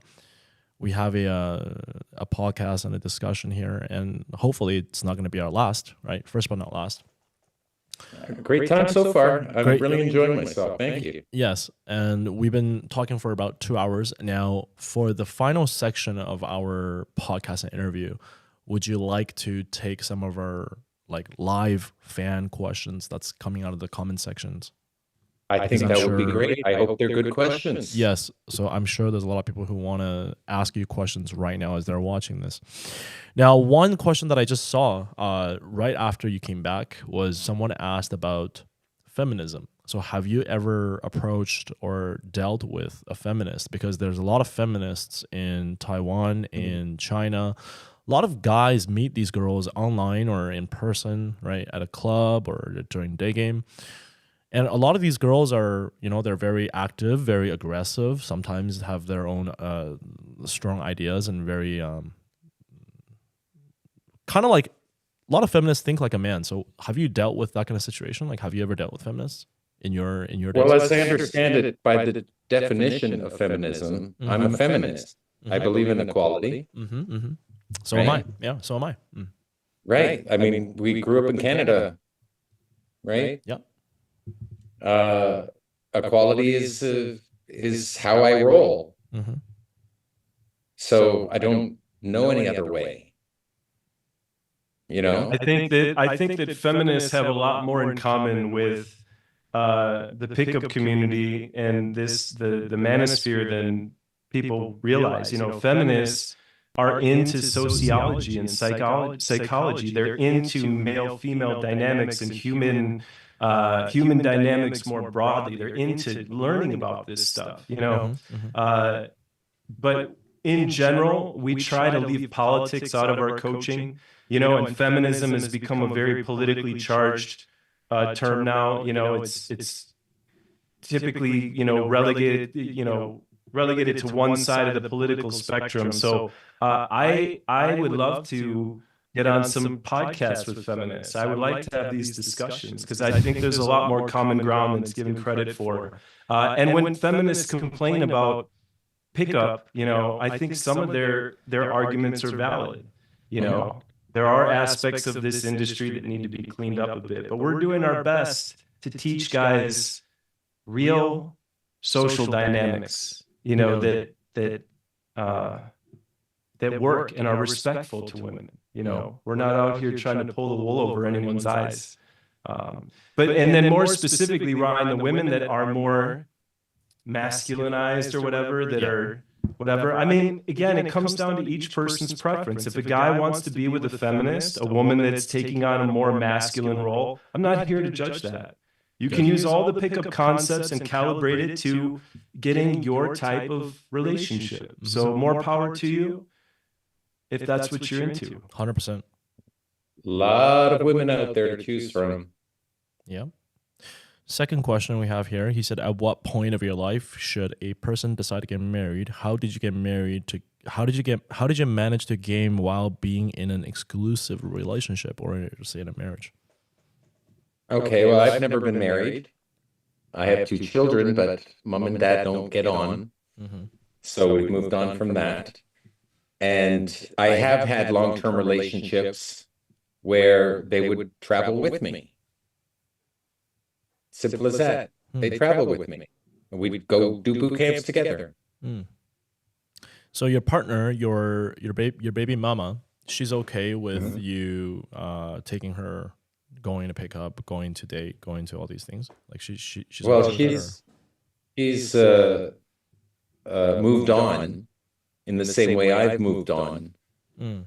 podcast and a discussion here, and hopefully it's not going to be our last, right? First but not last. Great time so far. I'm really enjoying myself. Thank you. Yes, and we've been talking for about 2 hours now. For the final section of our podcast and interview, would you like to take some of our live fan questions that's coming out of the comment sections? I think that would be great. I hope they're good questions. Yes. So I'm sure there's a lot of people who want to ask you questions right now as they're watching this. Now, one question that I just saw right after you came back was someone asked about feminism. So have you ever approached or dealt with a feminist? Because there's a lot of feminists in Taiwan, in China. A lot of guys meet these girls online or in person, right, at a club or during day game. And a lot of these girls are, they're very active, very aggressive, sometimes have their own strong ideas and very kind of like a lot of feminists think like a man. So have you dealt with that kind of situation? Have you ever dealt with feminists in your days? Well, as I understand it, by the definition of feminism, I'm a feminist. I believe in equality. So right? am I. Yeah, so am I. Right. I mean, we grew up in Canada, right? Yeah. Equality is how I roll. So I don't know any other way. You know? I think that feminists have a lot more in common with the pickup community and the manosphere than people realize. You know, feminists are into sociology and psychology. They're into male-female dynamics and human dynamics more broadly. They're into learning about this stuff, you know. But in general, we try to leave politics out of our coaching, you know, and feminism has become a very politically charged term now. You know, it's typically, you know, relegated to one side of the political spectrum. So I would love to get on some podcasts with feminists. I would like to have these discussions because I think there's a lot more common ground than it's given credit for. And when feminists complain about pickup, you know, I think some of their arguments are valid. You know, there are aspects of this industry that need to be cleaned up a bit, but we're doing our best to teach guys real social dynamics, you know, that work and are respectful to women. You know, we're not out here trying to pull the wool over anyone's eyes. And then more specifically, Ryan, the women that are more masculinized or whatever, that are whatever. I mean, again, it comes down to each person's preference. If a guy wants to be with a feminist, a woman that's taking on a more masculine role, I'm not here to judge that. You can use all the pickup concepts and calibrate it to getting your type of relationship. So more power to you if that's what you're into. 100%. A lot of women out there to choose from. Yeah. Second question we have here. He said, at what point of your life should a person decide to get married? How did you get married? How did you manage to game while being in an exclusive relationship or say in a marriage? Okay, well, I've never been married. I have 2 children, but mom and dad don't get on. So we've moved on from that. And I have had long-term relationships where they would travel with me. Simple as that. They travel with me. We'd go do boot camps together. So your partner, your baby mama, she's okay with you taking her, going to pick up, going to date, going to all these things? Like she's well, okay she's moved on in the same way I've moved on.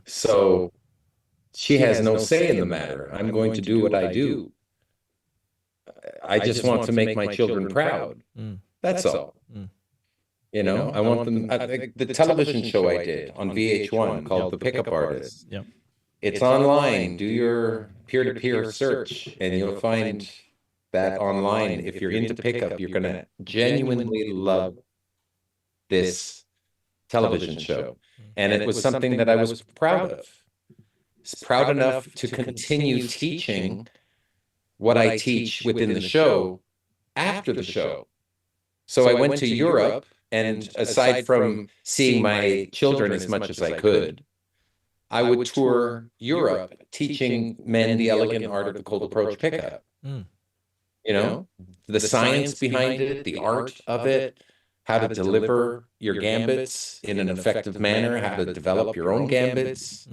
So she has no say in the matter. I'm going to do what I do. I just want to make my children proud. That's all. You know, I want them. The television show I did on VH1 called The Pickup Artist. Yeah. It's online. Do your peer-to-peer search, and you'll find that online. If you're into pickup, you're going to genuinely love this television show. And it was something that I was proud of. Proud enough to continue teaching what I teach within the show after the show. So I went to Europe, and aside from seeing my children as much as I could, I would tour Europe teaching men the elegant art of the cold approach pickup. You know, the science behind it, the art of it, how to deliver your gambits in an effective manner, how to develop your own gambits,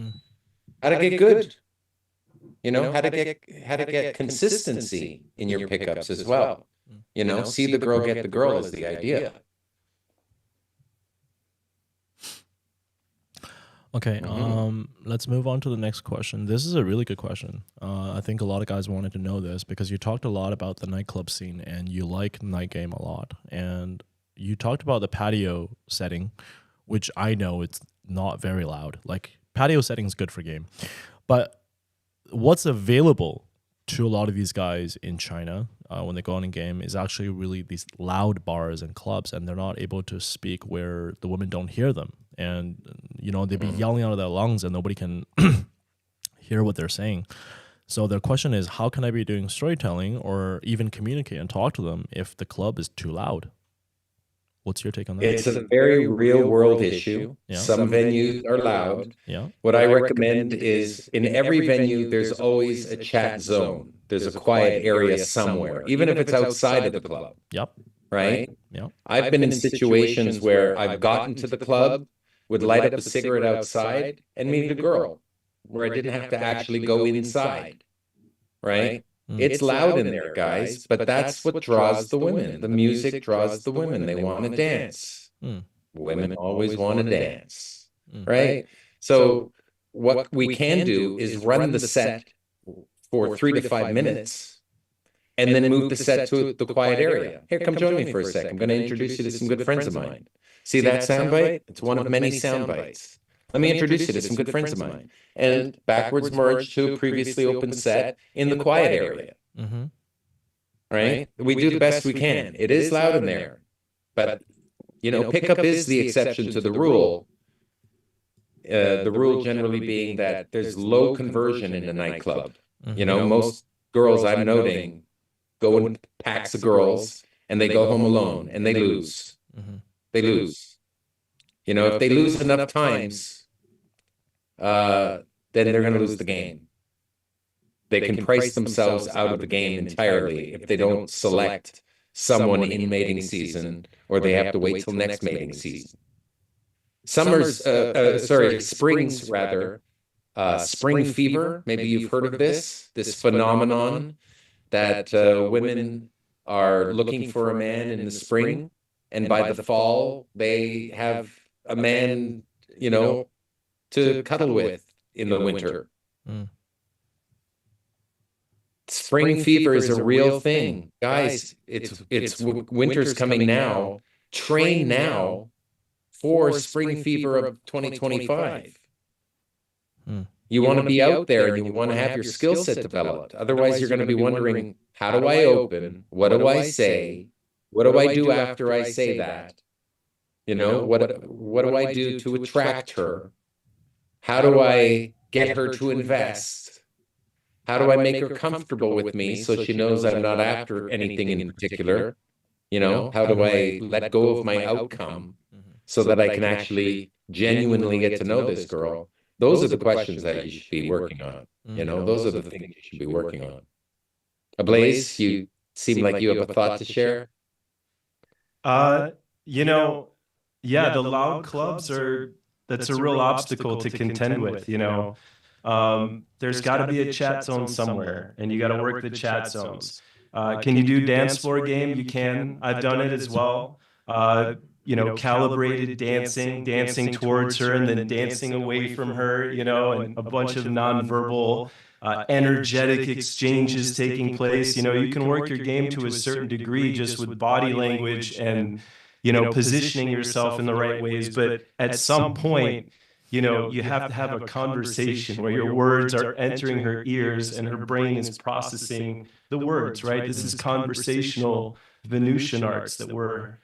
how to get good. You know, how to get consistency in your pickups as well. You know, see the girl, get the girl is the idea. Okay, let's move on to the next question. This is a really good question. I think a lot of guys wanted to know this because you talked a lot about the nightclub scene and you like night game a lot. And you talked about the patio setting, which I know it's not very loud. Like patio setting is good for game. But what's available to a lot of these guys in China when they go on in game is actually really these loud bars and clubs, and they're not able to speak where the women don't hear them. And, you know, they'd be yelling out of their lungs and nobody can hear what they're saying. So their question is, how can I be doing storytelling or even communicate and talk to them if the club is too loud? What's your take on that? It's a very real world issue. Yeah. Some venues are loud. Yeah. What I recommend is in every venue, there's always a chat zone. There's a quiet area somewhere, even if it's outside of the club. Yep. Right? Yep. I've been in situations where I've gotten to the club, would light up a cigarette outside, and meet a girl where I didn't have to actually go inside. Right? It's loud in there, guys, but that's what draws the women. The music draws the women. They want to dance. Women always want to dance, right? So what we can do is run the set for 3 to 5 minutes and then move the set to the quiet area. Here, come join me for a sec. I'm going to introduce you to some good friends of mine. See that soundbite? It's one of many sound bites. Let me introduce you to some good friends of mine. And backwards merge to a previously open set in the quiet area. Right? We do the best we can. It is loud in there. But, you know, pickup is the exception to the rule. The rule generally being that there's low conversion in a nightclub. You know, most girls I'm noting go in packs of girls and they go home alone and they lose. They lose. You know, if they lose enough times, then they're going to lose the game. They can price themselves out of the game entirely if they don't select someone in mating season, or they have to wait till next mating season. Springs rather, spring fever. Maybe you've heard of this phenomenon that women are looking for a man in the spring, and by the fall they have a man, you know, to cuddle with in the winter. Spring fever is a real thing, guys. It's winter's coming now. Train now for spring fever of 2025. You want to be out there and you want to have your skill set developed. Otherwise, you're going to be wondering, how do I open? What do I say? What do I do after I say that? You know, what do I do to attract her? How do I get her to invest? How do I make her comfortable with me so she knows I'm not after anything in particular? You know, how do I let go of my outcome so that I can actually genuinely get to know this girl? Those are the questions that you should be working on. You know, those are the things you should be working on. Ablaze, you seem like you have a thought to share. You know, yeah, the loud clubs that's a real obstacle to contend with, you know. There's got to be a chat zone somewhere, and you got to work the chat zones. Can you do dance floor game? You can. I've done it as well. You know, calibrated dancing towards her and then dancing away from her, you know, and a bunch of nonverbal, energetic exchanges taking place. You know, you can work your game to a certain degree just with body language and, you know, positioning yourself in the right ways. But at some point, you know, you have to have a conversation where your words are entering her ears and her brain is processing the words, right? This is conversational Venusian arts that we're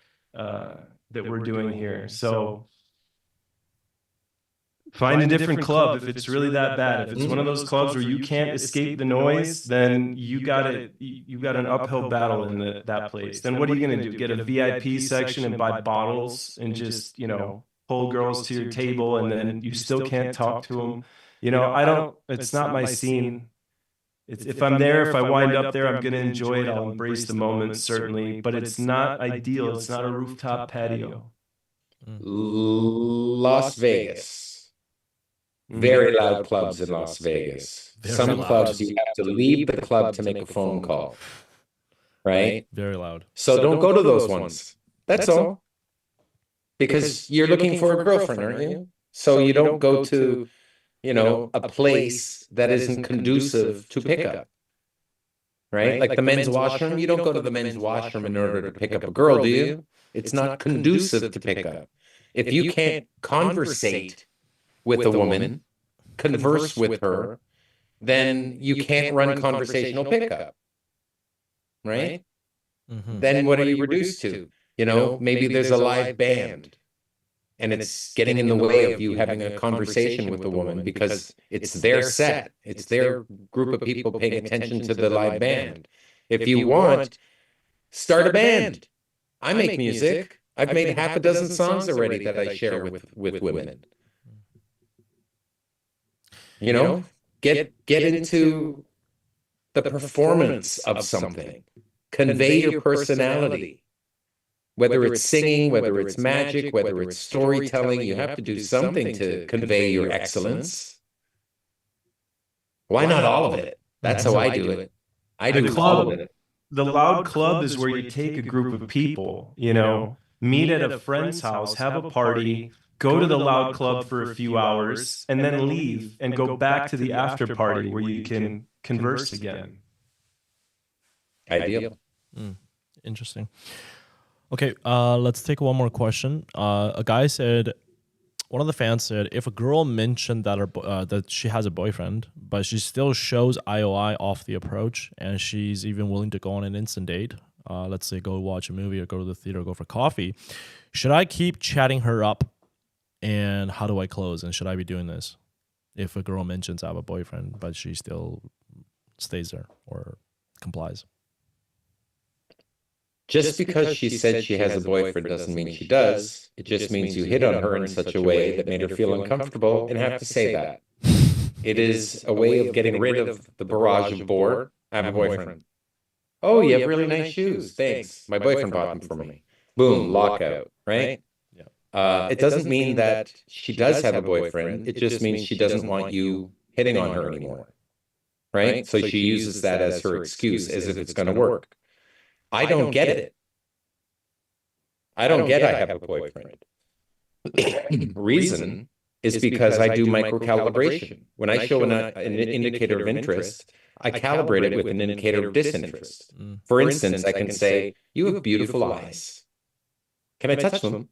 doing here. So find a different club if it's really that bad. If it's one of those clubs where you can't escape the noise, then you got an uphill battle in that place. Then what are you going to do? Get a VIP section and buy bottles and just, you know, pull girls to your table, and then you still can't talk to them. You know, it's not my scene. If I'm there, if I wind up there, I'm going to enjoy it. I'll embrace the moment, certainly, but it's not ideal. It's not a rooftop patio. Las Vegas. Very loud clubs in Las Vegas. Some clubs you have to leave the club to make a phone call. Right? Very loud. So don't go to those ones. That's all. Because you're looking for a girlfriend, aren't you? So you don't go to, you know, a place that isn't conducive to pickup. Right? Like the men's washroom. You don't go to the men's washroom in order to pick up a girl, do you? It's not conducive to pickup. If you can't conversate with a woman, converse with her, then you can't run conversational pickup. Right? Then what are you reduced to? You know, maybe there's a live band and it's getting in the way of you having a conversation with a woman because it's their set. It's their group of people paying attention to the live band. If you want, start a band. I make music. I've made half a dozen songs already that I share with women. You know, get into the performance of something. Convey your personality. Whether it's singing, whether it's magic, whether it's storytelling, you have to do something to convey your excellence. Why not all of it? That's how I do it. I do all of it. The Loud Club is where you take a group of people, you know, meet at a friend's house, have a party, go to the Loud Club for a few hours, and then leave and go back to the after party where you can converse again. Ideal. Interesting. Okay, let's take one more question. A guy said, one of the fans said, if a girl mentioned that that she has a boyfriend, but she still shows IOI off the approach, and she's even willing to go on an instant date, let's say go watch a movie or go to the theater or go for coffee, should I keep chatting her up, and how do I close? And should I be doing this if a girl mentions I have a boyfriend, but she still stays there or complies? Just because she said she has a boyfriend doesn't mean she does. It just means you hit on her in such a way that made her feel uncomfortable and have to say that. It is a way of getting rid of the barrage of bore. I have a boyfriend. Oh, you have really nice shoes. Thanks. My boyfriend bought them for me. Boom, lockout, right? It doesn't mean that she does have a boyfriend. It just means she doesn't want you hitting on her anymore, right? So she uses that as her excuse, as if it's going to work. I don't get it. I don't get I have a boyfriend. Reason is because I do microcalibration. When I show an indicator of interest, I calibrate it with an indicator of disinterest. For instance, I can say, you have beautiful eyes. Can I touch them?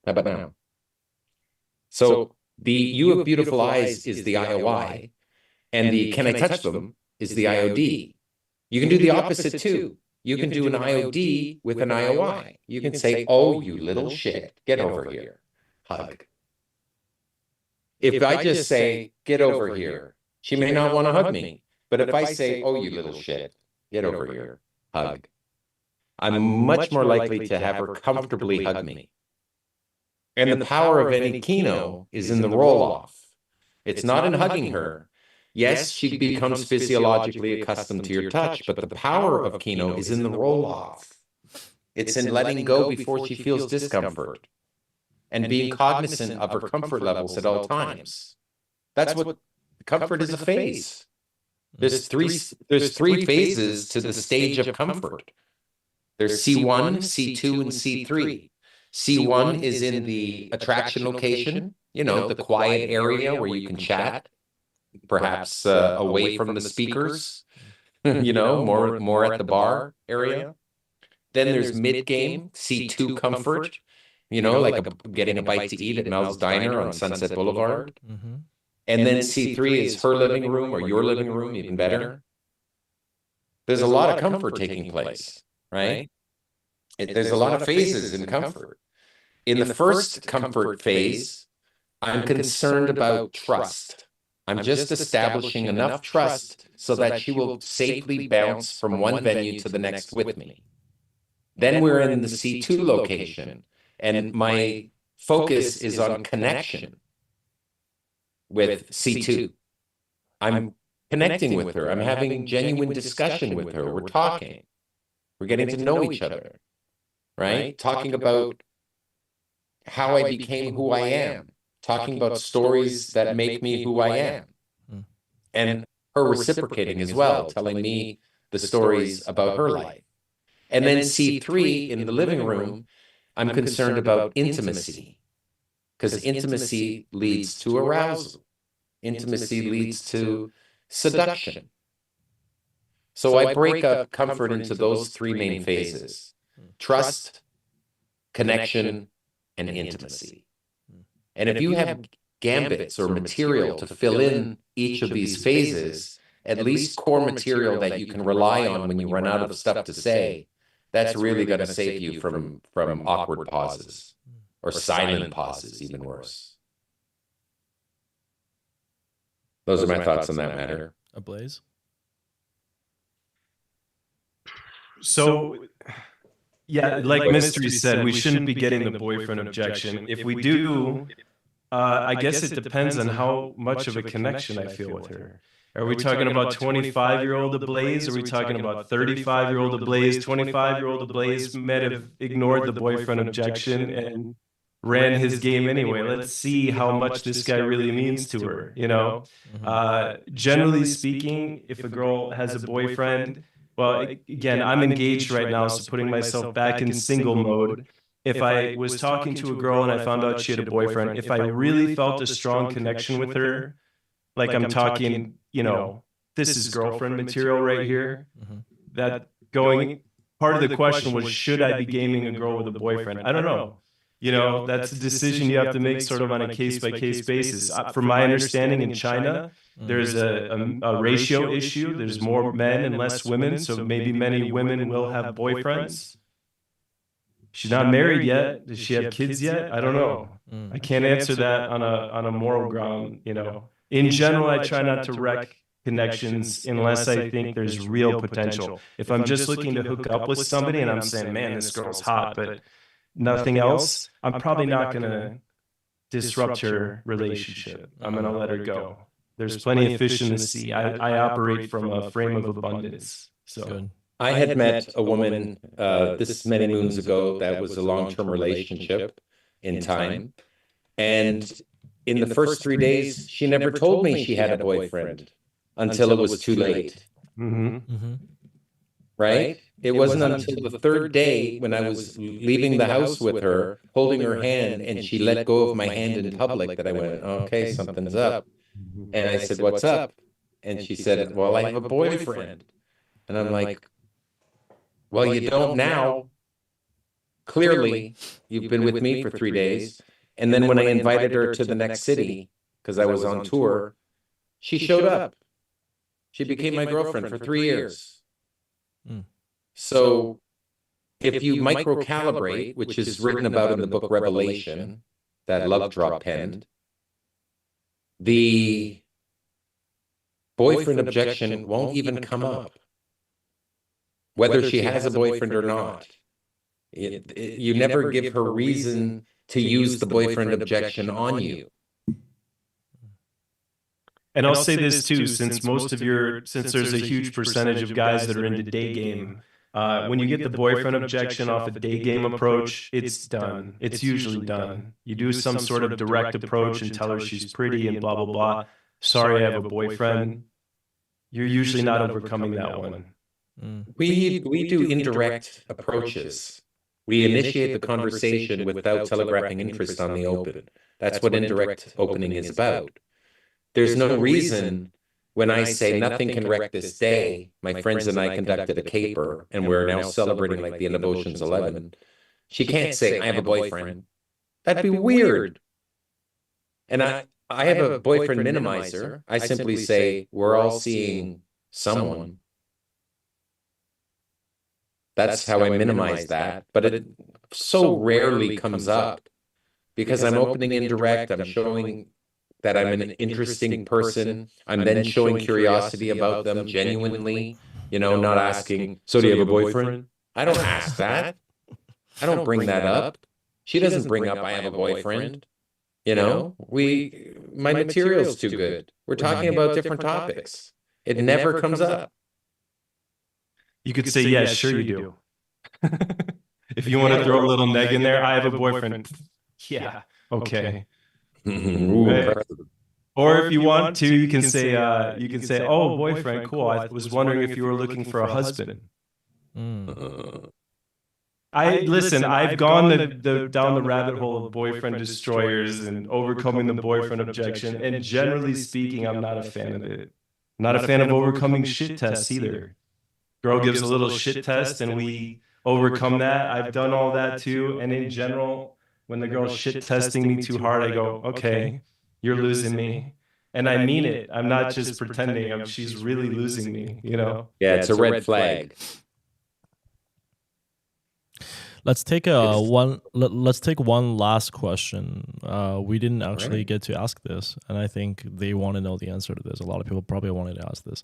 How about now? So the you have beautiful eyes is the IOI, and the can I touch them is the IOD. You can do the opposite too. You can do an IOD with an IOI. You can say, oh, you little shit, get over here. Hug. If I just say, get over here, she may not want to hug me. But if I say, oh, you little shit, get over here, hug, I'm much more likely to have her comfortably hug me. And the power of any kino is in the roll-off. It's not in hugging her. Yes, she becomes physiologically accustomed to your touch, but the power of kino is in the roll-off. It's in letting go before she feels discomfort and being cognizant of her comfort levels at all times. That's what comfort is, a phase. There's three phases to the stage of comfort. There's C1, C2, and C3. C1 is in the attraction location, you know, the quiet area where you can chat, perhaps away from the speakers, you know, more at the bar area. Then there's mid-game, C2 comfort, you know, like getting a bite to eat at Mel's Diner on Sunset Boulevard. And then C3 is her living room or your living room, even better. There's a lot of comfort taking place, right? There's a lot of phases in comfort. In the first comfort phase, I'm concerned about trust. I'm just establishing enough trust so that she will safely bounce from one venue to the next with me. Then we're in the C2 location, and my focus is on connection with C2. I'm connecting with her. I'm having genuine discussion with her. We're talking. We're getting to know each other, right? Talking about how I became who I am. Talking about stories that make me who I am. And her reciprocating as well, telling me the stories about her life. And then C3, in the living room, I'm concerned about intimacy. Because intimacy leads to arousal. Intimacy leads to seduction. So I break up comfort into those three main phases: trust, connection, and intimacy. And if you have gambits or material to fill in each of these phases, at least core material that you can rely on when you run out of stuff to say, that's really going to save you from awkward pauses or silent pauses, even worse. Those are my thoughts on that matter. Ablaze? So Yeah, like Mystery said, we shouldn't be getting the boyfriend objection. If we do, I guess it depends on how much of a connection I feel with her. Are we talking about 25-year-old ablaze? Are we talking about 35-year-old ablaze? 25-year-old ablaze might have ignored the boyfriend objection and ran his game anyway. Let's see how much this guy really means to her, you know? Generally speaking, if a girl has a boyfriend, well, again, I'm engaged right now, so putting myself back in single mode. If I was talking to a girl and I found out she had a boyfriend, if I really felt a strong connection with her, like I'm talking, you know, this is girlfriend material right here, that going, part of the question was, should I be gaming a girl with a boyfriend? I don't know. You know, that's a decision you have to make sort of on a case-by-case basis. From my understanding, in China, there's a ratio issue. There's more men and less women, so maybe many women will have boyfriends. She's not married yet. Does she have kids yet? I don't know. I can't answer that on a moral ground, you know. In general, I try not to wreck connections unless I think there's real potential. If I'm just looking to hook up with somebody and I'm saying, man, this girl's hot, but nothing else, I'm probably not going to disrupt her relationship. I'm going to let her go. There's plenty of fish in the sea. I operate from a frame of abundance. So Good. I had met a woman this many moons ago that was a long-term relationship in time. And in the first 3 days, she never told me she had a boyfriend until it was too late. Right? It wasn't until the third day when I was leaving the house with her, holding her hand, and she let go of my hand in public that I went, okay, something's up. And I said, what's up? And she said, well, I have a boyfriend. And I'm like, well, you don't now. Clearly, you've been with me for 3 days. And then when I invited her to the next city, because I was on tour, she showed up. She became my girlfriend for 3 years. So if you microcalibrate, which is written about in the book Revelation, that Love Drop penned, the boyfriend objection won't even come up. Whether she has a boyfriend or not. You never give her reason to use the boyfriend objection on you. And I'll say this too, since there's a huge percentage of guys that are into day game, when you get the boyfriend objection off a day game approach, it's done. It's usually done. You do some sort of direct approach and tell her she's pretty and blah, blah, blah. Sorry, I have a boyfriend. You're usually not overcoming that one. We do indirect approaches. We initiate the conversation without telegraphing interest on the open. That's what indirect opening is about. There's no reason when I say nothing can wreck this day, my friends and I conducted a caper, and we're now celebrating like the end of Ocean's 11. She can't say, I have a boyfriend. That'd be weird. And I have a boyfriend minimizer. I simply say, we're all seeing someone. That's how I minimize that. But it so rarely comes up because I'm opening indirect. I'm showing that I'm an interesting person. I'm then showing curiosity about them genuinely, you know, not asking, so do you have a boyfriend? I don't ask that. I don't bring that up. She doesn't bring up, I have a boyfriend. You know, my material's too good. We're talking about different topics. It never comes up. You could say, yeah, sure you do. If you want to throw a little neg in there, I have a boyfriend. Yeah, okay. Right. Or if you want to, you can say, oh, boyfriend, cool. I was wondering if you were looking for a husband. Listen, I've gone down the rabbit hole of boyfriend destroyers and overcoming the boyfriend objection. And generally speaking, I'm not a fan of it. I'm not a fan of overcoming shit tests either. Girl gives a little shit test and we overcome that. I've done all that too. And in general, when the girl's shit testing me too hard, I go, okay, you're losing me. And I mean it. I'm not just pretending. She's really losing me, you know? Yeah, it's a red flag. Let's take one last question. We didn't actually get to ask this, and I think they want to know the answer to this. A lot of people probably wanted to ask this.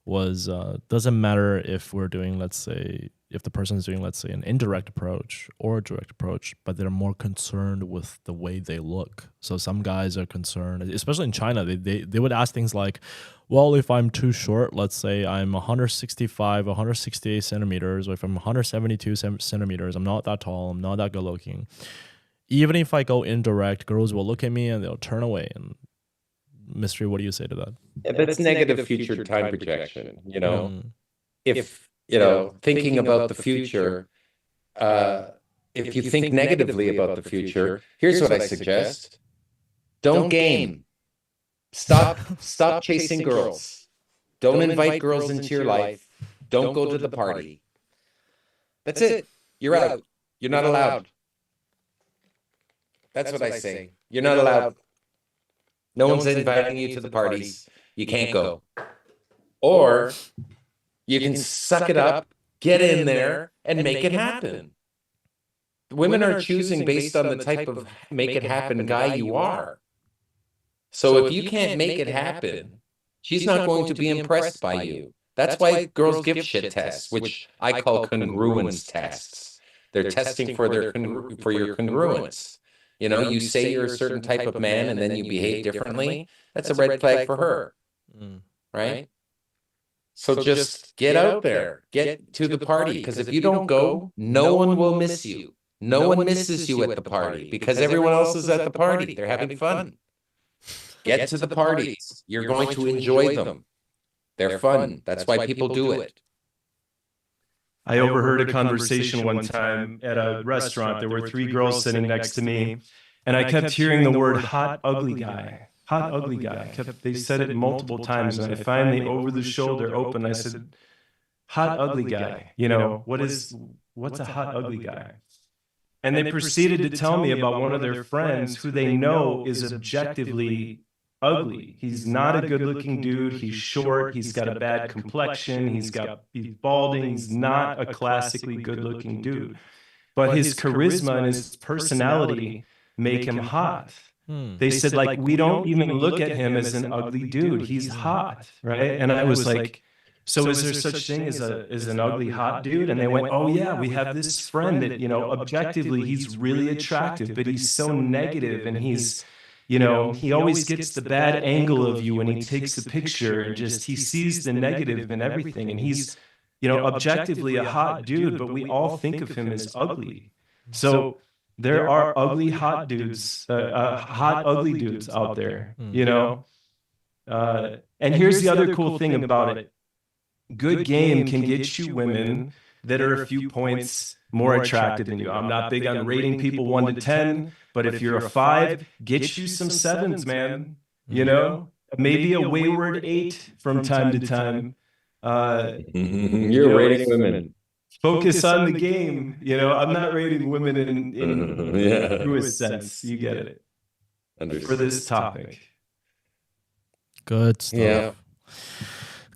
was doesn't matter if we're doing, let's say, if the person is doing, let's say, an indirect approach or a direct approach, but they're more concerned with the way they look. So some guys are concerned, especially in China, they would ask things like, well, if I'm too short, let's say I'm 165, 168 centimeters, or if I'm 172 centimeters, I'm not that tall, I'm not that good looking. Even if I go indirect, girls will look at me and they'll turn away. And Mystery, what do you say to that? Yeah, that's negative future time projection, you know? If, you know, thinking about the future, if you think negatively about the future, here's what I suggest. Don't game. Stop chasing girls. Don't invite girls into your life. Don't go to the party. That's it. You're out. You're not allowed. That's what I say. You're not allowed. No one's inviting you to the parties. You can't go. Or you can suck it up, get in there, and make it happen. Women are choosing based on the type of make it happen guy you are. So if you can't make it happen, she's not going to be impressed by you. That's why girls give shit tests, which I call congruence tests. They're testing for your congruence. You know, you say you're a certain type of man and then you behave differently. That's a red flag for her, right? So just get out there, get to the party, because if you don't go, no one will miss you. No one misses you at the party because everyone else is at the party. They're having fun. Get to the parties. You're going to enjoy them. They're fun. That's why people do it. I overheard a conversation one time at a restaurant. There were 3 girls sitting next to me, and I kept hearing the word hot, ugly guy. Hot, ugly guy. They said it multiple times, and I finally, over the shoulder, opened. I said, hot, ugly guy. You know, what's a hot, ugly guy? And they proceeded to tell me about one of their friends who they know is objectively ugly. He's not a good-looking dude. He's short. He's got a bad complexion. He's balding. He's not a classically good-looking dude. But his charisma and his personality make him hot. They said, like, we don't even look at him as an ugly dude. He's hot, right? And I was like, so is there such thing as an ugly hot dude? And they went, oh yeah, we have this friend that, you know, objectively he's really attractive, but he's so negative, and he's, you know, he always gets the bad angle of you when he takes a picture, and just he sees the negative in everything, and he's, you know, objectively a hot dude, but we all think of him as ugly. So there are ugly hot dudes, hot ugly dudes out there, you know. And here's the other cool thing about it. Good game can get you women that are a few points more attractive than you. I'm not big on rating people 1 to 10, but if you're a 5, get you some 7s, man. You know, maybe a wayward 8 from time to time. You're rating women. Focus on the game. You know, I'm not rating women in the truest sense. You get it. For this topic. Good stuff. Yeah.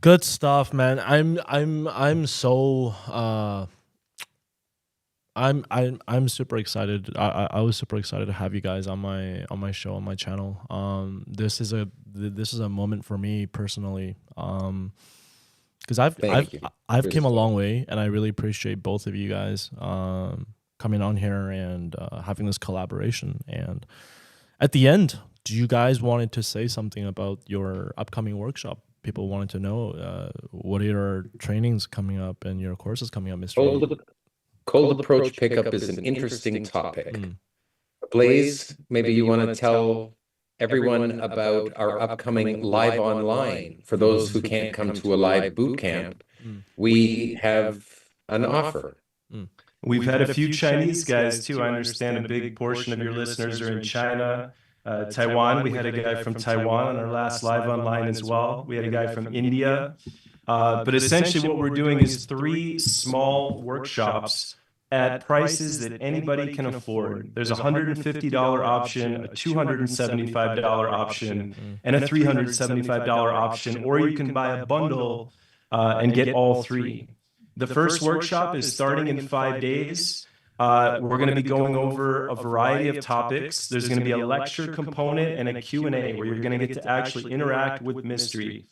Good stuff, man. I'm so I'm super excited. I was super excited to have you guys on my show, on my channel. This is a moment for me personally. Because I've came a long way, and I really appreciate both of you guys coming on here and having this collaboration. And at the end, do you guys wanted to say something about your upcoming workshop? People wanted to know what are your trainings coming up and your courses coming up, Mr. Cold approach pickup is an interesting topic. Blaze, maybe you want to tell everyone about our upcoming live online. For those who can't come to a live boot camp, we have an offer. We've had a few Chinese guys too. I understand a big portion of your listeners are in China. Taiwan, we had a guy from Taiwan on our last live online as well. We had a guy from India. But essentially what we're doing is 3 small workshops at prices that anybody can afford. There's a $150 option, a $275 option, and a $375 option, or you can buy a bundle and get all 3. The first workshop is starting in 5 days. We're going to be going over a variety of topics. There's going to be a lecture component and a Q&A where you're going to get to actually interact with Mystery.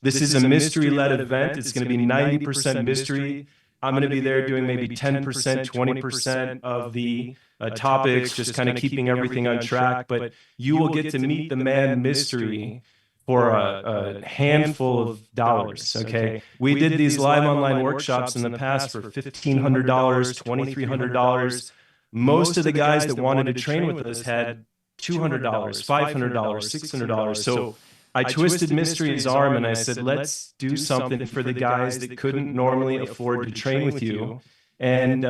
This is a mystery-led event. It's going to be 90% mystery. I'm going to be there doing maybe 10%, 20% of the topics, just kind of keeping everything on track. But you will get to meet the man mystery for a handful of dollars, okay? We did these live online workshops in the past for $1,500, $2,300. Most of the guys that wanted to train with us had $200, $500, $600. So I twisted Mystery's arm and I said, let's do something for the guys that couldn't normally afford to train with you. And,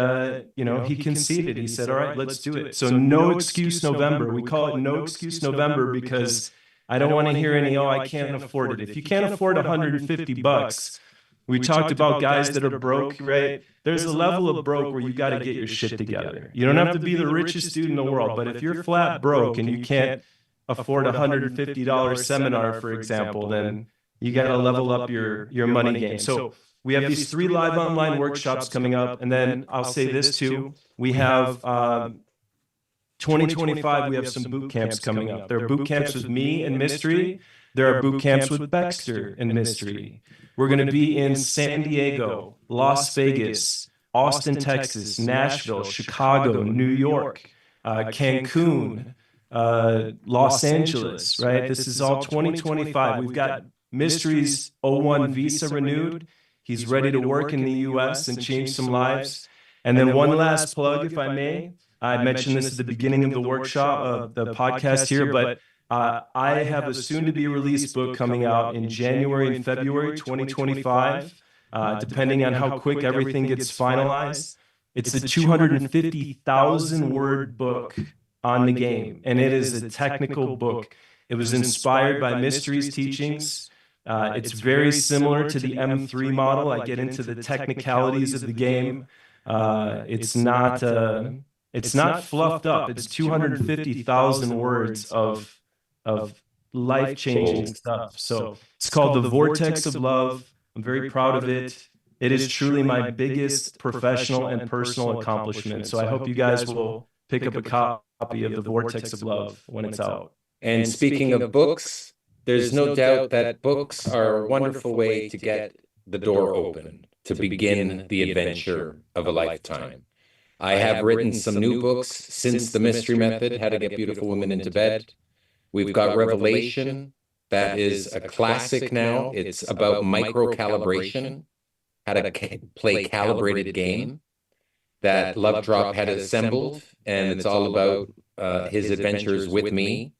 he conceded. He said, all right, let's do it. So No Excuse November. We call it No Excuse November because I don't want to hear any, I can't afford it. If you can't afford $150, we talked about guys that are broke, right? There's a level of broke where you got to get your shit together. You don't have to be the richest dude in the world, but if you're flat broke and you can't afford a $150 seminar, for example, then you got to level up your money game. So we have these 3 live online workshops coming up. And then I'll say this too, we have 2025, we have some boot camps coming up. There are boot camps with me and Mystery. There are boot camps with Baxter and Mystery. We're going to be in San Diego, Las Vegas, Austin, Texas, Nashville, Chicago, New York, Cancun, Los Angeles, right? This is all 2025. We've got Mystery's O1 visa renewed. He's ready to work in the US and change some lives. And then one last plug, if I may. I mentioned this at the beginning of the workshop, of the podcast here, but I have a soon-to-be-released book coming out in January and February 2025, depending on how quick everything gets finalized. It's a 250,000-word book on the game, and it is a technical book. It was inspired by Mystery's teachings. It's very similar to the M3 model. I get into the technicalities of the game. It's not fluffed up. It's 250,000 words of life-changing stuff. So it's called The Vortex of Love. I'm very proud of it. It is truly my biggest professional and personal accomplishment. So I hope you guys will pick up a copy of The Vortex of Love when it's out. And speaking of books, there's no doubt that books are a wonderful way to get the door open, to begin the adventure of a lifetime. I have written some new books since The Mystery Method, How to Get Beautiful Women into Bed. We've got Revelation, that is a classic now. It's about micro-calibration, how to play calibrated game, that Love Drop had assembled, and it's all about his adventures with me.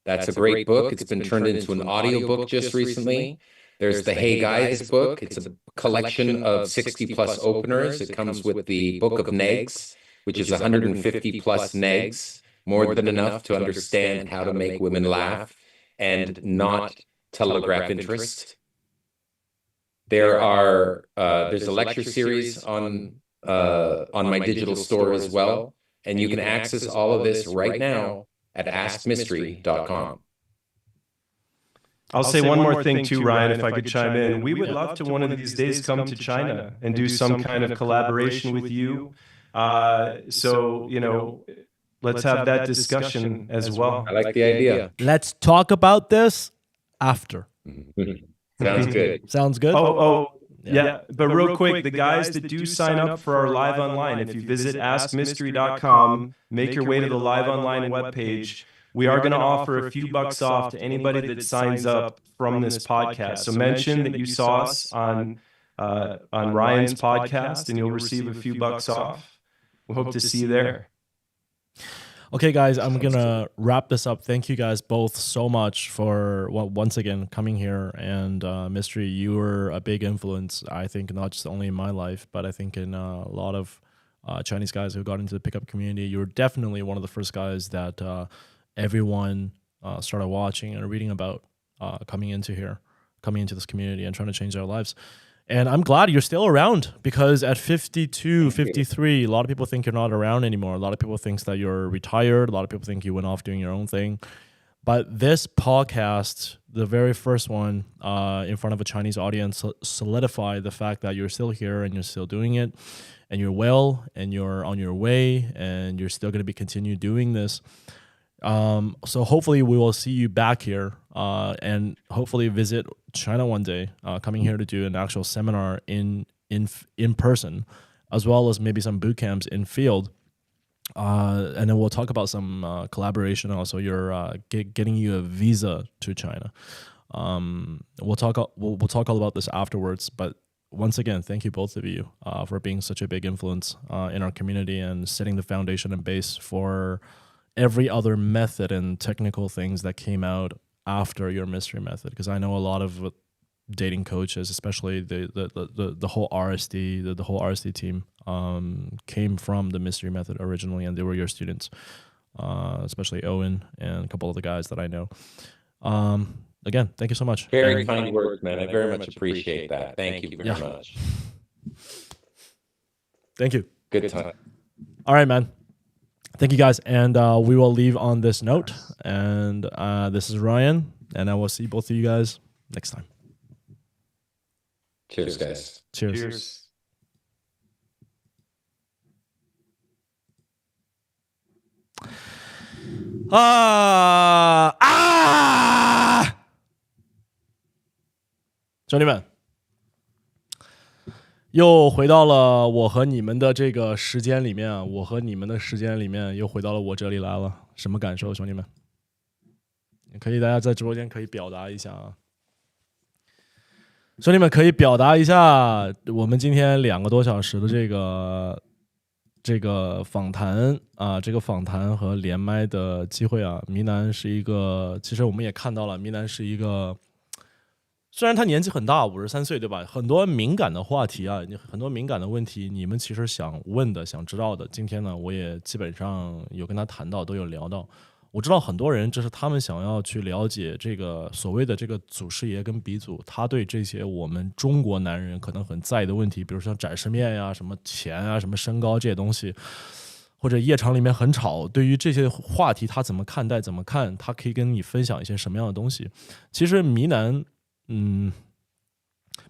That's a great book. It's been turned into an audiobook just recently. There's the Hey Guys book. It's a collection of 60-plus openers. It comes with the Book of Negs, which is 150-plus negs, more than enough to understand how to make women laugh and not telegraph interest. There's a lecture series on my digital store as well, and you can access all of this right now at askmystery.com. I'll say one more thing too, Ryan, if I could chime in. We would love to one of these days come to China and do some kind of collaboration with you. So, let's have that discussion as well. I like the idea. Let's talk about this after. Sounds good. Sounds good? Yeah. But real quick, the guys that do sign up for our live online, if you visit askmystery.com, make your way to the live online webpage, we are going to offer a few bucks off to anybody that signs up from this podcast. So mention that you saw us on Ryan's podcast, and you'll receive a few bucks off. We hope to see you there. Okay, guys, I'm going to wrap this up. Thank you guys both so much for, once again, coming here. And Mystery, you were a big influence, I think, not just only in my life, but I think in a lot of Chinese guys who got into the pickup community. You were definitely one of the first guys that everyone started watching and reading about coming into this community and trying to change their lives. And I'm glad you're still around, because at 52, 53, a lot of people think you're not around anymore. A lot of people think that you're retired. A lot of people think you went off doing your own thing. But this podcast, the very first one in front of a Chinese audience, solidified the fact that you're still here and you're still doing it, and you're well, and you're on your way, and you're still going to be continue doing this. So hopefully we will see you back here and hopefully visit China one day, coming here to do an actual seminar in person, as well as maybe some boot camps in field. And then we'll talk about some collaboration. Also, you're getting you a visa to China. We'll talk all about this afterwards. But once again, thank you both of you for being such a big influence in our community and setting the foundation and base for every other method and technical things that came out after your mystery method. Because I know a lot of dating coaches, especially the whole RSD, the whole RSD team, came from the mystery method originally, and they were your students, especially Owen and a couple of the guys that I know. Again, thank you so much. Very kind words, man. I very much appreciate that. Thank you very much. Thank you. Good time. All right, man. Thank you, guys. And we will leave on this note. And this is Ryan, and I will see both of you guys next time. Cheers, guys. Cheers. Cheers.兄弟们，又回到了我和你们的这个时间里面啊！我和你们的时间里面又回到了我这里来了，什么感受，兄弟们？可以，大家在直播间可以表达一下啊！兄弟们可以表达一下，我们今天2个多小时的这个访谈啊，这个访谈和连麦的机会啊，迷男是一个，其实我们也看到了，迷男是一个。虽然他年纪很大，53岁，对吧？很多敏感的话题啊，很多敏感的问题，你们其实想问的、想知道的，今天呢，我也基本上有跟他谈到，都有聊到。我知道很多人，这是他们想要去了解这个所谓的这个祖师爷跟鼻祖，他对这些我们中国男人可能很在意的问题，比如像展示面呀、什么钱啊、什么身高这些东西，或者夜场里面很吵，对于这些话题他怎么看待、怎么看，他可以跟你分享一些什么样的东西。其实迷男。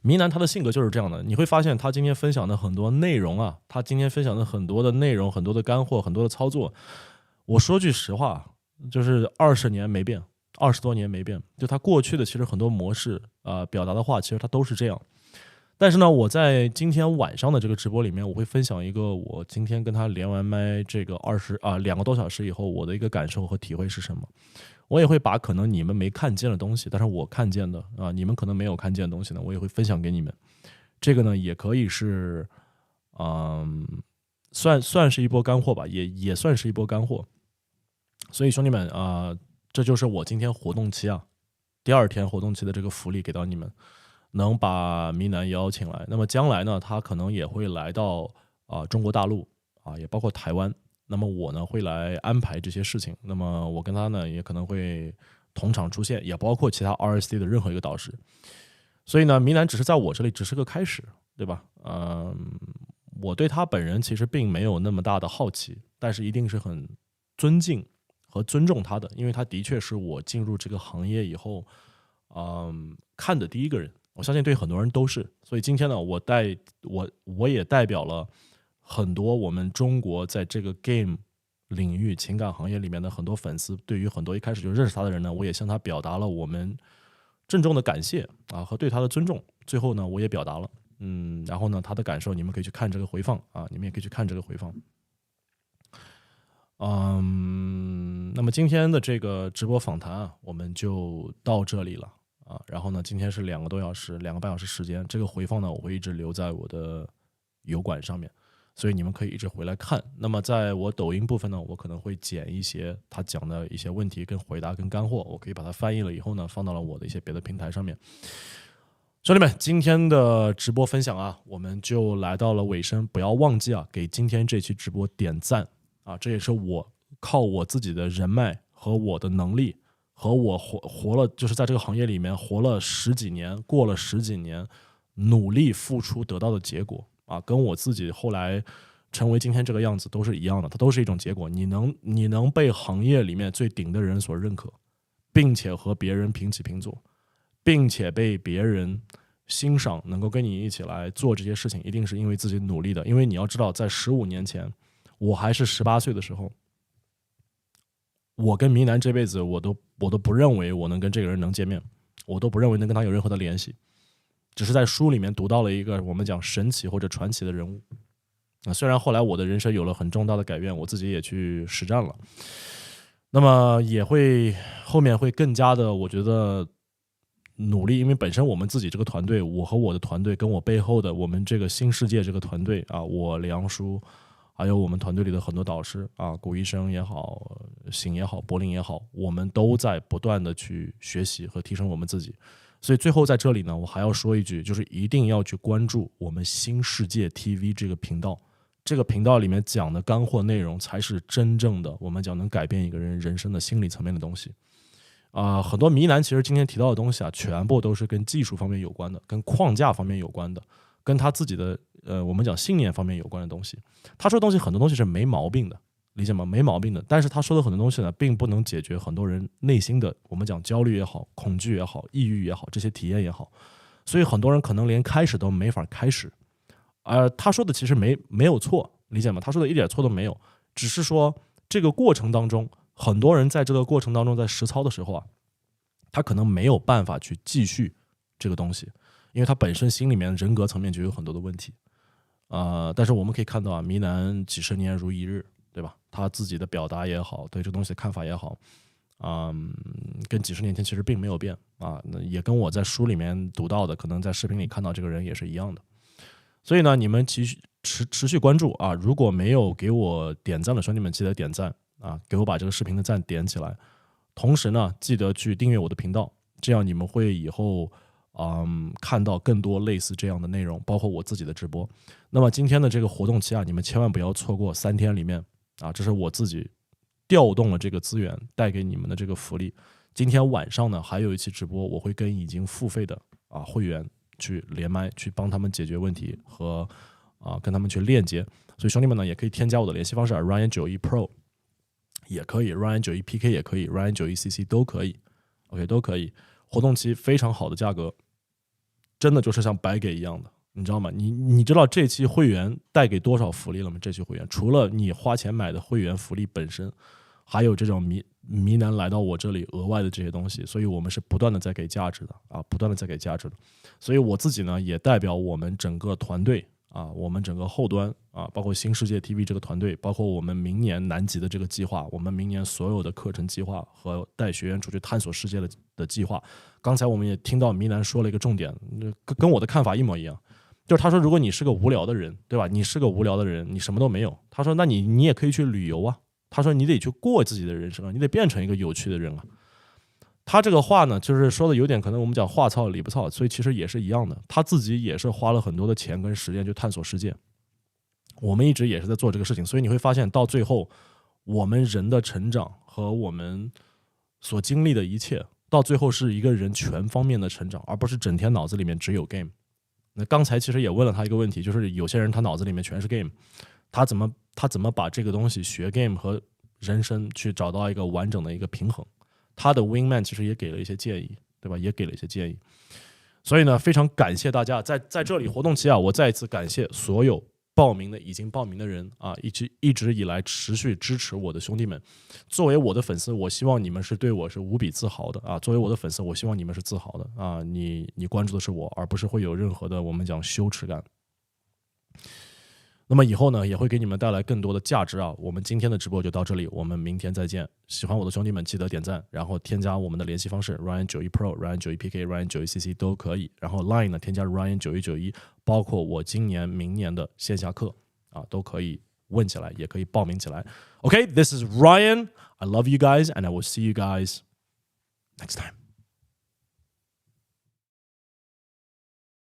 迷男他的性格就是这样的，你会发现他今天分享的很多内容啊，他今天分享的很多的内容、很多的干货、很多的操作，我说句实话，就是20年没变，20多年没变，就他过去的其实很多模式表达的话，其实他都是这样。但是呢，我在今天晚上的这个直播里面，我会分享一个我今天跟他连完麦这个2个多小时以后，我的一个感受和体会是什么。我也会把可能你们没看见的东西，但是我看见的你们可能没有看见的东西呢，我也会分享给你们。这个呢，也可以是，算是一波干货吧，也算是一波干货。所以兄弟们这就是我今天活动期第2天活动期的这个福利给到你们，能把迷男邀请来。那么将来呢，他可能也会来到中国大陆也包括台湾。那么我呢会来安排这些事情，那么我跟他呢也可能会同场出现，也包括其他 RSD 的任何一个导师。所以呢，迷男只是在我这里只是个开始，对吧？我对他本人其实并没有那么大的好奇，但是一定是很尊敬和尊重他的，因为他的确是我进入这个行业以后，看的第一个人。我相信对很多人都是。所以今天呢，我也代表了。很多我们中国在这个 game 领域情感行业里面的很多粉丝，对于很多一开始就认识他的人呢，我也向他表达了我们郑重的感谢和对他的尊重。最后呢，我也表达了，然后呢，他的感受你们可以去看这个回放你们也可以去看这个回放。那么今天的这个直播访谈我们就到这里了然后呢，今天是2个多小时，2个半小时时间，这个回放呢，我会一直留在我的油管上面。所以你们可以一直回来看。那么在我抖音部分呢，我可能会剪一些他讲的一些问题跟回答跟干货，我可以把它翻译了以后呢，放到了我的一些别的平台上面。兄弟们，今天的直播分享我们就来到了尾声，不要忘记给今天这期直播点赞这也是我靠我自己的人脉和我的能力和我活了，就是在这个行业里面活了10几年，过了10几年，努力付出得到的结果。跟我自己后来成为今天这个样子都是一样的，它都是一种结果。你能被行业里面最顶的人所认可，并且和别人平起平坐，并且被别人欣赏，能够跟你一起来做这些事情，一定是因为自己努力的。因为你要知道，在15年前，我还是18岁的时候，我跟谜男这辈子我都不认为我能跟这个人能见面，我都不认为能跟他有任何的联系，只是在书里面读到了一个我们讲神奇或者传奇的人物。虽然后来我的人生有了很重大的改变，我自己也去实战了，那么也会后面会更加的我觉得努力，因为本身我们自己这个团队，我和我的团队跟我背后的我们这个新世界这个团队啊，我梁叔还有我们团队里的很多导师啊，古医生也好，醒也好，柏林也好，我们都在不断的去学习和提升我们自己。所以最后在这里呢，我还要说一句，就是一定要去关注我们新世界 TV 这个频道，这个频道里面讲的干货内容才是真正的我们讲能改变一个人人生的心理层面的东西。很多谜男其实今天提到的东西啊，全部都是跟技术方面有关的，跟框架方面有关的，跟他自己的我们讲信念方面有关的东西。他说的东西很多东西是没毛病的，理解吗？没毛病的。但是他说的很多东西呢，并不能解决很多人内心的我们讲焦虑也好，恐惧也好，抑郁也好，这些体验也好。所以很多人可能连开始都没法开始。他说的其实没有错，理解吗？他说的一点错都没有，只是说这个过程当中，很多人在这个过程当中在实操的时候啊，他可能没有办法去继续这个东西，因为他本身心里面人格层面就有很多的问题。但是我们可以看到啊，谜男几十年如一日，对吧？他自己的表达也好，对这东西的看法也好，跟几十年前其实并没有变啊。那也跟我在书里面读到的，可能在视频里看到这个人也是一样的。所以呢，你们持续关注啊！如果没有给我点赞的兄弟们，记得点赞啊，给我把这个视频的赞点起来。同时呢，记得去订阅我的频道，这样你们会以后看到更多类似这样的内容，包括我自己的直播。那么今天的这个活动期啊，你们千万不要错过3天里面啊，这是我自己调动了这个资源带给你们的这个福利。今天晚上呢，还有一期直播，我会跟已经付费的会员去连麦，去帮他们解决问题和跟他们去链接。所以兄弟们呢，也可以添加我的联系方式，Ryan91 Pro 也可以， Ryan91 PK 也可以， Ryan91 CC 都可以 ，OK 都可以。活动期非常好的价格，真的就是像白给一样的，你知道吗？你知道这期会员带给多少福利了吗？这期会员除了你花钱买的会员福利本身，还有这种谜男来到我这里额外的这些东西，所以我们是不断的在给价值的啊，不断的在给价值的。所以我自己呢，也代表我们整个团队啊，我们整个后端啊，包括新世界 TV 这个团队，包括我们明年南极的这个计划，我们明年所有的课程计划和带学员出去探索世界的计划。刚才我们也听到谜男说了一个重点，跟我的看法一模一样，就是他说，如果你是个无聊的人，对吧？你是个无聊的人，你什么都没有。他说，那你也可以去旅游啊。他说，你得去过自己的人生啊，你得变成一个有趣的人啊。他这个话呢，就是说的有点可能我们讲话糙理不糙，所以其实也是一样的。他自己也是花了很多的钱跟时间去探索世界。我们一直也是在做这个事情，所以你会发现到最后，我们人的成长和我们所经历的一切，到最后是一个人全方面的成长，而不是整天脑子里面只有 game。那刚才其实也问了他一个问题，就是有些人他脑子里面全是 game， 他怎么把这个东西学 game 和人生去找到一个完整的一个平衡？他的 Wingman 其实也给了一些建议，对吧？也给了一些建议。所以呢，非常感谢大家在这里活动期啊，我再一次感谢所有已经报名的人啊，一直以来持续支持我的兄弟们。作为我的粉丝，我希望你们是对我是无比自豪的啊！作为我的粉丝，我希望你们是自豪的啊！你关注的是我，而不是会有任何的我们讲羞耻感。那么以后呢，也会给你们带来更多的价值啊！我们今天的直播就到这里，我们明天再见。喜欢我的兄弟们记得点赞，然后添加我们的联系方式 Ryan91 Pro、Ryan91 PK、Ryan91 CC 都可以。然后 Line 呢添加 Ryan9191，包括我今年、明年的线下课啊，都可以问起来，也可以报名起来。Okay, this is Ryan. I love you guys, and I will see you guys next time.